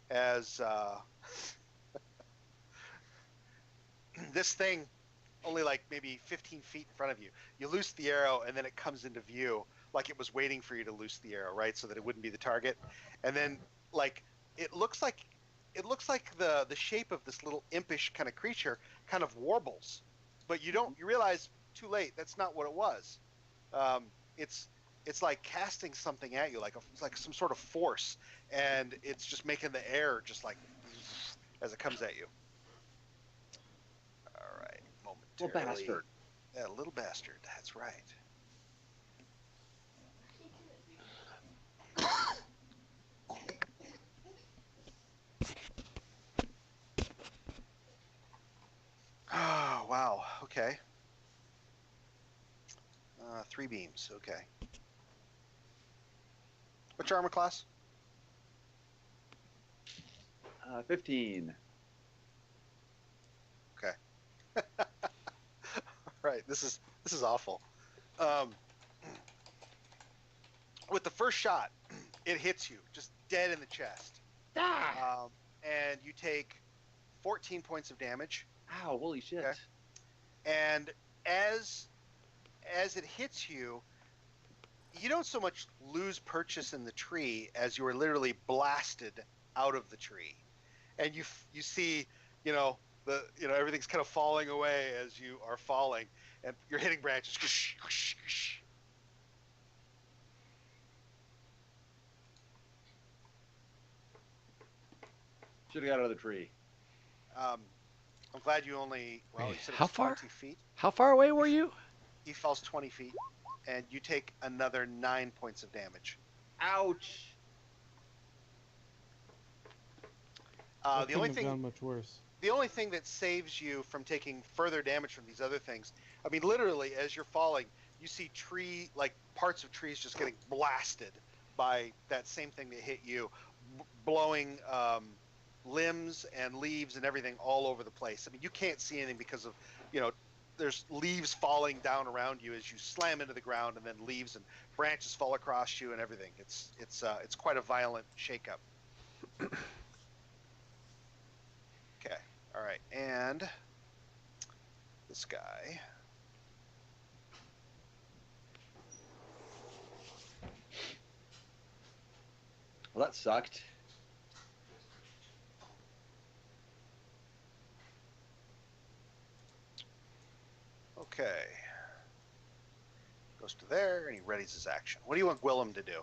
As this thing, only like maybe 15 feet in front of you, you loose the arrow and then it comes into view like it was waiting for you to loose the arrow, right? So that it wouldn't be the target. And then it looks like the shape of this little impish kind of creature kind of warbles, but you realize too late that's not what it was. It's like casting something at you, like some sort of force, and it's just making the air just like as it comes at you. All right, momentarily. Little bastard. Yeah, little bastard. That's right. Oh wow. Okay. 3 beams. Okay. What's your armor class? 15. Okay. Right. This is awful. With the first shot, it hits you just dead in the chest. And you take 14 points of damage. Ow! Holy shit! Okay. And as it hits you, you don't so much lose purchase in the tree as you are literally blasted out of the tree, and you see everything's kind of falling away as you are falling, and you're hitting branches. Should have got out of the tree. I'm glad you only. Well, you said it How was far? 20 feet. How far away were you? He falls 20 feet, and you take another 9 points of damage. Ouch! That The only couldn't have gone much worse. The only thing that saves you from taking further damage from these other things, I mean, literally, as you're falling, you see parts of trees just getting blasted by that same thing that hit you, blowing limbs and leaves and everything all over the place. I mean, you can't see anything because of, there's leaves falling down around you as you slam into the ground, and then leaves and branches fall across you and everything. It's quite a violent shakeup. Okay, all right, and this guy. Well, that sucked. Okay. Goes to there, and he readies his action. What do you want Gwillem to do?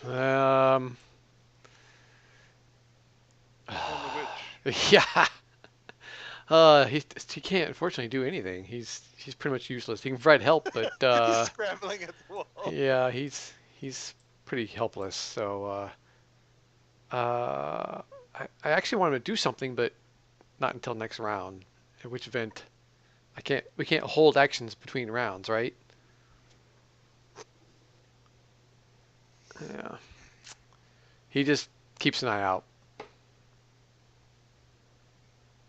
Yeah. He can't unfortunately do anything. He's pretty much useless. He can provide help, but he's scrambling at the wall. yeah, he's pretty helpless. So I actually want him to do something, but not until next round. At which event, we can't hold actions between rounds, right? Yeah. He just keeps an eye out.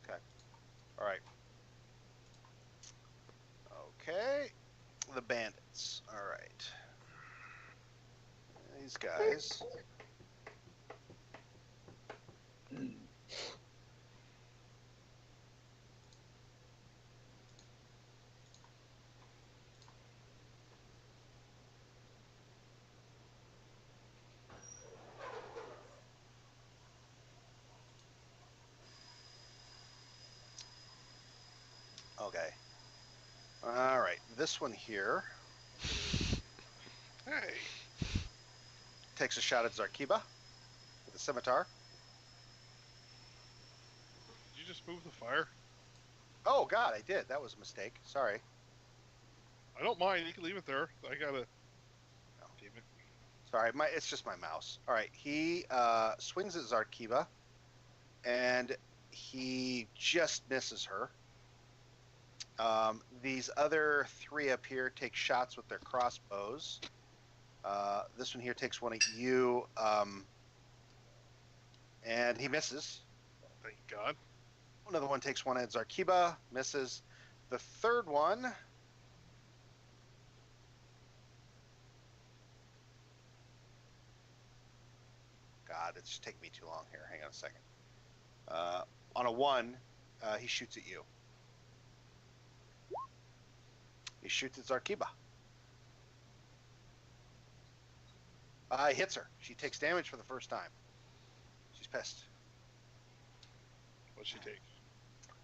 Okay. All right. Okay. The bandits. All right. These guys. Okay. All right. This one here Hey, takes a shot at Zarkiba with a scimitar. did you just move the fire? Oh God, I did. That was a mistake. Sorry. I don't mind. You can leave it there. I gotta. Oh. Damn it. Sorry, it's just my mouse. All right, he swings at Zarkiba, and he just misses her. These other three up here take shots with their crossbows. This one here takes one at you, and he misses. Thank God. Another one takes one at Zarkiba, misses. The third one. God, it's just taking me too long here. Hang on a second. On a 1, he shoots at you. He shoots at Zarkiba. He hits her. She takes damage for the first time. She's pissed. What'd she take?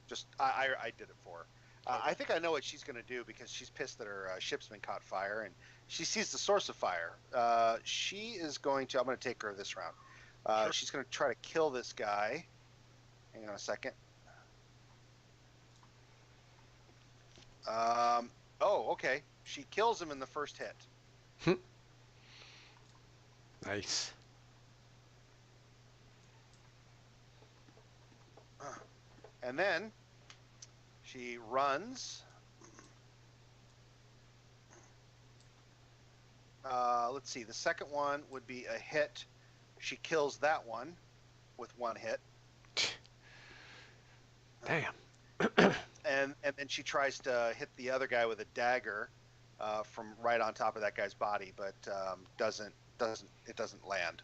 Just I did it for her. I think I know what she's going to do because she's pissed that her ship's been caught fire and she sees the source of fire. She is going to. I'm going to take her this round. Sure. She's going to try to kill this guy. Hang on a second. Oh, okay. She kills him in the first hit. Nice. And then she runs. Let's see. The second one would be a hit. She kills that one with one hit. Damn. And then she tries to hit the other guy with a dagger from right on top of that guy's body, but doesn't land.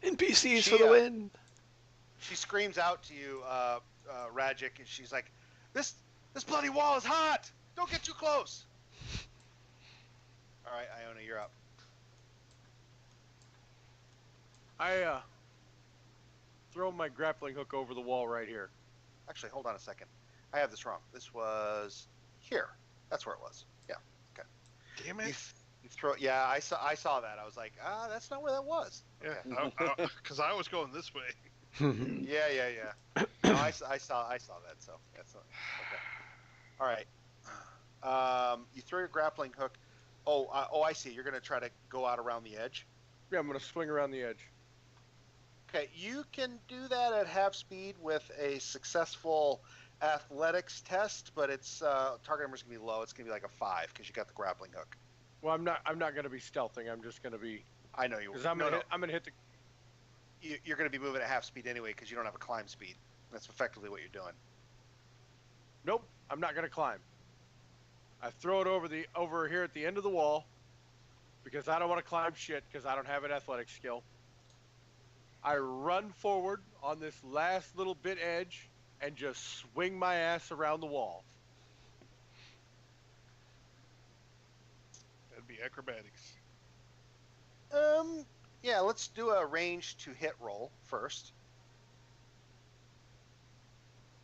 NPCs for the win. She screams out to you, Radjik, and she's like, "This bloody wall is hot! Don't get too close!" All right, Iona, you're up. I throw my grappling hook over the wall right here. Actually, hold on a second. I have this wrong. This was here. That's where it was. Yeah. Okay. Damn it. You throw. Yeah, I saw that. I was like, that's not where that was. Yeah, Okay. because I was going this way. Yeah. No, I saw that. So that's okay. All right. You throw your grappling hook. Oh, I see. You're gonna try to go out around the edge. Yeah, I'm gonna swing around the edge. Okay, you can do that at half speed with a successful athletics test, but its target number's gonna be low. It's gonna be like a 5 because you got the grappling hook. Well, I'm not gonna be stealthing. I'm just gonna be. I know you. Because I'm gonna hit the. You're gonna be moving at half speed anyway because you don't have a climb speed. That's effectively what you're doing. Nope, I'm not gonna climb. I throw it over here at the end of the wall because I don't want to climb shit because I don't have an athletic skill. I run forward on this last little bit edge and just swing my ass around the wall. That'd be acrobatics. Yeah, let's do a range to hit roll first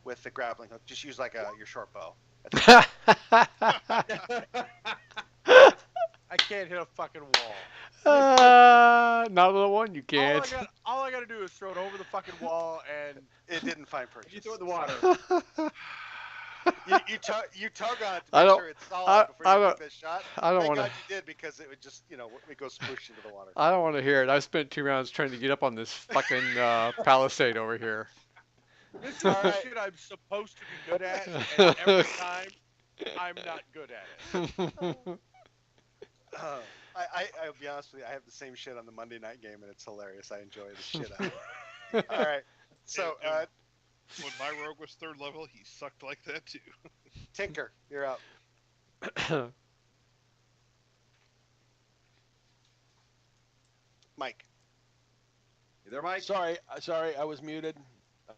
with the grappling hook. Just use like your short bow. I can't hit a fucking wall. Not the one you can't. All I gotta do is throw it over the fucking wall, and it didn't find purchase. You throw it in the water. you tug on it to make sure it's solid before you take this shot. I don't want to. Thank God you did because it would just, it goes swoosh into the water. I don't want to hear it. I spent 2 rounds trying to get up on this fucking palisade over here. This is the shit I'm supposed to be good at, and every time I'm not good at it. I'll be honest with you. I have the same shit on the Monday night game, and it's hilarious. I enjoy the shit out of it. All right. So, when my rogue was 3rd level, he sucked like that too. Tinker, you're up. Mike. You there, Mike? Sorry, I was muted.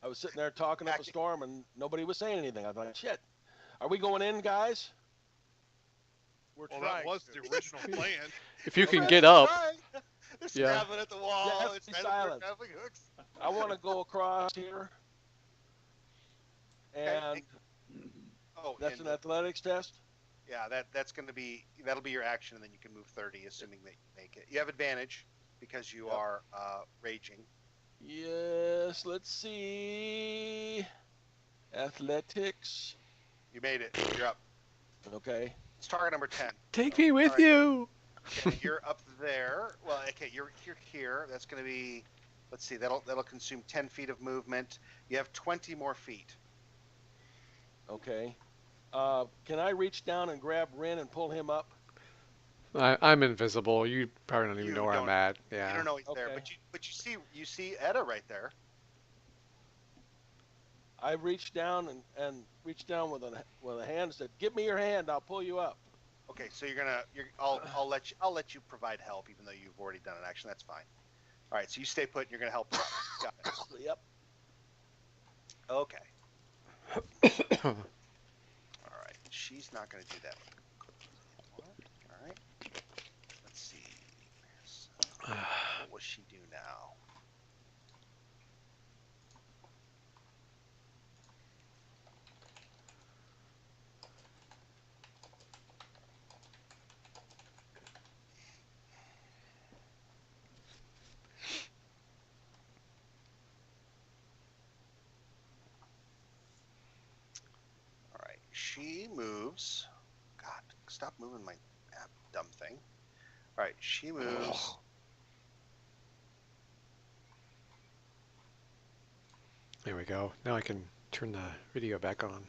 I was sitting there talking up a storm, and nobody was saying anything. I thought, shit, are we going in, guys? We're Well, trying that was the original plan. If you can get up. They're scrabbling at the wall. Yeah, It's be trying silent. to put grappling hooks. I want to go across here. And Oh, That's and an athletics test? yeah, that'll be your action, and then you can move 30, assuming that you make it. You have advantage because you Yep. are raging. Yes, let's see. Athletics. You made it. You're up. Okay. It's target number 10. Take me with Alright. you. Okay, you're up there. Well, okay, you're here. That's going to be, let's see, that'll consume 10 feet of movement. You have 20 more feet. Okay. Can I reach down and grab Rin and pull him up? I'm invisible. You probably don't even You know where I'm don't- at. Yeah. You don't know he's there, Okay. but you see Edda right there. I reached down and reached down with a hand and said, "Give me your hand. I'll pull you up." Okay, so I'll let you provide help, even though you've already done an action. That's fine. All right, so you stay put, and you're gonna help. Got it. Yep. Okay. All right, she's not gonna do that. All right. Let's see. So, what will she do now? All right, she moves. God, stop moving my dumb thing. All right, she moves. There we go. Now I can turn the video back on.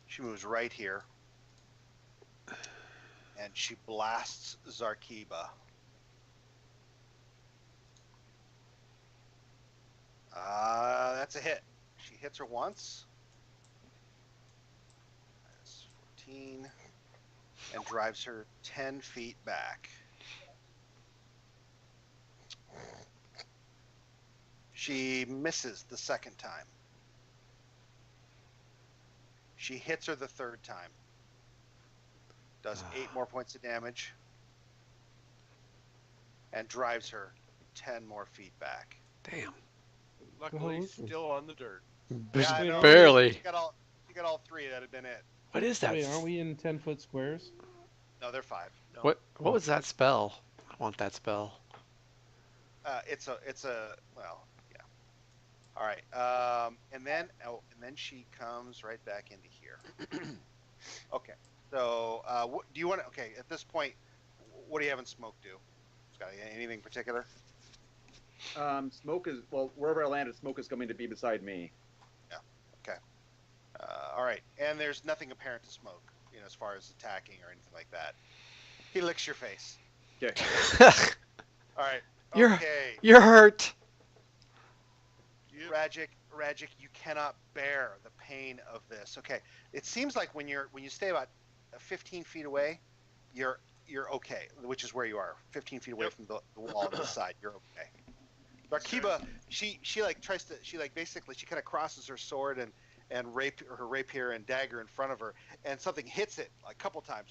She moves right here. And she blasts Zarkiba. That's a hit. She hits her once. That's 14. And drives her 10 feet back. She misses the second time. She hits her the third time. Does 8 more points of damage. And drives her 10 more feet back. Damn. Luckily, Oh, okay. still on the dirt. I know. Barely. You got all 3. That'd have been it. What is that? Wait, aren't we in 10-foot squares? No, they're 5. No. What was that spell? I want that spell. It's a well, yeah. All right. And then she comes right back into here. Okay. So, what do you want to? Okay, at this point, what do you have in smoke do? Scott, anything particular? Smoke is wherever I landed. Smoke is going to be beside me. Yeah. Okay. All right. And there's nothing apparent to smoke, as far as attacking or anything like that. He licks your face. Okay. All right. You're- Okay. You're hurt. Yep. Ragic, you cannot bear the pain of this. Okay. It seems like when you stay about 15 feet away, you're okay, which is where you are. 15 feet away Yep. from the wall on the side, you're okay. Zarkiba, she kind of crosses her sword and her rapier and dagger in front of her, and something hits it a couple times.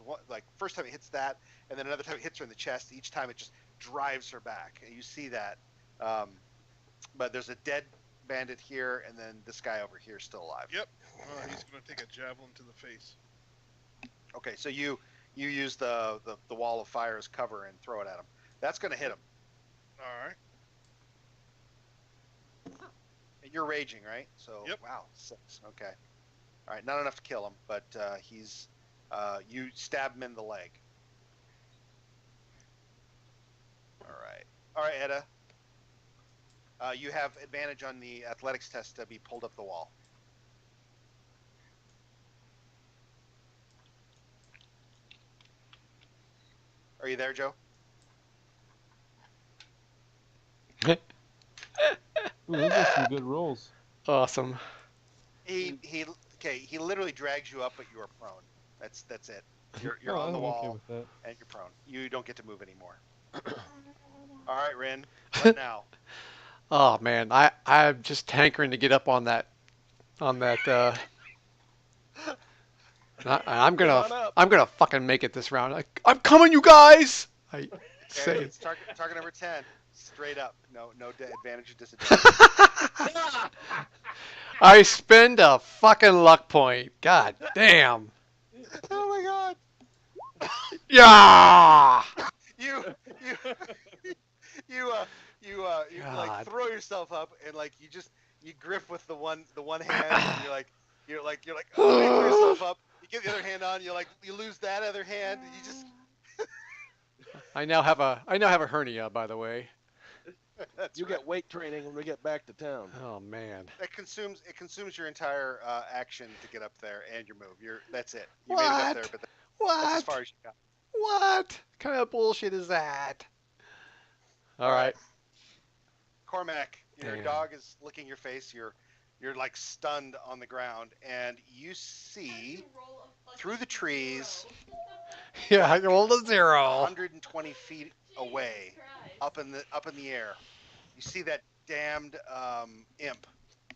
First time it hits that, and then another time it hits her in the chest. Each time it just drives her back. And you see that, but there's a dead bandit here, and then this guy over here is still alive. Yep. He's going to take a javelin to the face. Okay, so you use the wall of fire as cover and throw it at him. That's going to hit him. All right. And you're raging, right? So Yep. Wow, 6. Okay. All right, not enough to kill him, but he's you stab him in the leg. All right, Edda. You have advantage on the athletics test to be pulled up the wall. Are you there, Joe? Ooh, those are some good rolls. Awesome. He literally drags you up, but you are prone. That's it. You're Oh, on the I'm wall okay with that. and you're prone. You don't get to move anymore. All right, Rin. What now? Oh man, I'm just hankering to get up on that. And I'm Come on gonna up. I'm gonna fucking make it this round. I'm coming, you guys. I Okay, say. it's target number 10. Straight up. No advantage or disadvantage. I spend a fucking luck point. God damn. Oh my god! Yeah. You you you like God. throw yourself up and like you grip with the one hand and you're like oh, you throw yourself up. You get the other hand on. You lose that other hand. You just I now have a hernia, by the way. that's You right. get weight training when we get back to town. Oh man. It consumes your entire action to get up there and your move. That's it. You made it up there, What? but that's as What? far as you got. What kind of bullshit is that? All All right. right. Cormac, your Damn. dog is licking your face. You're like stunned on the ground, and you see through the trees, Yeah, I rolled a 0. 120 feet away, up in the air. You see that damned imp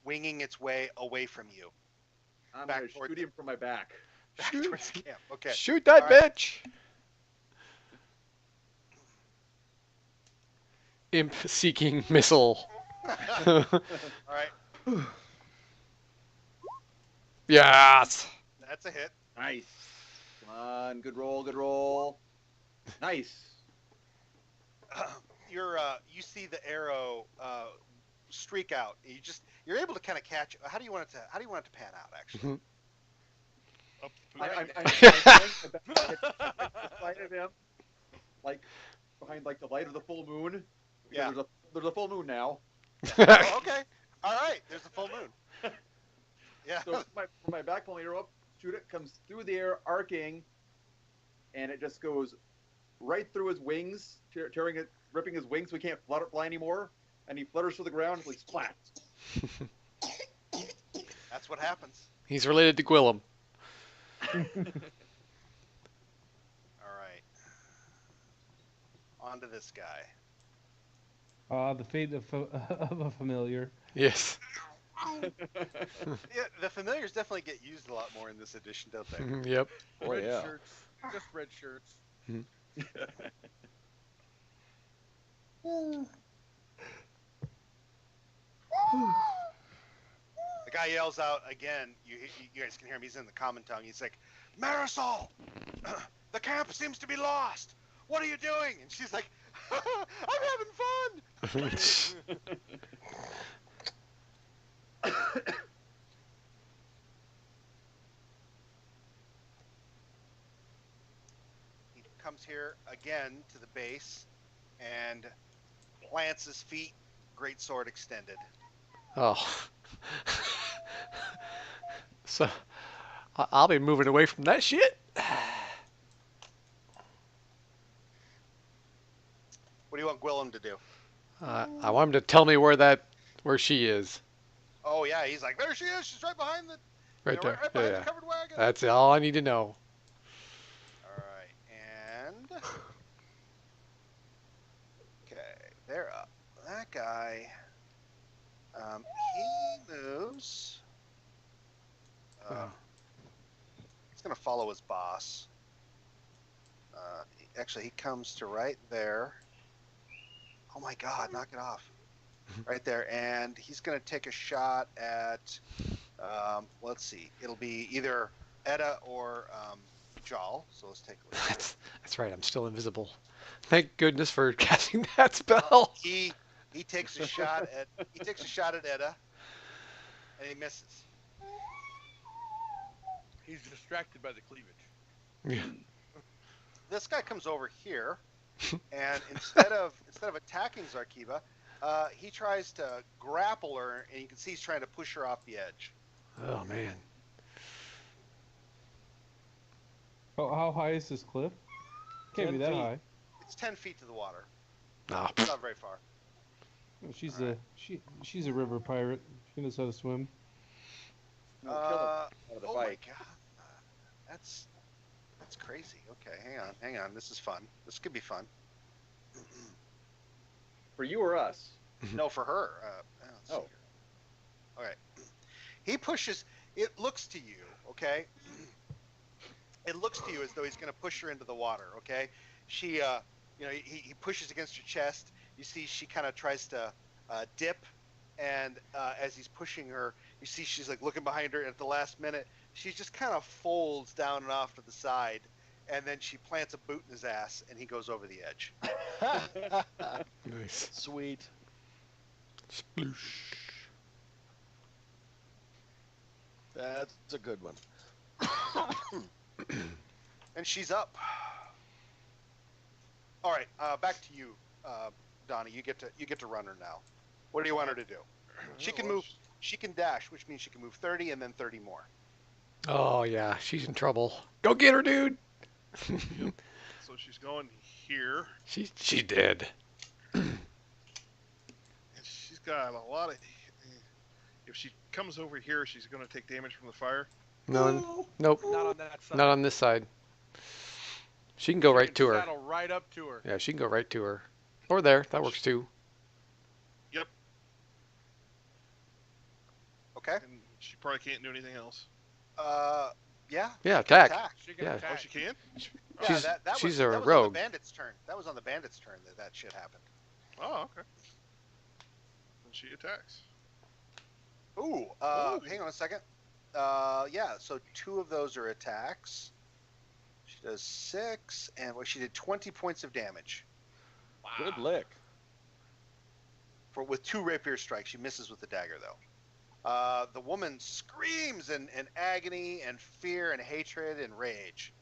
winging its way away from you. I'm Back gonna towards shoot him from my back. Back Shoot. towards the camp. Okay. Shoot that All right. bitch. Imp seeking missile. All right. Yes. That's a hit. Nice. Come on, good roll, good roll. Nice. You see the arrow streak out. You're able to kind of catch. How do you want it to pan out? Actually, Up I'm behind of him, like behind like the light of the full moon. Yeah. There's a full moon now. Oh, okay. All right. There's a full moon. Yeah. So from my back, pull my arrow up, shoot it, comes through the air, arcing, and it just goes right through his wings, tearing it, ripping his wings, so he can't fly anymore. And he flutters to the ground, like splat. That's what happens. He's related to Gwillem. All right. On to this guy. The fate of a familiar. Yes. Yeah, the familiars definitely get used a lot more in this edition, don't they? Yep. Oh, red yeah. shirts. Just red shirts. The guy yells out again. You guys can hear him. He's in the common tongue. He's like, Marisol, the camp seems to be lost. What are you doing? And she's like, I'm having fun. He comes here again to the base and plants his feet, great sword extended. Oh. So, I'll be moving away from that shit. What do you want Gwillem to do? I want him to tell me where she is. Oh yeah, he's like, there she is. She's right behind the Right there. right behind Yeah. the covered wagon. That's all I need to know. All right, and okay, they're up. That guy, he moves. He's gonna follow his boss. Actually, he comes to right there. Oh my God! Knock it off. Right there, and he's gonna take a shot at. Let's see. It'll be either Edda or Jal. So let's take a look. That's right. I'm still invisible. Thank goodness for casting that spell. He takes a shot at Edda, and he misses. He's distracted by the cleavage. Yeah. This guy comes over here, and instead of attacking Zarkiva, he tries to grapple her, and you can see he's trying to push her off the edge. Oh man. How high is this cliff? Can't 10 be that feet. high. It's 10 feet to the water. No. It's not very far. Oh, she's a river pirate. She knows how to swim. No, kill him out of the Oh my fight. God, that's crazy. Okay, hang on. This is fun. This could be fun. For you or us? No, for her. Let's see Oh. here. All right. He pushes. It looks to you, okay? It looks to you as though he's going to push her into the water, okay? She, he pushes against her chest. You see, she kind of tries to dip, and as he's pushing her, You see she's like looking behind her at the last minute. She just kind of folds down and off to the side, and then she plants a boot in his ass, and he goes over the edge. Nice. Sweet. Sploosh. That's a good one. And she's up. All right, back to you, Donnie. You get to run her now. What do you want her to do? She can move. She can dash, which means she can move 30 and then 30 more. Oh yeah, she's in trouble. Go get her, dude. So she's going here. She did. And she's got a lot of. If she comes over here, she's going to take damage from the fire. No, nope, Not on that side. not on this side. She can go right to her. Saddle right up to her. Yeah, she can go right to her. Or there, that works too. Yep. Okay. And she probably can't do anything else. Yeah. Yeah, she can attack. She can Yeah. attack. Oh, she can? She's- that she's was, a that was rogue. on the bandit's turn. That was on the bandit's turn that shit happened. Oh, okay. And she attacks. Ooh, Ooh. hang on a second. Yeah, so 2 of those are attacks. She does 6, and she did 20 points of damage. Good lick. With 2 rapier strikes. She misses with the dagger, though. The woman screams in agony and fear and hatred and rage.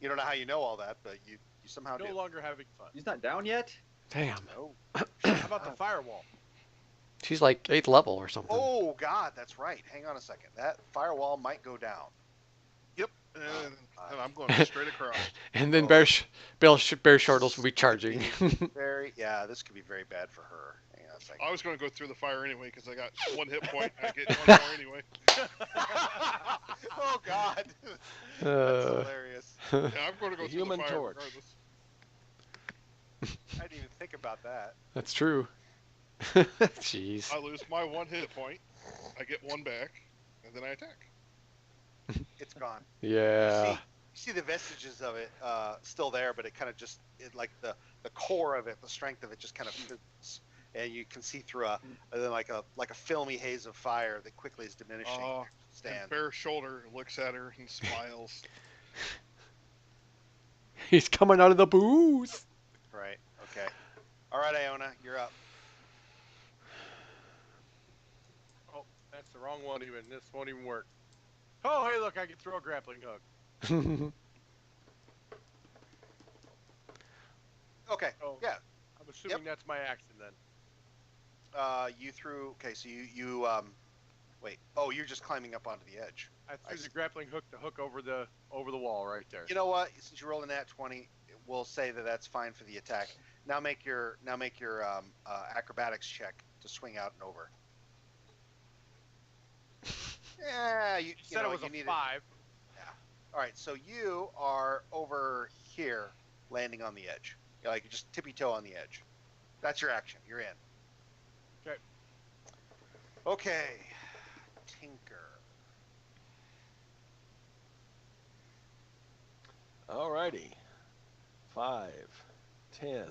You don't know how you know all that, but you somehow No do. longer having fun. He's not down yet? Damn. No. How about the firewall? She's like 8th level or something. Oh, God, that's right. Hang on a second. That firewall might go down. Yep. And I'm going straight across. And then Oh. Bear Shortles will be charging. This could be very bad for her. Hang on a second. I was going to go through the fire anyway because I got 1 hit point. I get 1 more anyway. Oh, God. That's Uh, hilarious. Yeah, I'm going to go through Human the fire Torch. regardless. I didn't even think about that. That's true. Jeez. I lose my 1 hit point. I get 1 back, and then I attack. It's gone. Yeah. You see the vestiges of it still there, but it kind of just like the core of it, the strength of it, just kind of fizzles, and you can see through like a filmy haze of fire that quickly is diminishing. And Stand. Bear's shoulder looks at her and smiles. He's coming out of the booth. Right. Okay. All right, Iona, you're up. Oh, that's the wrong one even. This won't even work. Oh, hey, look, I can throw a grappling hook. Okay. Oh, Yeah. I'm assuming that's my action then. You threw. Okay, so you wait. Oh, you're just climbing up onto the edge. I threw see. the grappling hook to hook over the wall right there. You know what? Since you rolled a nat 20, we'll say that that's fine for the attack. Now make your acrobatics check to swing out and over. Yeah, you said know, it was you a needed- 5. All right, so you are over here, landing on the edge. You're like just tippy toe on the edge. That's your action. You're in. Okay. Okay. Tinker. Alrighty. 5, 10,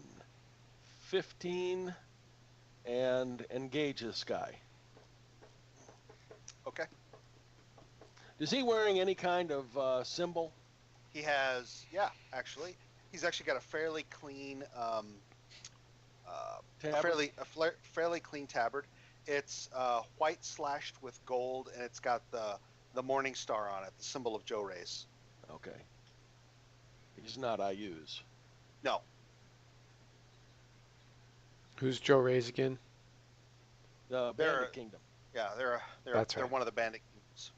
15, and engage this guy. Okay. Is he wearing any kind of symbol? He has, yeah, actually, he's actually got a fairly clean, Tabard? fairly clean tabard. It's white slashed with gold, and it's got the morning star on it, the symbol of Joe Race. Okay. He's not IU's. No, Who's Joe Rays again? The They're- Bandit Kingdom. yeah, they're That's right. one of the bandit kings.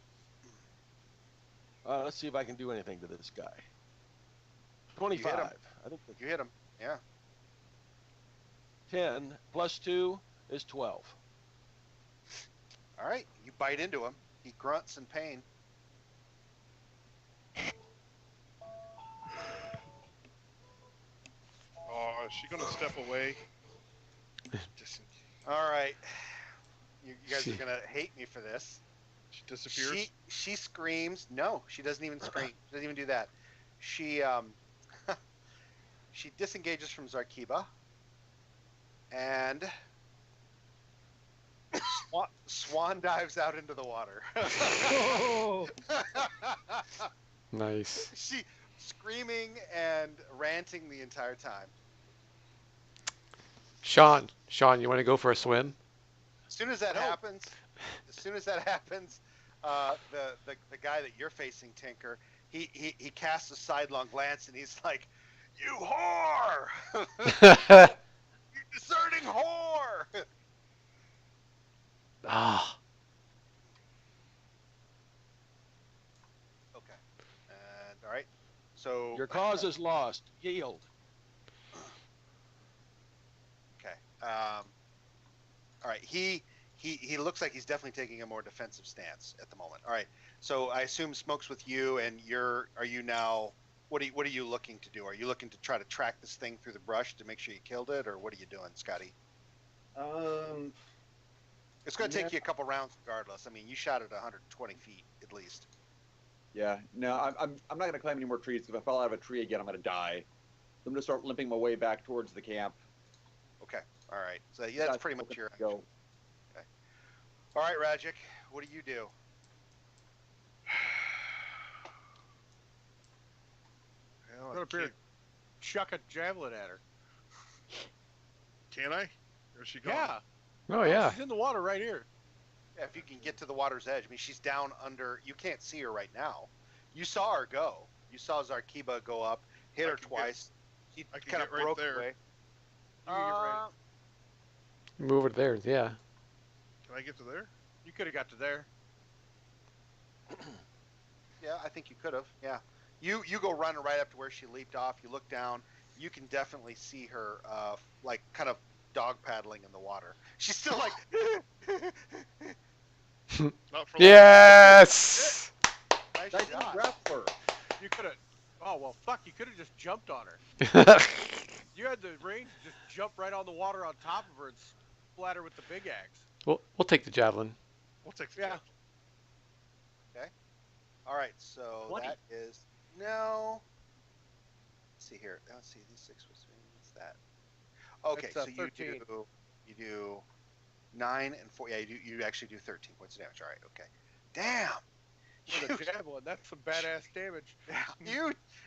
Let's see if I can do anything to this guy. 25. I think You hit him. Yeah. 10 plus 2 is 12. All right, you bite into him. He grunts in pain. Oh, is she going to step away? All right, you guys are gonna hate me for this. She disappears? She screams. No, she doesn't even scream. She doesn't even do that. She she disengages from Zarkiba and Swan dives out into the water. Oh, Nice. She screaming and ranting the entire time. Sean, you want to go for a swim? As soon as that No. happens, the guy that you're facing, Tinker, he casts a sidelong glance and he's like, "You whore! You deserting whore!" Ah, Okay. And all right. So Your cause is lost. Yield. okay. All right. He looks like he's definitely taking a more defensive stance at the moment. All right. So I assume Smoke's with you, and are you now? What are you looking to do? Are you looking to try to track this thing through the brush to make sure you killed it, or what are you doing, Scotty? It's going to take you a couple rounds regardless. I mean, you shot at 120 feet at least. Yeah. No, I'm not gonna climb any more trees because if I fall out of a tree again, I'm gonna die. So I'm gonna start limping my way back towards the camp. Okay. All right. So yeah, that's pretty much your action. Go. All right, Rajic, what do you do? Well, Go up here, chuck a javelin at her. Can I? Or is she gone? Yeah. oh yeah. She's in the water right here. Yeah, if you can get to the water's edge. I mean, she's down under. You can't see her right now. You saw her go. You saw Zarkiba go up, hit I her can twice. She I can kind of get right broke there. away. You can get right- Move it there. Yeah. Can I get to there? You could have got to there. Yeah, I think you could have. Yeah, you go running right up to where she leaped off. You look down. You can definitely see her, like kind of dog paddling in the water. She's still like. Not for Yes. Nice Nice shot. grappler. You could have. Oh well, fuck! You could have just jumped on her. You had the range to just jump right on the water on top of her and splat her with the big axe. we'll take the javelin. We'll take the Yeah. chance. All right, so 20. that is no. Let's see here. Let's see. These 6 was what's that? Okay, That's, so you 13. do 9 and 4. Yeah, you actually do 13 points of damage. All right, okay. Damn. With a javelin, that's some badass damage.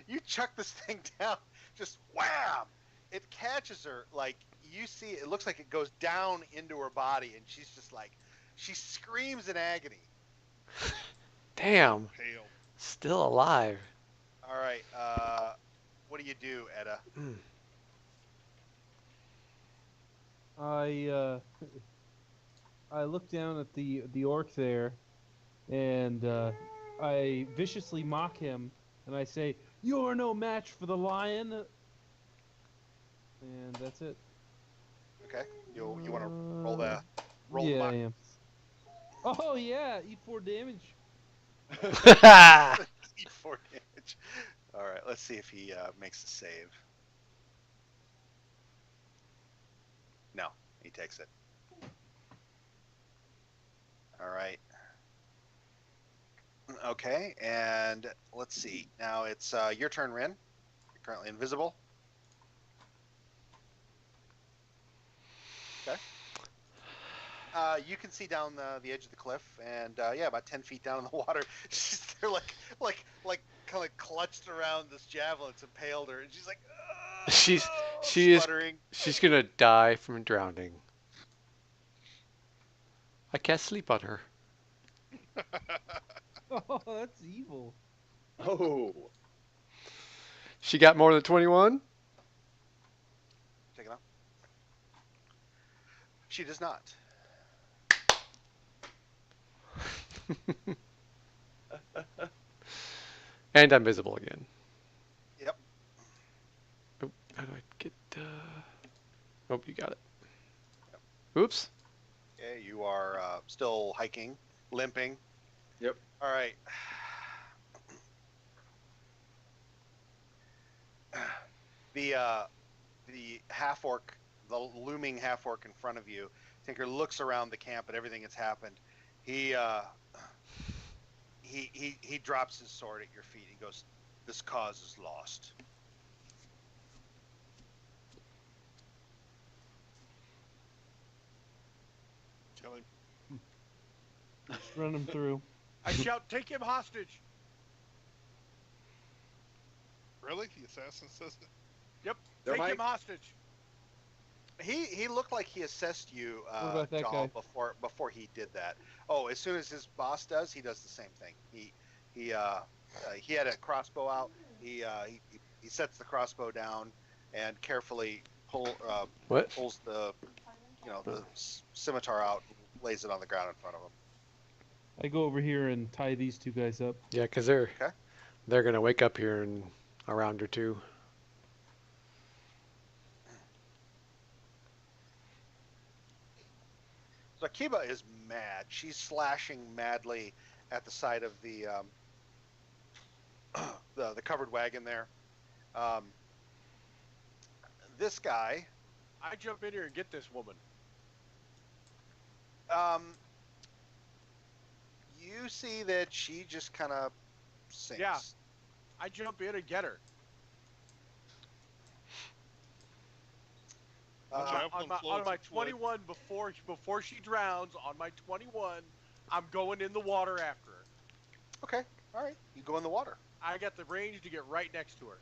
You chuck this thing down, just wham! It catches her. Like you see, it looks like it goes down into her body, and she's just like, she screams in agony. Damn. Pale. Still alive. All right, what do you do, Edda? Mm. I look down at the orc there, and I viciously mock him, and I say, "You're no match for the lion." And that's it. Okay, you want to roll the Yeah, mock- I am. Oh yeah, eat 4 damage. Eat 4 damage. All right, let's see if he makes a save. No, he takes it. All right. Okay, and let's see. Now it's your turn, Rin. You're currently invisible. Okay. You can see down the edge of the cliff, and yeah, about 10 feet down in the water. She's there, like kind of clutched around this javelin. It's impaled her, and she's like, sputtering. She's gonna die from drowning. I can't sleep on her. Oh, that's evil. Oh. She got more than 21? Take it off. She does not. And I'm visible again. Yep. Oh, how do I get... Oh, you got it. Oops. Okay, you are still hiking, limping. Yep. All right. The half orc, the looming half orc in front of you, Tinker looks around the camp at everything that's happened. He drops his sword at your feet. He goes, "This cause is lost." Kill him. Just run him through. I shout, "Take him hostage!" Really? The assassin says it? Yep, There, take him Mike. hostage. He looked like he assessed you, What about that Jahl, guy? before he did that. Oh, as soon as his boss does, he does the same thing. He had a crossbow out. He sets the crossbow down and carefully What? pulls the scimitar out and lays it on the ground in front of him. I go over here and tie these two guys up. Yeah, because Okay. they're gonna wake up here in a round or two. So Akiba is mad. She's slashing madly at the side of the the covered wagon there. This guy, I jump in here and get this woman. you see that she just kind of sinks. Yeah. I jump in and get her. On my 21, before she drowns, on my 21, I'm going in the water after her. Okay, all right. You go in the water. I got the range to get right next to her.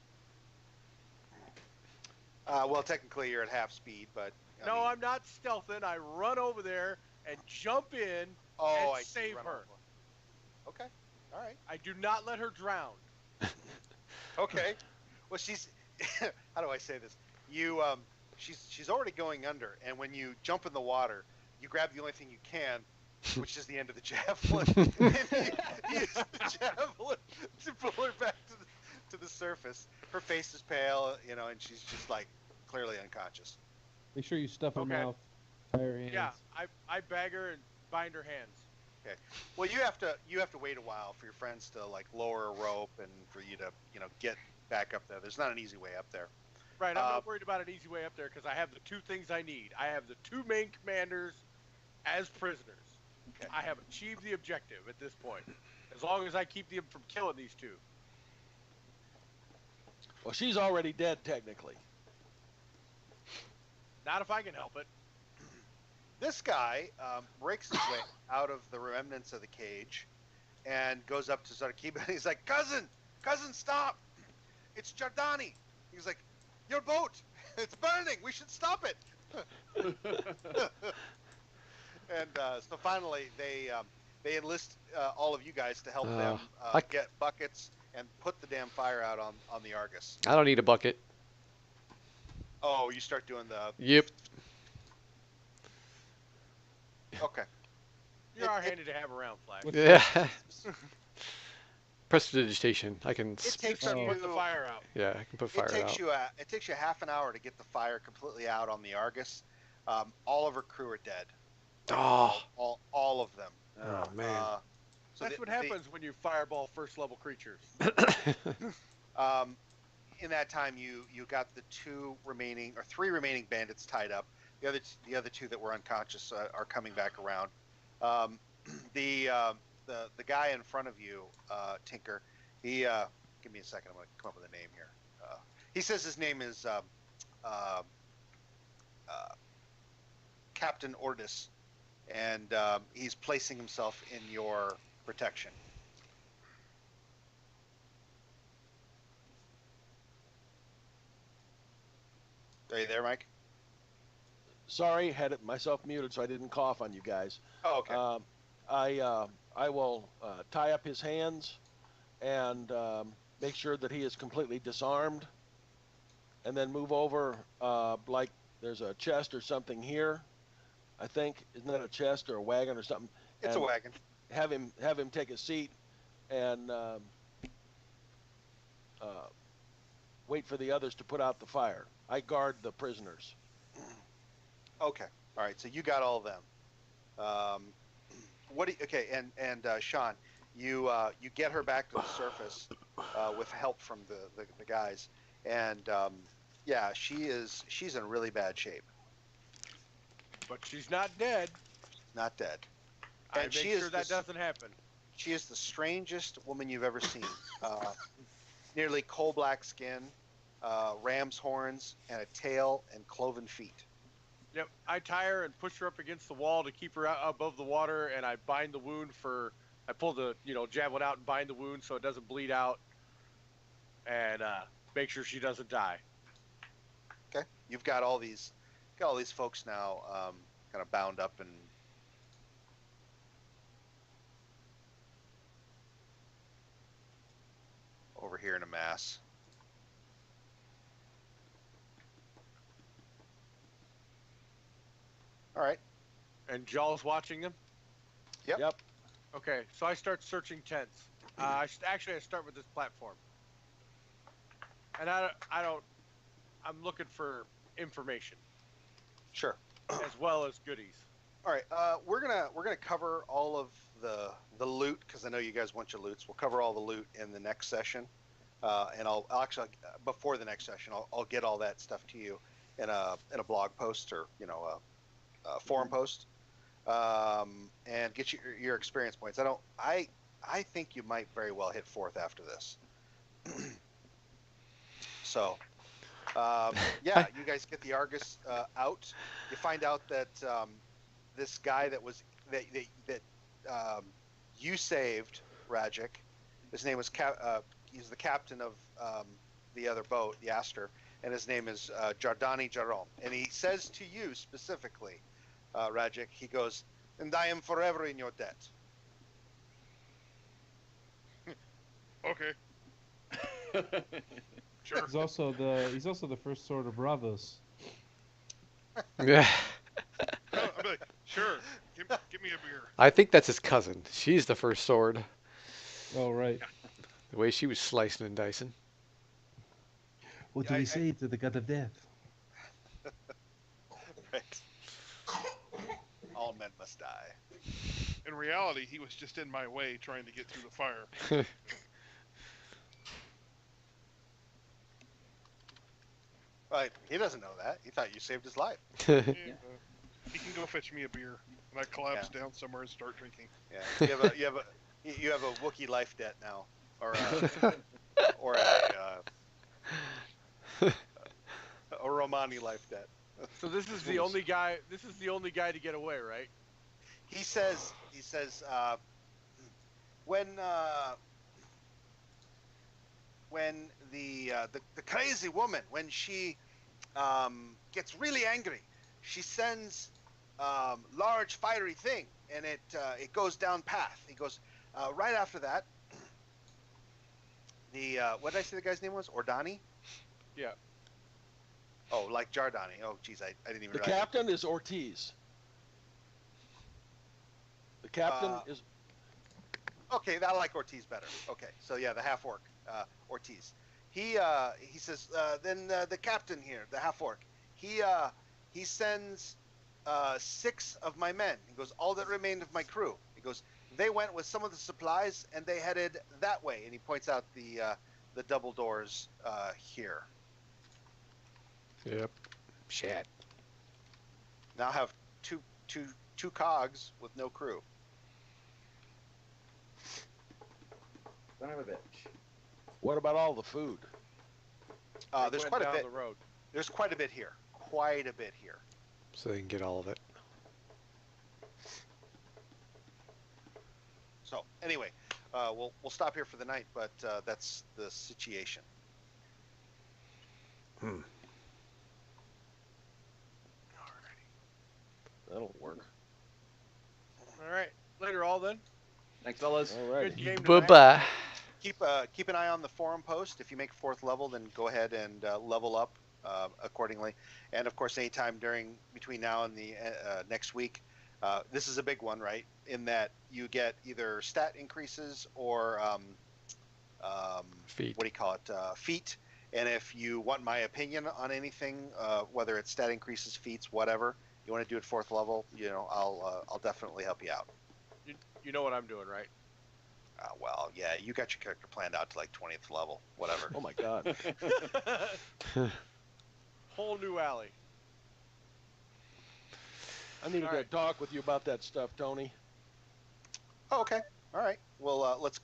Well, technically you're at half speed, but No, mean, I'm not stealthing. I run over there and jump in Oh, and I see, save run her. over. Okay, all right. I do not let her drown. Okay. Well, she's. How do I say this? You she's already going under, and when you jump in the water, you grab the only thing you can, which is the end of the javelin, and you use the javelin to pull her back to the surface. Her face is pale, and she's just like clearly unconscious. Make sure you stuff her Okay. mouth. Tie her hands. Yeah, I bag her and bind her hands. Okay. Well, you have to wait a while for your friends to like lower a rope and for you to get back up there. There's not an easy way up there. Right, I'm not worried about an easy way up there because I have the two things I need. I have the two main commanders as prisoners. Okay. I have achieved the objective at this point. As long as I keep them from killing these two. Well, she's already dead technically. Not if I can help it. This guy breaks his way out of the remnants of the cage and goes up to Zarkiba and he's like, Cousin, stop! It's Jardani. He's like, your boat, it's burning. We should stop it. And so finally they enlist all of you guys to help them get buckets and put the damn fire out on the Argus. I don't need a bucket. Oh, you start doing the... Yep. Okay. You are handy to have around, Flash. Yeah. Prestidigitation. I can. It takes Put you... the fire out. Yeah, I can put fire out. It takes you half an hour to get the fire completely out on the Argus. All of her crew are dead. Oh. All of them. Oh man. So That's what happens when you fireball first level creatures. In that time, you got the three remaining bandits tied up. The other two that were unconscious are coming back around. The guy in front of you, Tinker, he give me a second. I'm going to come up with a name here. He says his name is Captain Ordis, and he's placing himself in your protection. Are you there, Mike? Sorry, had it myself muted so I didn't cough on you guys. Oh, okay. I will tie up his hands and make sure that he is completely disarmed, and then move over like there's a chest or something here. I think, isn't that a chest or a wagon or something? It's a wagon. Have him take a seat and wait for the others to put out the fire. I guard the prisoners. Okay. All right. So you got all of them. And Sean, you get her back to the surface with help from the guys, and yeah, she's in really bad shape. But she's not dead. Not dead. I And make she sure is that doesn't happen. She is the strangest woman you've ever seen. Nearly coal-black skin, ram's horns, and a tail and cloven feet. Yep. I tie her and push her up against the wall to keep her out above the water, and I bind the wound for. I pull the javelin out and bind the wound so it doesn't bleed out, and make sure she doesn't die. Okay. You've got all these folks now, kind of bound up and. Over here in a mass. All right. And Jaw's watching them. Yep. Okay, so I start searching tents. Actually, I start with this platform, and I'm looking for information. Sure. As well as goodies. All right. We're gonna cover all of the loot because I know you guys want your loots. We'll cover all the loot in the next session, and I'll actually before the next session I'll get all that stuff to you in a blog post or a forum post, and get your experience points. I think you might very well hit 4th after this. So, yeah, you guys get the Argus out. You find out that this guy that you saved, Rajic. His name was he's the captain of the other boat, the Aster, and his name is Jardani Jerome. And he says to you specifically, Rajic, he goes, "And I am forever in your debt." Okay. Sure. He's also the first sword of Bravos. Yeah. I'm like, sure. Give me a beer. I think that's his cousin. She's the first sword. Oh right. The way she was slicing and dicing. What do we say to the god of death? Right. All men must die. In reality, he was just in my way trying to get through the fire. Right. He doesn't know that. He thought you saved his life. Yeah, he can go fetch me a beer, and I collapse down somewhere and start drinking. Yeah. You have a Wookiee life debt now, or a Romani life debt. So this is the only guy. This is the only guy to get away, right? He says, when the crazy woman, when she gets really angry, she sends large fiery thing, and it goes down path. He goes right after that. What did I say the guy's name was? Ordani? Yeah. Oh, like Jardani. Oh, geez, I didn't even. The realize. captain is Ortiz. The captain is. Okay, I like Ortiz better. Okay, so yeah, the half orc, Ortiz. He says then the captain here, the half orc. He sends 6 of my men. He goes, all that remained of my crew. He goes, they went with some of the supplies and they headed that way. And he points out the double doors here. Yep. Shit. Now have two cogs with no crew. Son of a bitch. What about all the food? There's Went quite a down bit. the road. There's quite a bit here. Quite a bit here. So they can get all of it. So anyway, we'll stop here for the night, but that's the situation. That'll work. All right. Later, all then. Thanks, fellas. All right. Good game Bye tonight. bye. Keep an eye on the forum post. If you make 4th level, then go ahead and level up accordingly. And of course, anytime between now and the next week, this is a big one, right? In that you get either stat increases or Feet. what do you call it? Feat. And if you want my opinion on anything, whether it's stat increases, feats, whatever, you want to do it 4th level, I'll definitely help you out. You know what I'm doing, right? Well, yeah, you got your character planned out to like 20th level, whatever. Oh my God. Whole new alley. I need to All go right. talk with you about that stuff, Tony. Oh, okay. All right. Well, let's